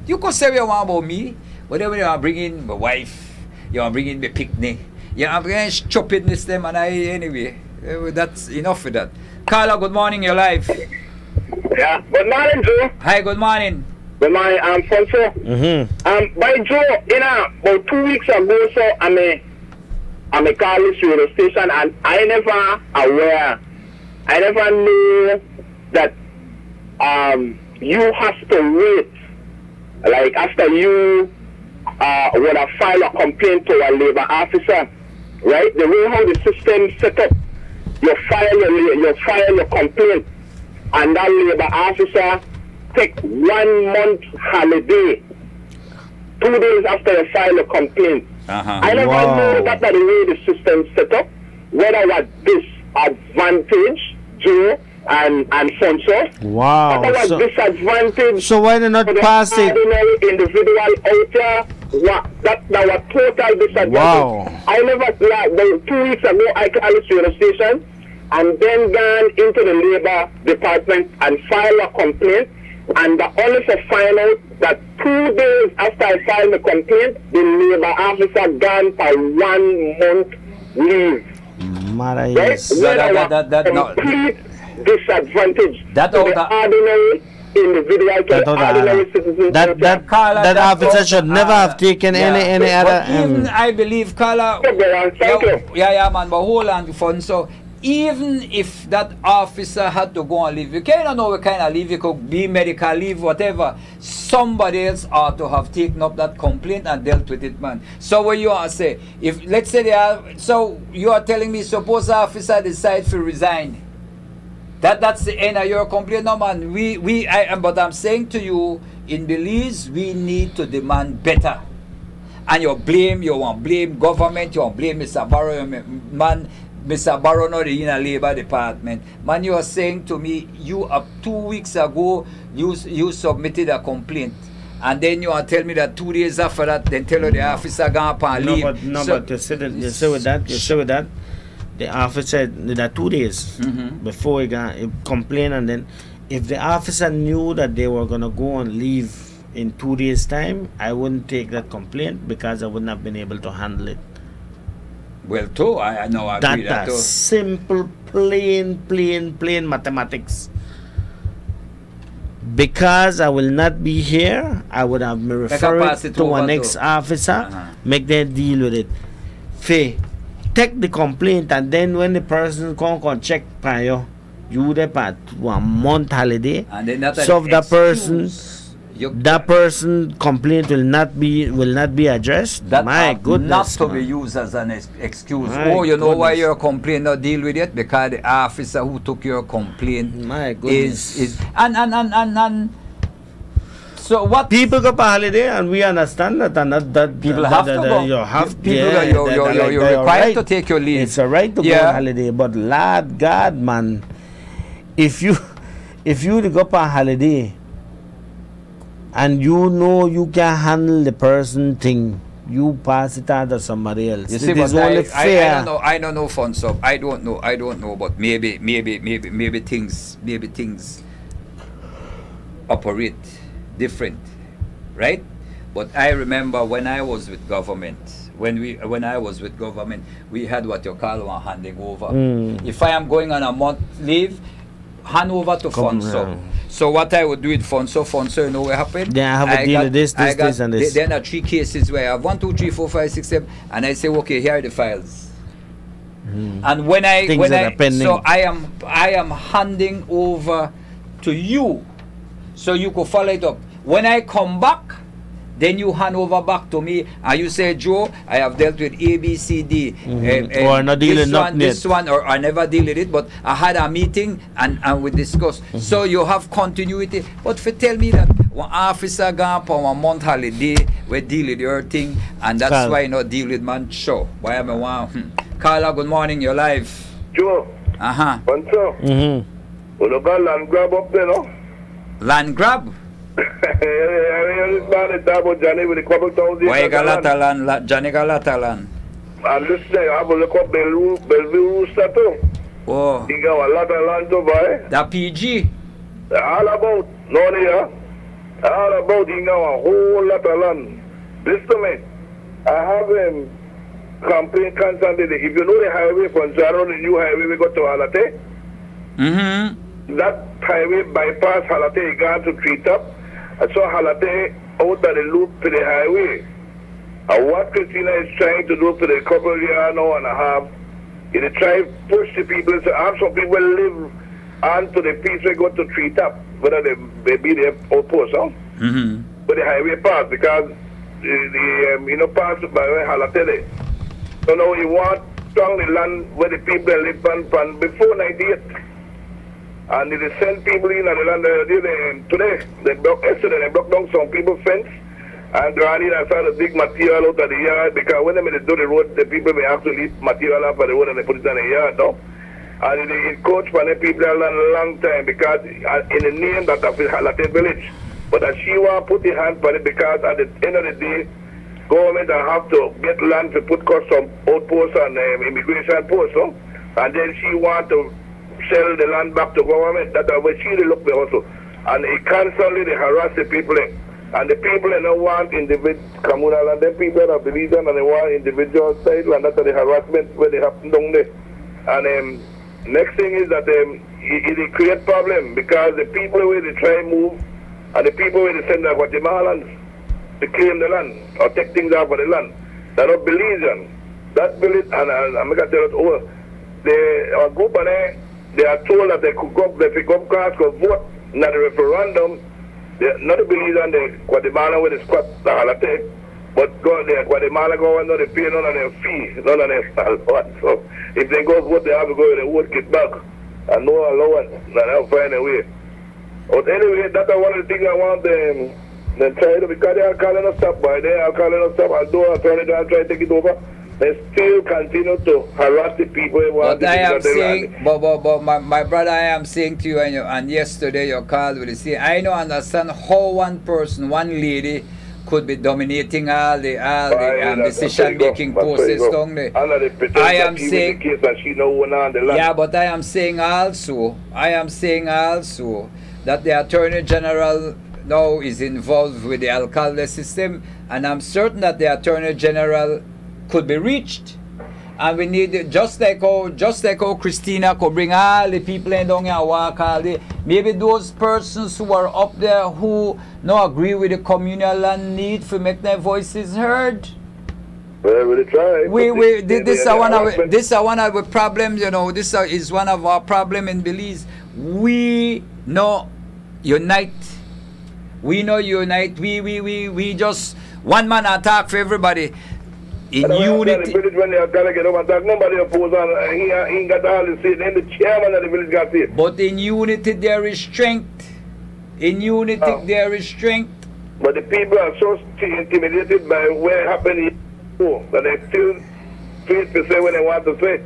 you could say what you want about me, but then when you are bringing my wife, you are bringing my picnic, yeah, I'm going to chop in this them, and anyway, that's enough with that. Carla, good morning, you're live. Yeah, good morning, Joe. Hi, good morning. Good morning, I'm Fonso. By Joe, about 2 weeks ago, so I'm a call this radio station, and I never knew that you have to wait, like after you would have filed a complaint to a labor officer, right? The way how the system set up, you file your complaint, and that labor officer take 1 month holiday, 2 days after you file a complaint. I never knew that the way the system set up, whether was disadvantage, Joe and Fonso. Wow. That was disadvantage. So why did not pass it? Ordinary individual out there That was total disadvantage. Wow. I never, like, 2 weeks ago, I called the radio station and then gone into the labor department and filed a complaint. And the officer find out that 2 days after I filed the complaint, the labor officer gone for 1 month leave. Right? Complete disadvantage that to the ordinary individual, to the ordinary citizen. That officer should never have taken any other. Even I believe, Carla. Yeah, man. But hold on, fun. So even if that officer had to go and leave, you cannot know what kind of leave. It could be medical leave, whatever. Somebody else ought to have taken up that complaint and dealt with it, man. So what you are say, if let's say they are, so you are telling me, suppose the officer decides to resign. That's the end of your complaint, no, man. But I'm saying to you, in Belize, we need to demand better. And you want to blame government, you want to blame Mr. Barrow, man. Mr. Barrow, not in the Labor Department. Man, you are saying to me, you 2 weeks ago, you submitted a complaint. And then you are telling me that 2 days after that, then tell you the officer gone up and leave. But you say with that, the officer did that 2 days before he complained, and then if the officer knew that they were gonna go on leave in 2 days' time, I wouldn't take that complaint because I wouldn't have been able to handle it. Well, too, I know I agree that too. Simple, plain mathematics. Because I will not be here, I would have me referred it to an ex-officer, make them deal with it. Faye, take the complaint, and then when the person come check prior, you depart 1 month holiday. And then so if that person complaint will not be addressed. That my goodness, not to be used as an excuse. You know why your complaint not deal with it? Because the officer who took your complaint is and so what people go for holiday, and we understand that, and that people have to go. You're required to take your leave. It's a right to go on holiday, but Lord God, man, if you to go for holiday and you know you can handle the person thing, you pass it on to somebody else. You see, it is only fair. I don't know, Fonso. I don't know, but maybe things operate different, right? But I remember when I was with government, when I was with government, we had what you call a handing over. If I am going on a month leave, hand over to Fonso. So what I would do with Fonso, you know what happened? Then I have a deal with this, and this. Then there are 3 cases where I have 1, 2, 3, 4, 5, 6, 7, and I say, okay, here are the files. And when I am handing over to you, so you could follow it up. When I come back, then you hand over back to me, and you say, Joe, I have dealt with A, B, C, D. Or not dealing this one, or I never deal with it, but I had a meeting and we discussed. So you have continuity. But if you tell me that one officer gone for 1 month holiday, we deal with your thing, and that's why you not deal with man show. Why am I one? Carla, good morning, you're live. Joe. Fonso. Well, you got land grab up there, no? Land grab? Johnny with the couple thousand. Why you got lot of land? Johnny got lot of land. I'm listening. I have a look up Bellevue Rooster too. Oh. He got a lot of land to buy. That PG? All about. No, yeah. All about. He got a whole lot of land. Listen to me. I have him campaign constantly. If you know the highway from Jaro, the new highway we got to Halate. That highway bypass Halate, he got to Treetop. I saw Halate out of the loop to the highway. And what Christina is trying to do for the couple year now and a half, is try to push the people. So I have some people live on to the piece we go to Treetop, whether they be the outpost, huh? But the highway pass, because the pass by Halate. So now you want strong the land where the people live on before 98. And they send people in and the land today. Yesterday they broke down some people's fence and drawn in and started big material out of the yard, because when they do the road, the people may have to leave material off of the road and they put it in the yard now. And it coach for the people a long time, because in the name that of Halate village. But as she want to put the hand for it, because at the end of the day, government have to get land to put custom outposts and immigration posts, no? And then she want to sell the land back to government. That's what she look there also. And it constantly they harass the people. And the people don't want individual communal, and then people that believe them and they want individual style, and that's the harassment where they happen down there. And next thing is that it create problem because the people where they try to move and the people where they send the Guatemalans to claim the land or take things out of the land, they don't believe them. That belief, and I'm going to tell it over. A group of them, they are told that they could go, they pick up cars, could vote in the referendum. They not believe in the Guatemala with the squat, the holiday, but go there, Guatemala go and they pay none of their fee, none of their allowance. So if they go vote, they have to go, they vote get back and no allowance, and they'll find a way. But anyway, that's one of the things I want them try to, because they are calling us up, by they are calling us up, although I try to take it over. They still continue to harass the people. But I am saying, but my brother, I am saying to you, and yesterday you called with the same. I don't understand how one person, one lady, could be dominating all the decision-making process down there. I am saying, yeah, but I am saying also that the Attorney General now is involved with the alcalde system, and I'm certain that the Attorney General could be reached, and we need just like how Christina could bring all the people in down here and walk all day. Maybe those persons who are up there who no agree with the communal land need to make their voices heard. Well, we try. This is one of the problems. You know, this is one of our problems in Belize. We know unite. We know unite. We just one man attack for everybody. In unity. Nobody opposed and he ain't got all the say. Then the chairman of the village got it. But in unity there is strength. In unity there is strength. But the people are so intimidated by what happened that they still feel to say what they want to say.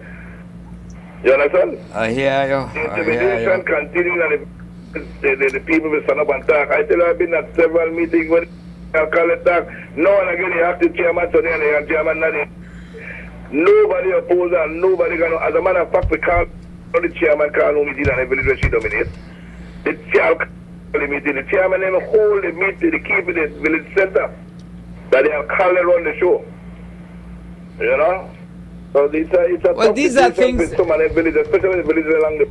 You understand? I hear you. The intimidation continues and the people will stand up and talk. I tell you, I've been at several meetings when I'll call it talk. No one again, you have to chairman today and the chairman nothing. Nobody opposed and nobody can. As a matter of fact, we call the chairman call no meeting and the village where she dominates. The chairman never hold the meeting, the keep in the village center. That they have called around the show. You know? So these are things. So many villages, especially the villages along the.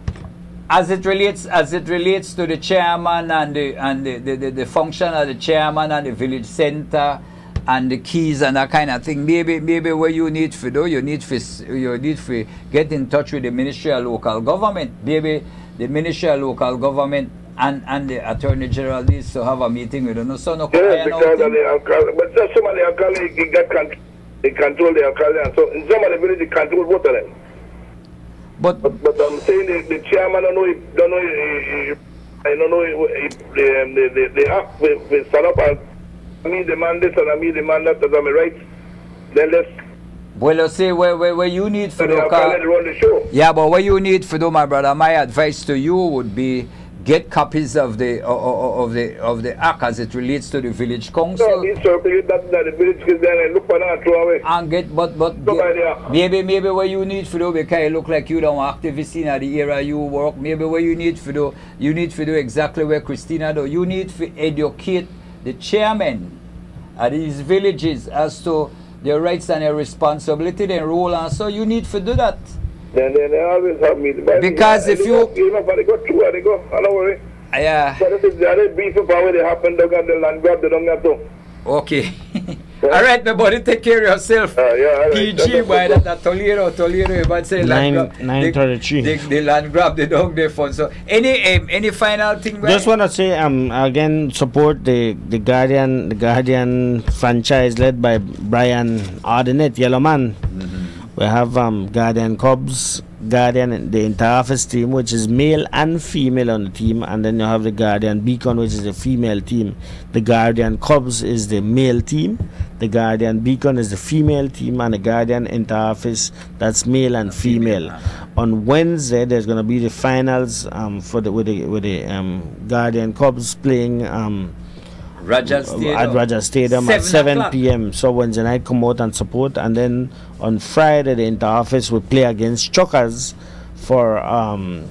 As it relates to the chairman and the function of the chairman and the village center and the keys and that kind of thing, maybe what you need to do, you need to get in touch with the Ministry of Local Government. Maybe the Ministry of Local Government and the Attorney General needs to have a meeting with them. So no, yes, because of the alcalde, but just some of the alcalde they control the alcalde, and so in some of the villages they control both of them. But I'm saying the chairman I don't know if they have to set up and me demand this and me demand that, am I right? Then let's. Well, you see, where you need for the show. Yeah, but what you need for do, my brother, my advice to you would be get copies of the act as it relates to the village council. No, circulate that the village is there and look for that throw away. And get maybe what you need to do, because it look like you don't activist in the area you work. Maybe what you need to do, exactly where Christina do. You need to educate the chairman of these villages as to their rights and their responsibility, their role, and so you need to do that. Then they always have me. Because if you... They go through, they go, don't worry. Yeah. But if the other beef of how they happen, they got the land grab, they don't have to. Okay. All right, my buddy, take care of yourself. Yeah, PG, boy, that Toledo, you might say land grab. 933. The land grab, they don't get fun. So, any final thing? Just want to say, again, support the Guardian franchise led by Brian Ardenet, Yellowman. We have Guardian Cubs, Guardian, the inter-office team, which is male and female on the team, and then you have the Guardian Beacon, which is a female team. The Guardian Cubs is the male team, the Guardian Beacon is the female team, and the Guardian inter-office, that's male and female. On Wednesday, there's going to be the finals with the Guardian Cubs playing at Rogers Stadium at 7 p.m. So Wednesday night, come out and support, and then on Friday the inter-office will play against Chuckers to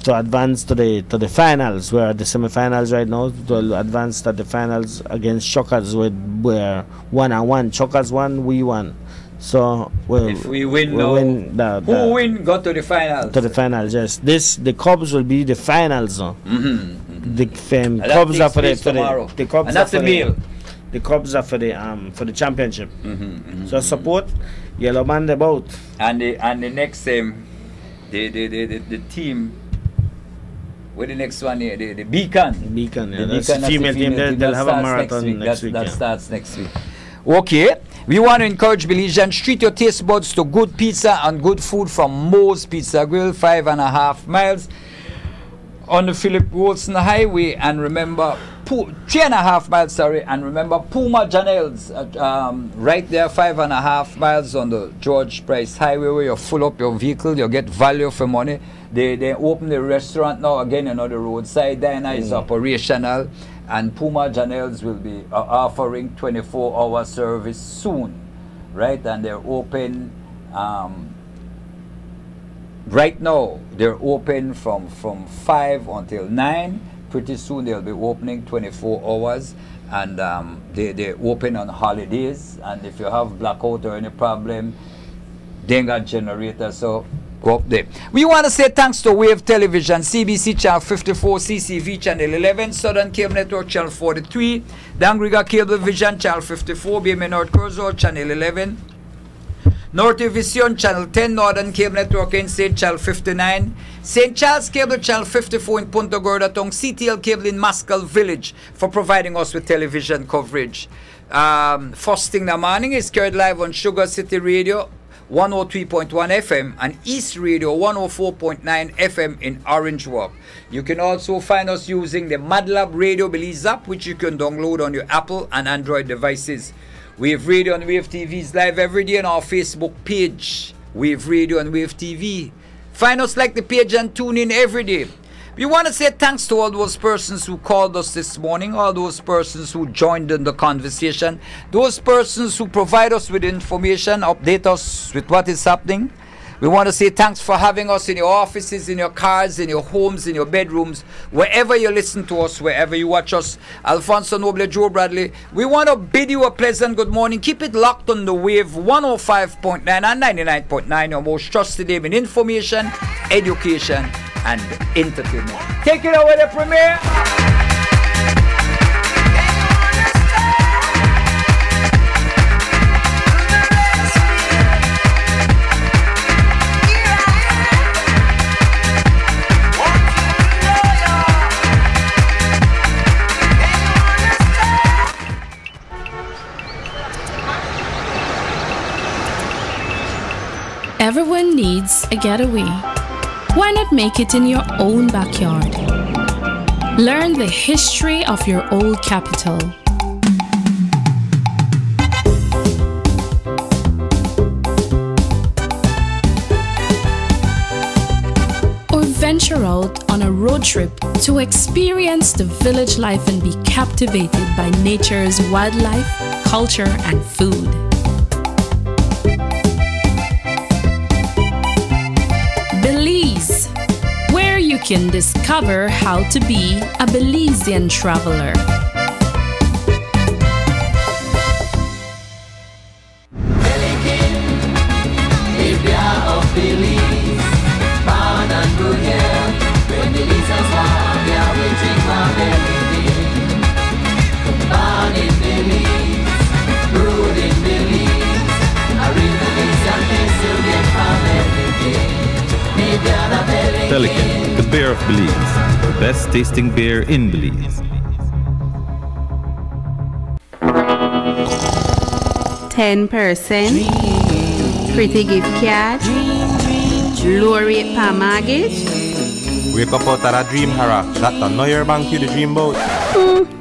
advance to the finals. We're at the semi-finals right now. To advance to the finals against Chuckers, we're 1-1. Chuckers won, we won. So if we win, who win go to the finals? To the finals, yes. The Cubs will be the finals. The Cubs are for the Cubs. And that's the meal. The Cubs are for the championship. So support Yellow Man the boat. And the next the team. With the next one here, the Beacon. The female team. They'll have a marathon next week. That starts next week. Okay. We want to encourage Belizeans, treat your taste buds to good pizza and good food from Moe's Pizza Grill, 5.5 miles on the Philip Wilson Highway, and remember 3.5 miles, and remember Puma Janelle's right there, 5.5 miles on the George Price Highway, where you full up your vehicle, you get value for money. They open the restaurant now again, the roadside diner is operational. And Puma Janelle's will be offering 24-hour service soon, right? And they're open right now. They're open from 5 until 9. Pretty soon they'll be opening 24 hours, and they open on holidays. And if you have blackout or any problem, they got generator. So go up there. We want to say thanks to Wave Television, CBC Channel 54, CCV Channel 11, Southern Cable Network Channel 43, Dangriga Cable Vision Channel 54, BMA North Curzon Channel 11, Norte Vision Channel 10, Northern Cable Network NC Channel 59, St. Charles Cable Channel 54 in Punta Gorda Tong, CTL Cable in Maskell Village for providing us with television coverage. First thing in the morning is carried live on Sugar City Radio 103.1 FM and East Radio 104.9 FM in Orange Walk. You can also find us using the MadLab Radio Belize app, which you can download on your Apple and Android devices. Wave Radio and Wave TV is live every day on our Facebook page, Wave Radio and Wave TV. Find us, like the page, and tune in every day. We want to say thanks to all those persons who called us this morning, all those persons who joined in the conversation, those persons who provide us with information, update us with what is happening. We want to say thanks for having us in your offices, in your cars, in your homes, in your bedrooms, wherever you listen to us, wherever you watch us. Alfonso Noble, Joe Bradley, we want to bid you a pleasant good morning. Keep it locked on the Wave 105.9 and 99.9, your most trusted name in information, education, and entertainment. Take it away, the premiere. Everyone needs a getaway. Why not make it in your own backyard? Learn the history of your old capital. Or venture out on a road trip to experience the village life and be captivated by nature's wildlife, culture, and food. Belize, where you can discover how to be a Belizean traveler. Pelican, the beer of Belize, the best tasting beer in Belize. 10%, pretty gift card, low rate per mortgage. Wake up out of that dream, Hara. That don't know your bank you the dream about.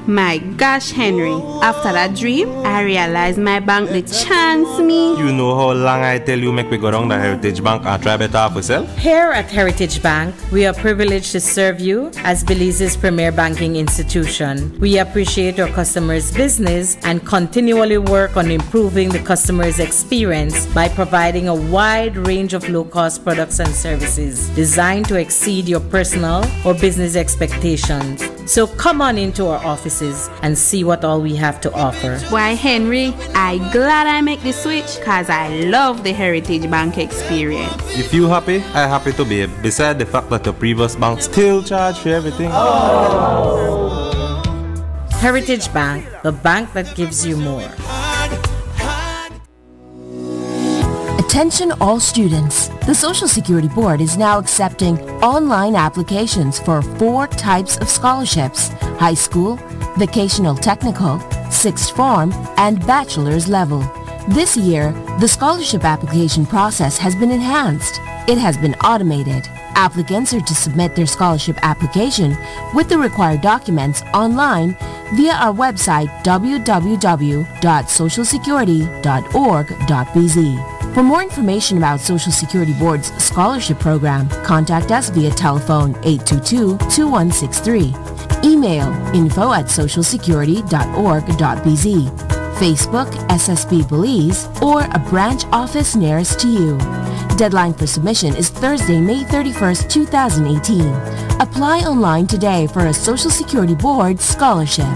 My gosh, Henry. After that dream, I realized my bank they chance me. You know how long I tell you make we go down the Heritage Bank and try better off yourself? Here at Heritage Bank, we are privileged to serve you as Belize's premier banking institution. We appreciate our customers' business and continually work on improving the customer's experience by providing a wide range of low-cost products and services designed to exceed your personal or business expectations. So come on into our offices and see what all we have to offer. Why, Henry, I glad I make the switch because I love the Heritage Bank experience. If you happy, I happy to be. Beside the fact that the previous bank still charge for everything. Heritage Bank, the bank that gives you more. Attention all students. The Social Security Board is now accepting online applications for 4 types of scholarships: high school, vocational technical, sixth form, and bachelor's level. This year, the scholarship application process has been enhanced. It has been automated. Applicants are to submit their scholarship application with the required documents online via our website www.socialsecurity.org.bz. For more information about Social Security Board's scholarship program, contact us via telephone 822-2163, email info@socialsecurity.org.bz, Facebook SSB Belize, or a branch office nearest to you. Deadline for submission is Thursday, May 31st, 2018. Apply online today for a Social Security Board scholarship.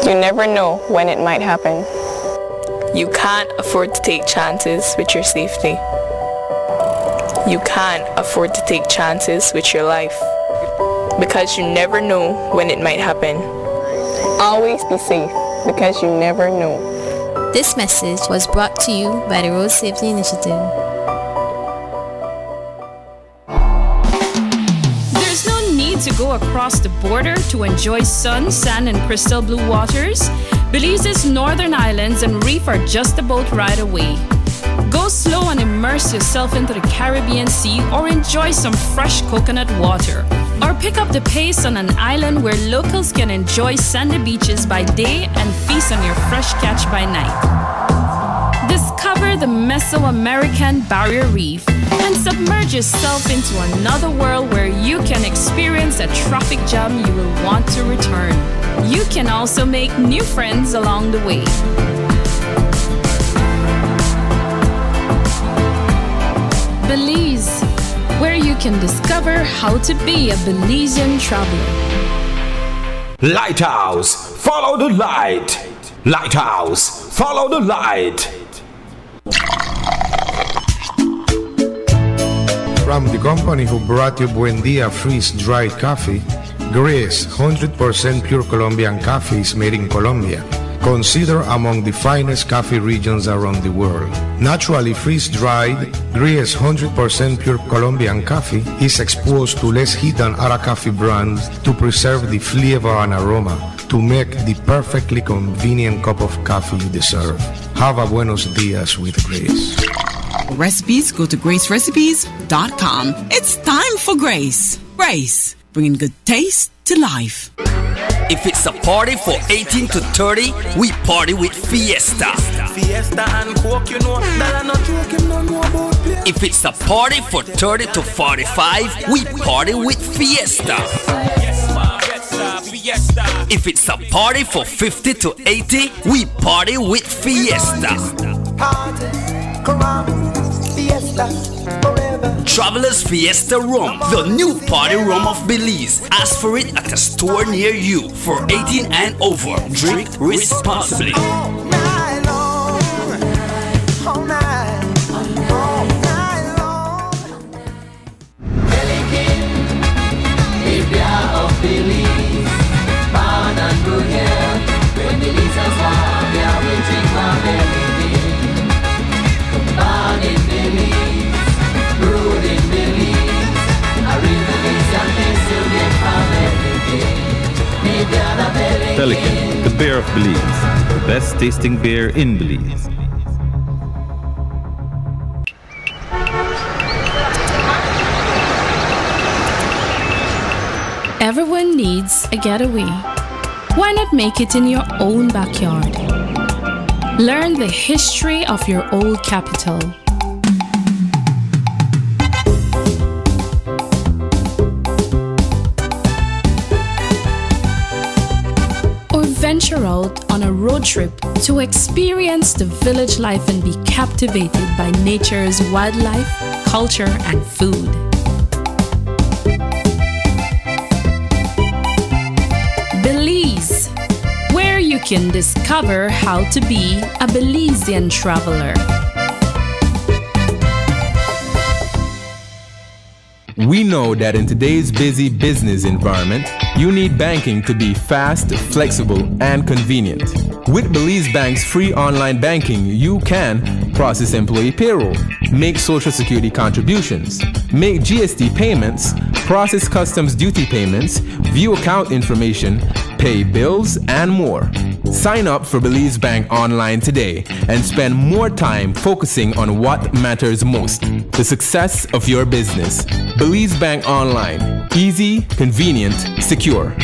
You never know when it might happen. You can't afford to take chances with your safety. You can't afford to take chances with your life. Because you never know when it might happen. Always be safe, because you never know. This message was brought to you by the Road Safety Initiative. There's no need to go across the border to enjoy sun, sand, and crystal blue waters. Belize's northern islands and reef are just a boat ride away. Go slow and immerse yourself into the Caribbean Sea or enjoy some fresh coconut water. Or pick up the pace on an island where locals can enjoy sandy beaches by day and feast on your fresh catch by night. Discover the Mesoamerican Barrier Reef and submerge yourself into another world where you can experience a traffic jam you will want to return. You can also make new friends along the way. Belize, where you can discover how to be a Belizean traveler. Lighthouse, follow the light. Lighthouse, follow the light. From the company who brought you Buendia freeze-dried coffee, Grace 100% pure Colombian coffee is made in Colombia. Considered among the finest coffee regions around the world. Naturally freeze-dried, Grace 100% pure Colombian coffee is exposed to less heat than other coffee brands to preserve the flavor and aroma to make the perfectly convenient cup of coffee you deserve. Have a buenos dias with Grace. Recipes, go to gracerecipes.com. It's time for Grace. Grace, bringing good taste to life. If it's a party for 18 to 30, we party with Fiesta. Fiesta and Coke, you know, that I'm not joking, no more about play. If it's a party for 30 to 45, we party with Fiesta. If it's a party for 50 to 80, we party with Fiesta. Travelers Fiesta Rum, the new party rum of Belize. Ask for it at a store near you. For 18 and over, drink responsibly. Pelican, the beer of Belize, the best tasting beer in Belize. Everyone needs a getaway. Why not make it in your own backyard? Learn the history of your old capital. Or venture out on a road trip to experience the village life and be captivated by nature's wildlife, culture, and food. Belize, where you can discover how to be a Belizean traveler. We know that in today's busy business environment, you need banking to be fast, flexible, and convenient. With Belize Bank's free online banking, you can process employee payroll, make social security contributions, make GST payments, process customs duty payments, view account information, pay bills, and more. Sign up for Belize Bank online today and spend more time focusing on what matters most, the success of your business. Belize Bank Online. Easy, convenient, secure.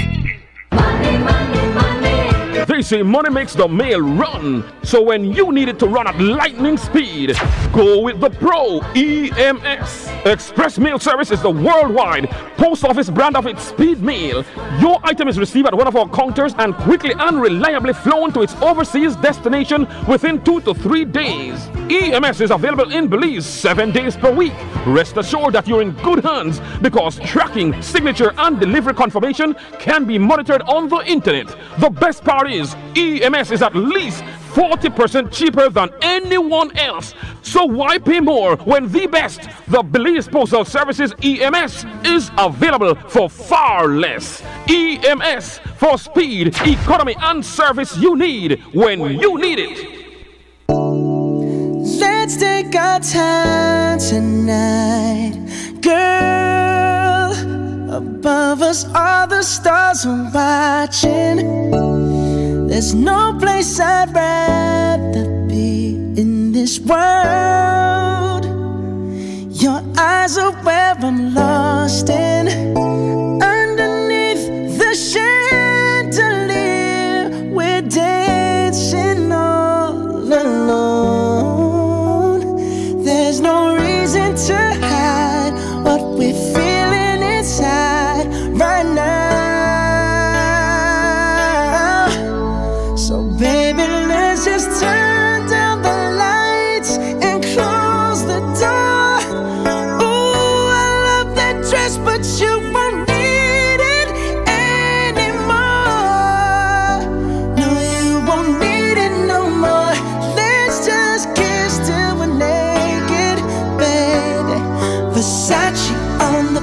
They say money makes the mail run. So when you need it to run at lightning speed, go with the Pro EMS. Express Mail Service is the worldwide post office brand of its speed mail. Your item is received at one of our counters and quickly and reliably flown to its overseas destination within 2 to 3 days. EMS is available in Belize 7 days per week. Rest assured that you're in good hands because tracking, signature, and delivery confirmation can be monitored on the internet. The best part is EMS is at least 40% cheaper than anyone else. So why pay more when the best, the Belize Postal Services EMS, is available for far less? EMS, for speed, economy, and service you need when you need it. Let's take our time tonight, girl. Above us all the stars are watching. There's no place I'd rather be in this world. Your eyes are where I'm lost in. Underneath the chandelier, we're dancing all alone. There's no reason to hide what we're feeling inside right now. Baby, let's just turn down the lights and close the door. Ooh, I love that dress, but you won't need it anymore. No, you won't need it no more. Let's just kiss till we're naked, baby. Versace on the